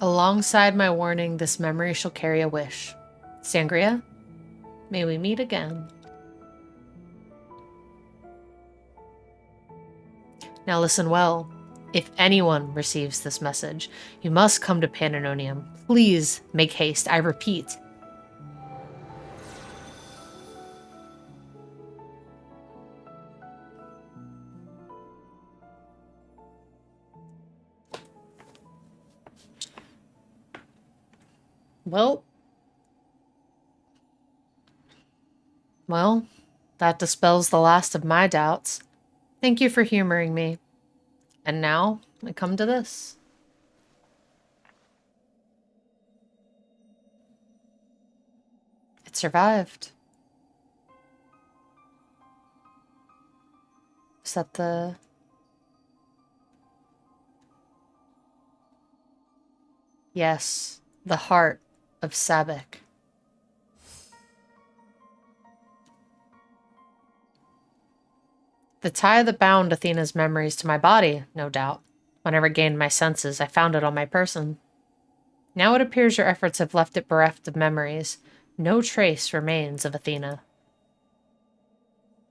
Alongside my warning, this memory shall carry a wish. Sangria, may we meet again. Now listen well. If anyone receives this message, you must come to Pandemonium. Please make haste, I repeat. Well, that dispels the last of my doubts. Thank you for humoring me. And now, I come to this. It survived. Is that the... Yes, the heart of Sabek. The tie that bound Athena's memories to my body, no doubt. When I regained my senses, I found it on my person. Now it appears your efforts have left it bereft of memories. No trace remains of Athena.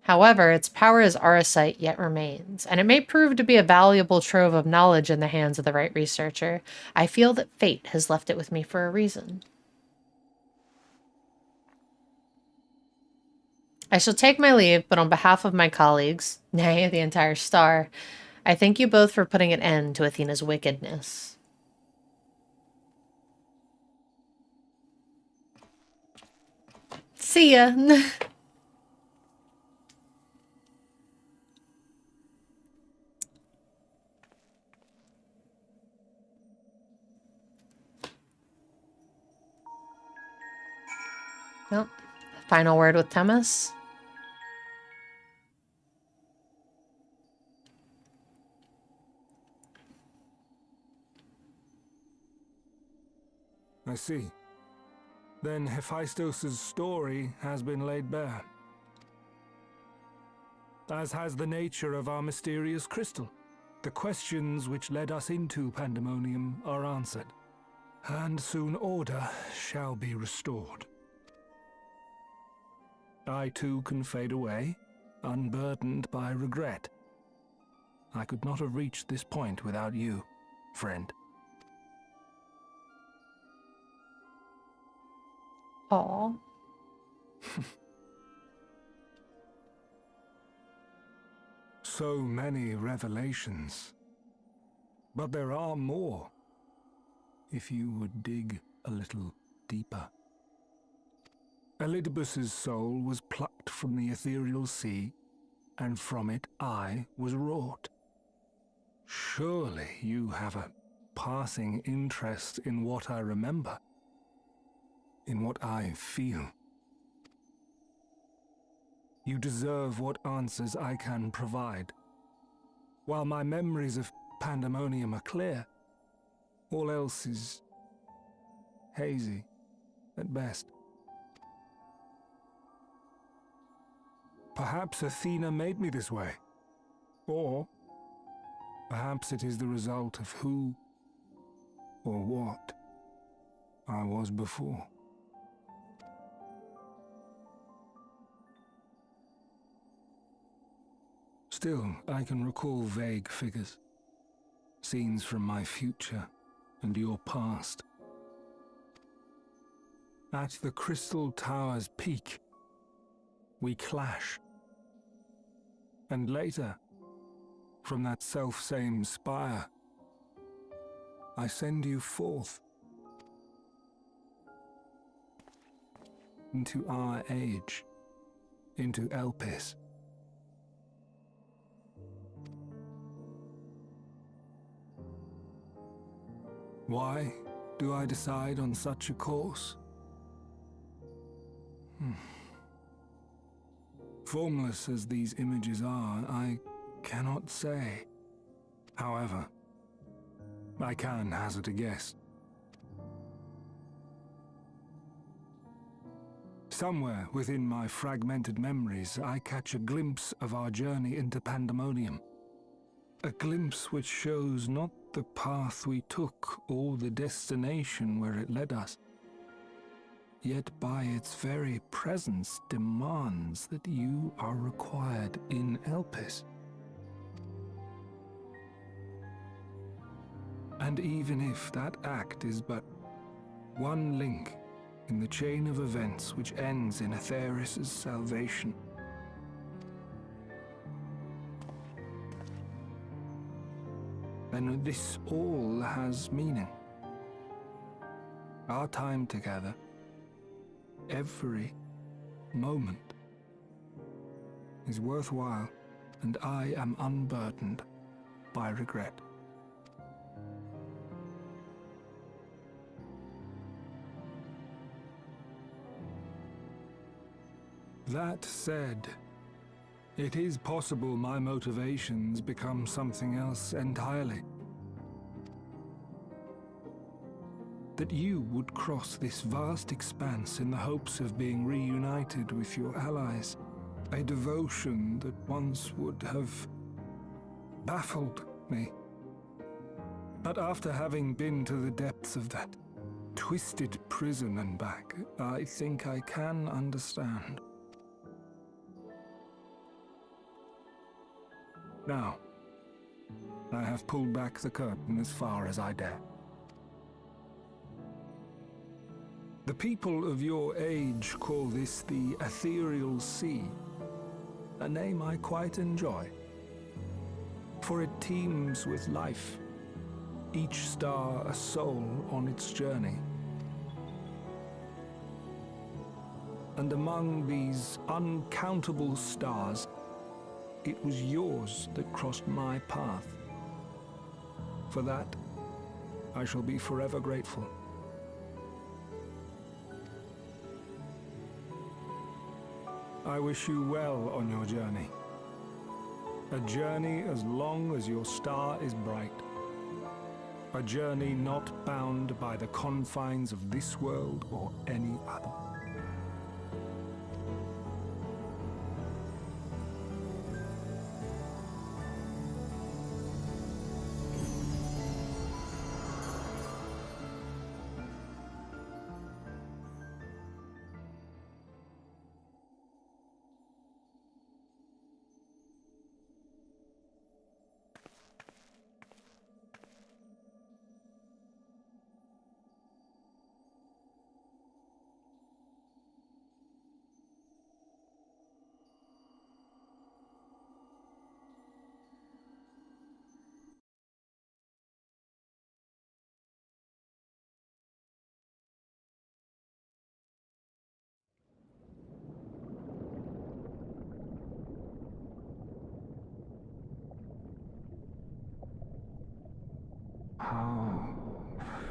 However, its power as Arasite yet remains, and it may prove to be a valuable trove of knowledge in the hands of the right researcher. I feel that fate has left it with me for a reason. I shall take my leave, but on behalf of my colleagues, nay, the entire star, I thank you both for putting an end to Athena's wickedness. See ya! Well, final word with Themis. I see. Then Hephaestus' story has been laid bare. As has the nature of our mysterious crystal. The questions which led us into Pandemonium are answered, and soon order shall be restored. I too can fade away, unburdened by regret. I could not have reached this point without you, friend. Aw. So many revelations. But there are more, if you would dig a little deeper. Elidibus's soul was plucked from the ethereal sea, and from it I was wrought. Surely you have a passing interest in what I remember, in what I feel. You deserve what answers I can provide. While my memories of Pandemonium are clear, all else is hazy at best. Perhaps Athena made me this way, or perhaps it is the result of who or what I was before. Still, I can recall vague figures, scenes from my future and your past. At the Crystal Tower's peak, we clash. And later, from that self-same spire, I send you forth into our age, into Elpis. Why do I decide on such a course? Formless as these images are, I cannot say. However, I can hazard a guess. Somewhere within my fragmented memories, I catch a glimpse of our journey into Pandemonium. A glimpse which shows not the path we took or the destination where it led us, yet by its very presence demands that you are required in Elpis. And even if that act is but one link in the chain of events which ends in Atheris' salvation, then this all has meaning. Our time together, every moment, is worthwhile, and I am unburdened by regret. That said, it is possible my motivations become something else entirely. That you would cross this vast expanse in the hopes of being reunited with your allies. A devotion that once would have baffled me. But after having been to the depths of that twisted prison and back, I think I can understand. Now, I have pulled back the curtain as far as I dare. The people of your age call this the Ethereal Sea, a name I quite enjoy, for it teems with life, each star a soul on its journey. And among these uncountable stars, it was yours that crossed my path. For that, I shall be forever grateful. I wish you well on your journey. A journey as long as your star is bright. A journey not bound by the confines of this world or any other.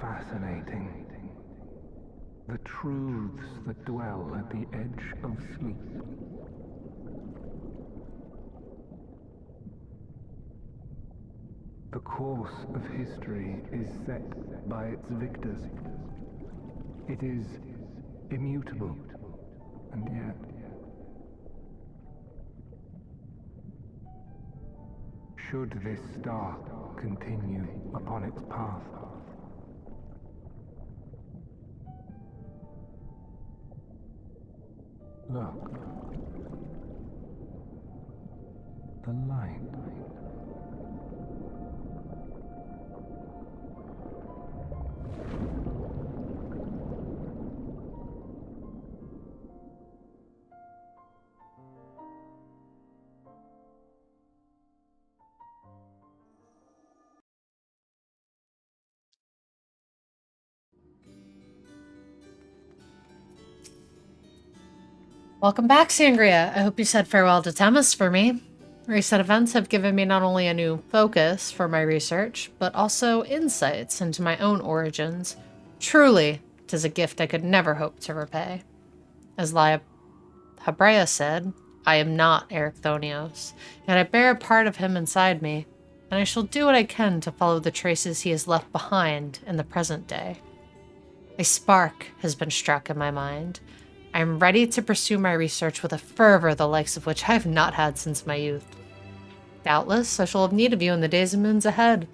fascinating. The truths that dwell at the edge of sleep. The course of history is set by its victors. It is immutable, and yet should this star continue upon its path, look, the light. Welcome back, Sangria. I hope you said farewell to Temis for me. Recent events have given me not only a new focus for my research, but also insights into my own origins. Truly, 'tis a gift I could never hope to repay. As Habrea said, I am not Erechthonios, yet I bear a part of him inside me, and I shall do what I can to follow the traces he has left behind in the present day. A spark has been struck in my mind. I am ready to pursue my research with a fervor the likes of which I have not had since my youth. Doubtless, I shall have need of you in the days and moons ahead.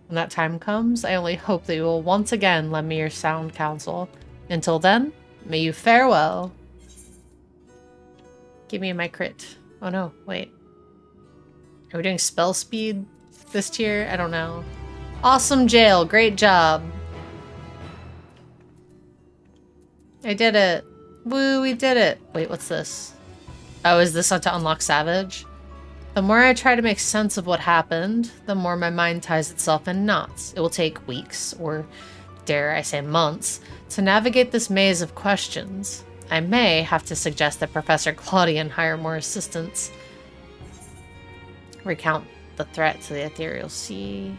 When that time comes, I only hope that you will once again lend me your sound counsel. Until then, may you fare well. Give me my crit. Oh no, wait. Are we doing spell speed this tier? I don't know. Awesome jail, great job. I did it. Woo, we did it. Wait, what's this? Oh, is this to unlock Savage? The more I try to make sense of what happened, the more my mind ties itself in knots. It will take weeks, or dare I say months, to navigate this maze of questions. I may have to suggest that Professor Claudian hire more assistants. Recount the threat to the ethereal sea.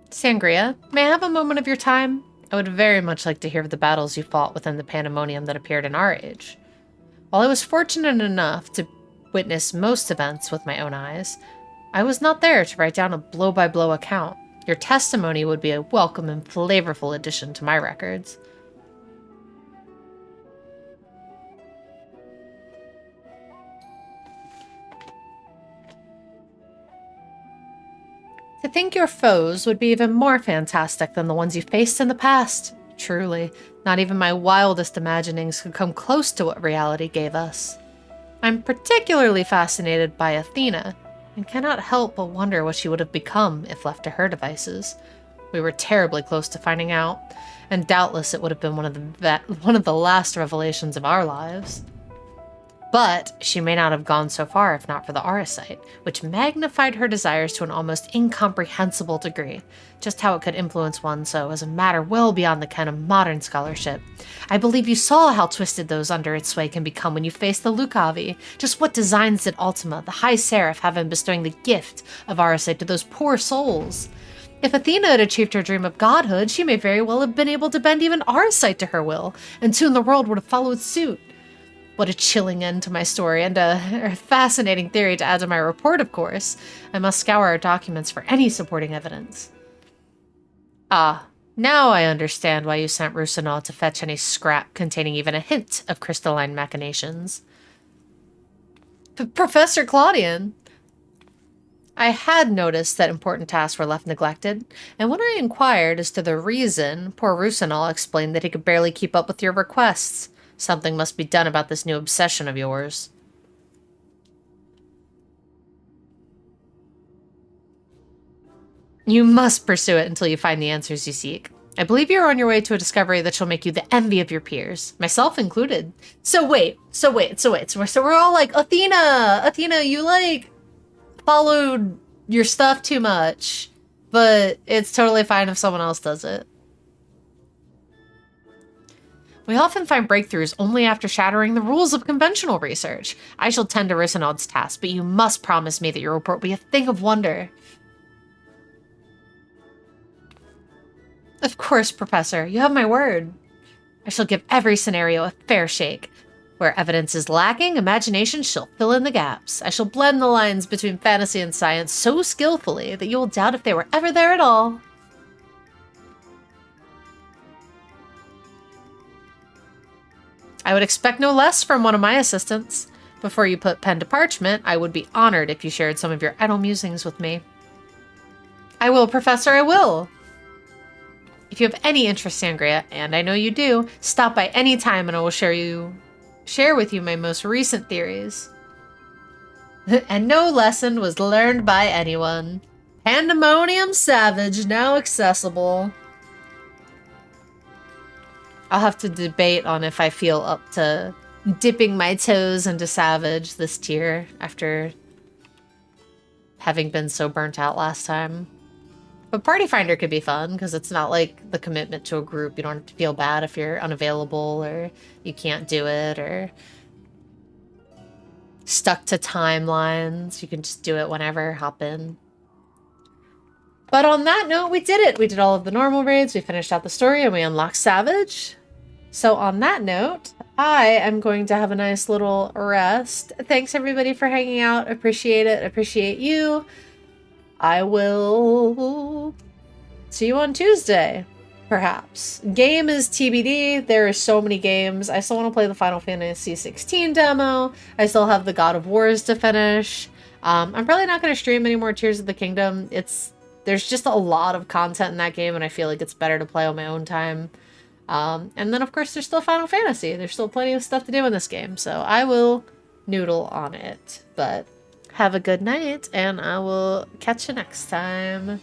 Sangria, may I have a moment of your time? I would very much like to hear of the battles you fought within the pandemonium that appeared in our age. While I was fortunate enough to witness most events with my own eyes, I was not there to write down a blow-by-blow account. Your testimony would be a welcome and flavorful addition to my records. To think your foes would be even more fantastic than the ones you faced in the past. Truly, not even my wildest imaginings could come close to what reality gave us. I'm particularly fascinated by Athena, and cannot help but wonder what she would have become if left to her devices. We were terribly close to finding out, and doubtless it would have been one of the last revelations of our lives. But she may not have gone so far if not for the Auracite, which magnified her desires to an almost incomprehensible degree. Just how it could influence one so is a matter well beyond the ken of modern scholarship. I believe you saw how twisted those under its sway can become when you face the Lucavi. Just what designs did Ultima, the High Seraph, have in bestowing the gift of Auracite to those poor souls? If Athena had achieved her dream of godhood, she may very well have been able to bend even Auracite to her will, and soon the world would have followed suit. What a chilling end to my story, and a fascinating theory to add to my report, of course. I must scour our documents for any supporting evidence. Ah, now I understand why you sent Roussenaud to fetch any scrap containing even a hint of crystalline machinations. Professor Claudian! I had noticed that important tasks were left neglected, and when I inquired as to the reason, poor Roussenaud explained that he could barely keep up with your requests. Something must be done about this new obsession of yours. You must pursue it until you find the answers you seek. I believe you're on your way to a discovery that shall make you the envy of your peers, myself included. So we're all like, Athena, you like followed your stuff too much, but it's totally fine if someone else does it. We often find breakthroughs only after shattering the rules of conventional research. I shall tend to Rissenod's task, but you must promise me that your report will be a thing of wonder. Of course, Professor. You have my word. I shall give every scenario a fair shake. Where evidence is lacking, imagination shall fill in the gaps. I shall blend the lines between fantasy and science so skillfully that you will doubt if they were ever there at all. I would expect no less from one of my assistants. Before you put pen to parchment, I would be honored if you shared some of your idle musings with me. I will, Professor, I will. If you have any interest, Sangria, and I know you do, stop by any time and I will share with you my most recent theories. And no lesson was learned by anyone. Pandemonium Savage, now accessible. I'll have to debate on if I feel up to dipping my toes into Savage this tier after having been so burnt out last time. But Party Finder could be fun because it's not like the commitment to a group. You don't have to feel bad if you're unavailable or you can't do it or stuck to timelines. You can just do it whenever, hop in. But on that note, we did it. We did all of the normal raids, we finished out the story, and we unlocked Savage. So on that note, I am going to have a nice little rest. Thanks everybody for hanging out. Appreciate it. Appreciate you. I will see you on Tuesday, perhaps. Game is TBD. There are so many games. I still want to play the Final Fantasy XVI demo. I still have the God of Wars to finish. I'm probably not going to stream any more Tears of the Kingdom. There's just a lot of content in that game, and I feel like it's better to play on my own time. And then, of course, there's still Final Fantasy. There's still plenty of stuff to do in this game, so I will noodle on it. But have a good night, and I will catch you next time.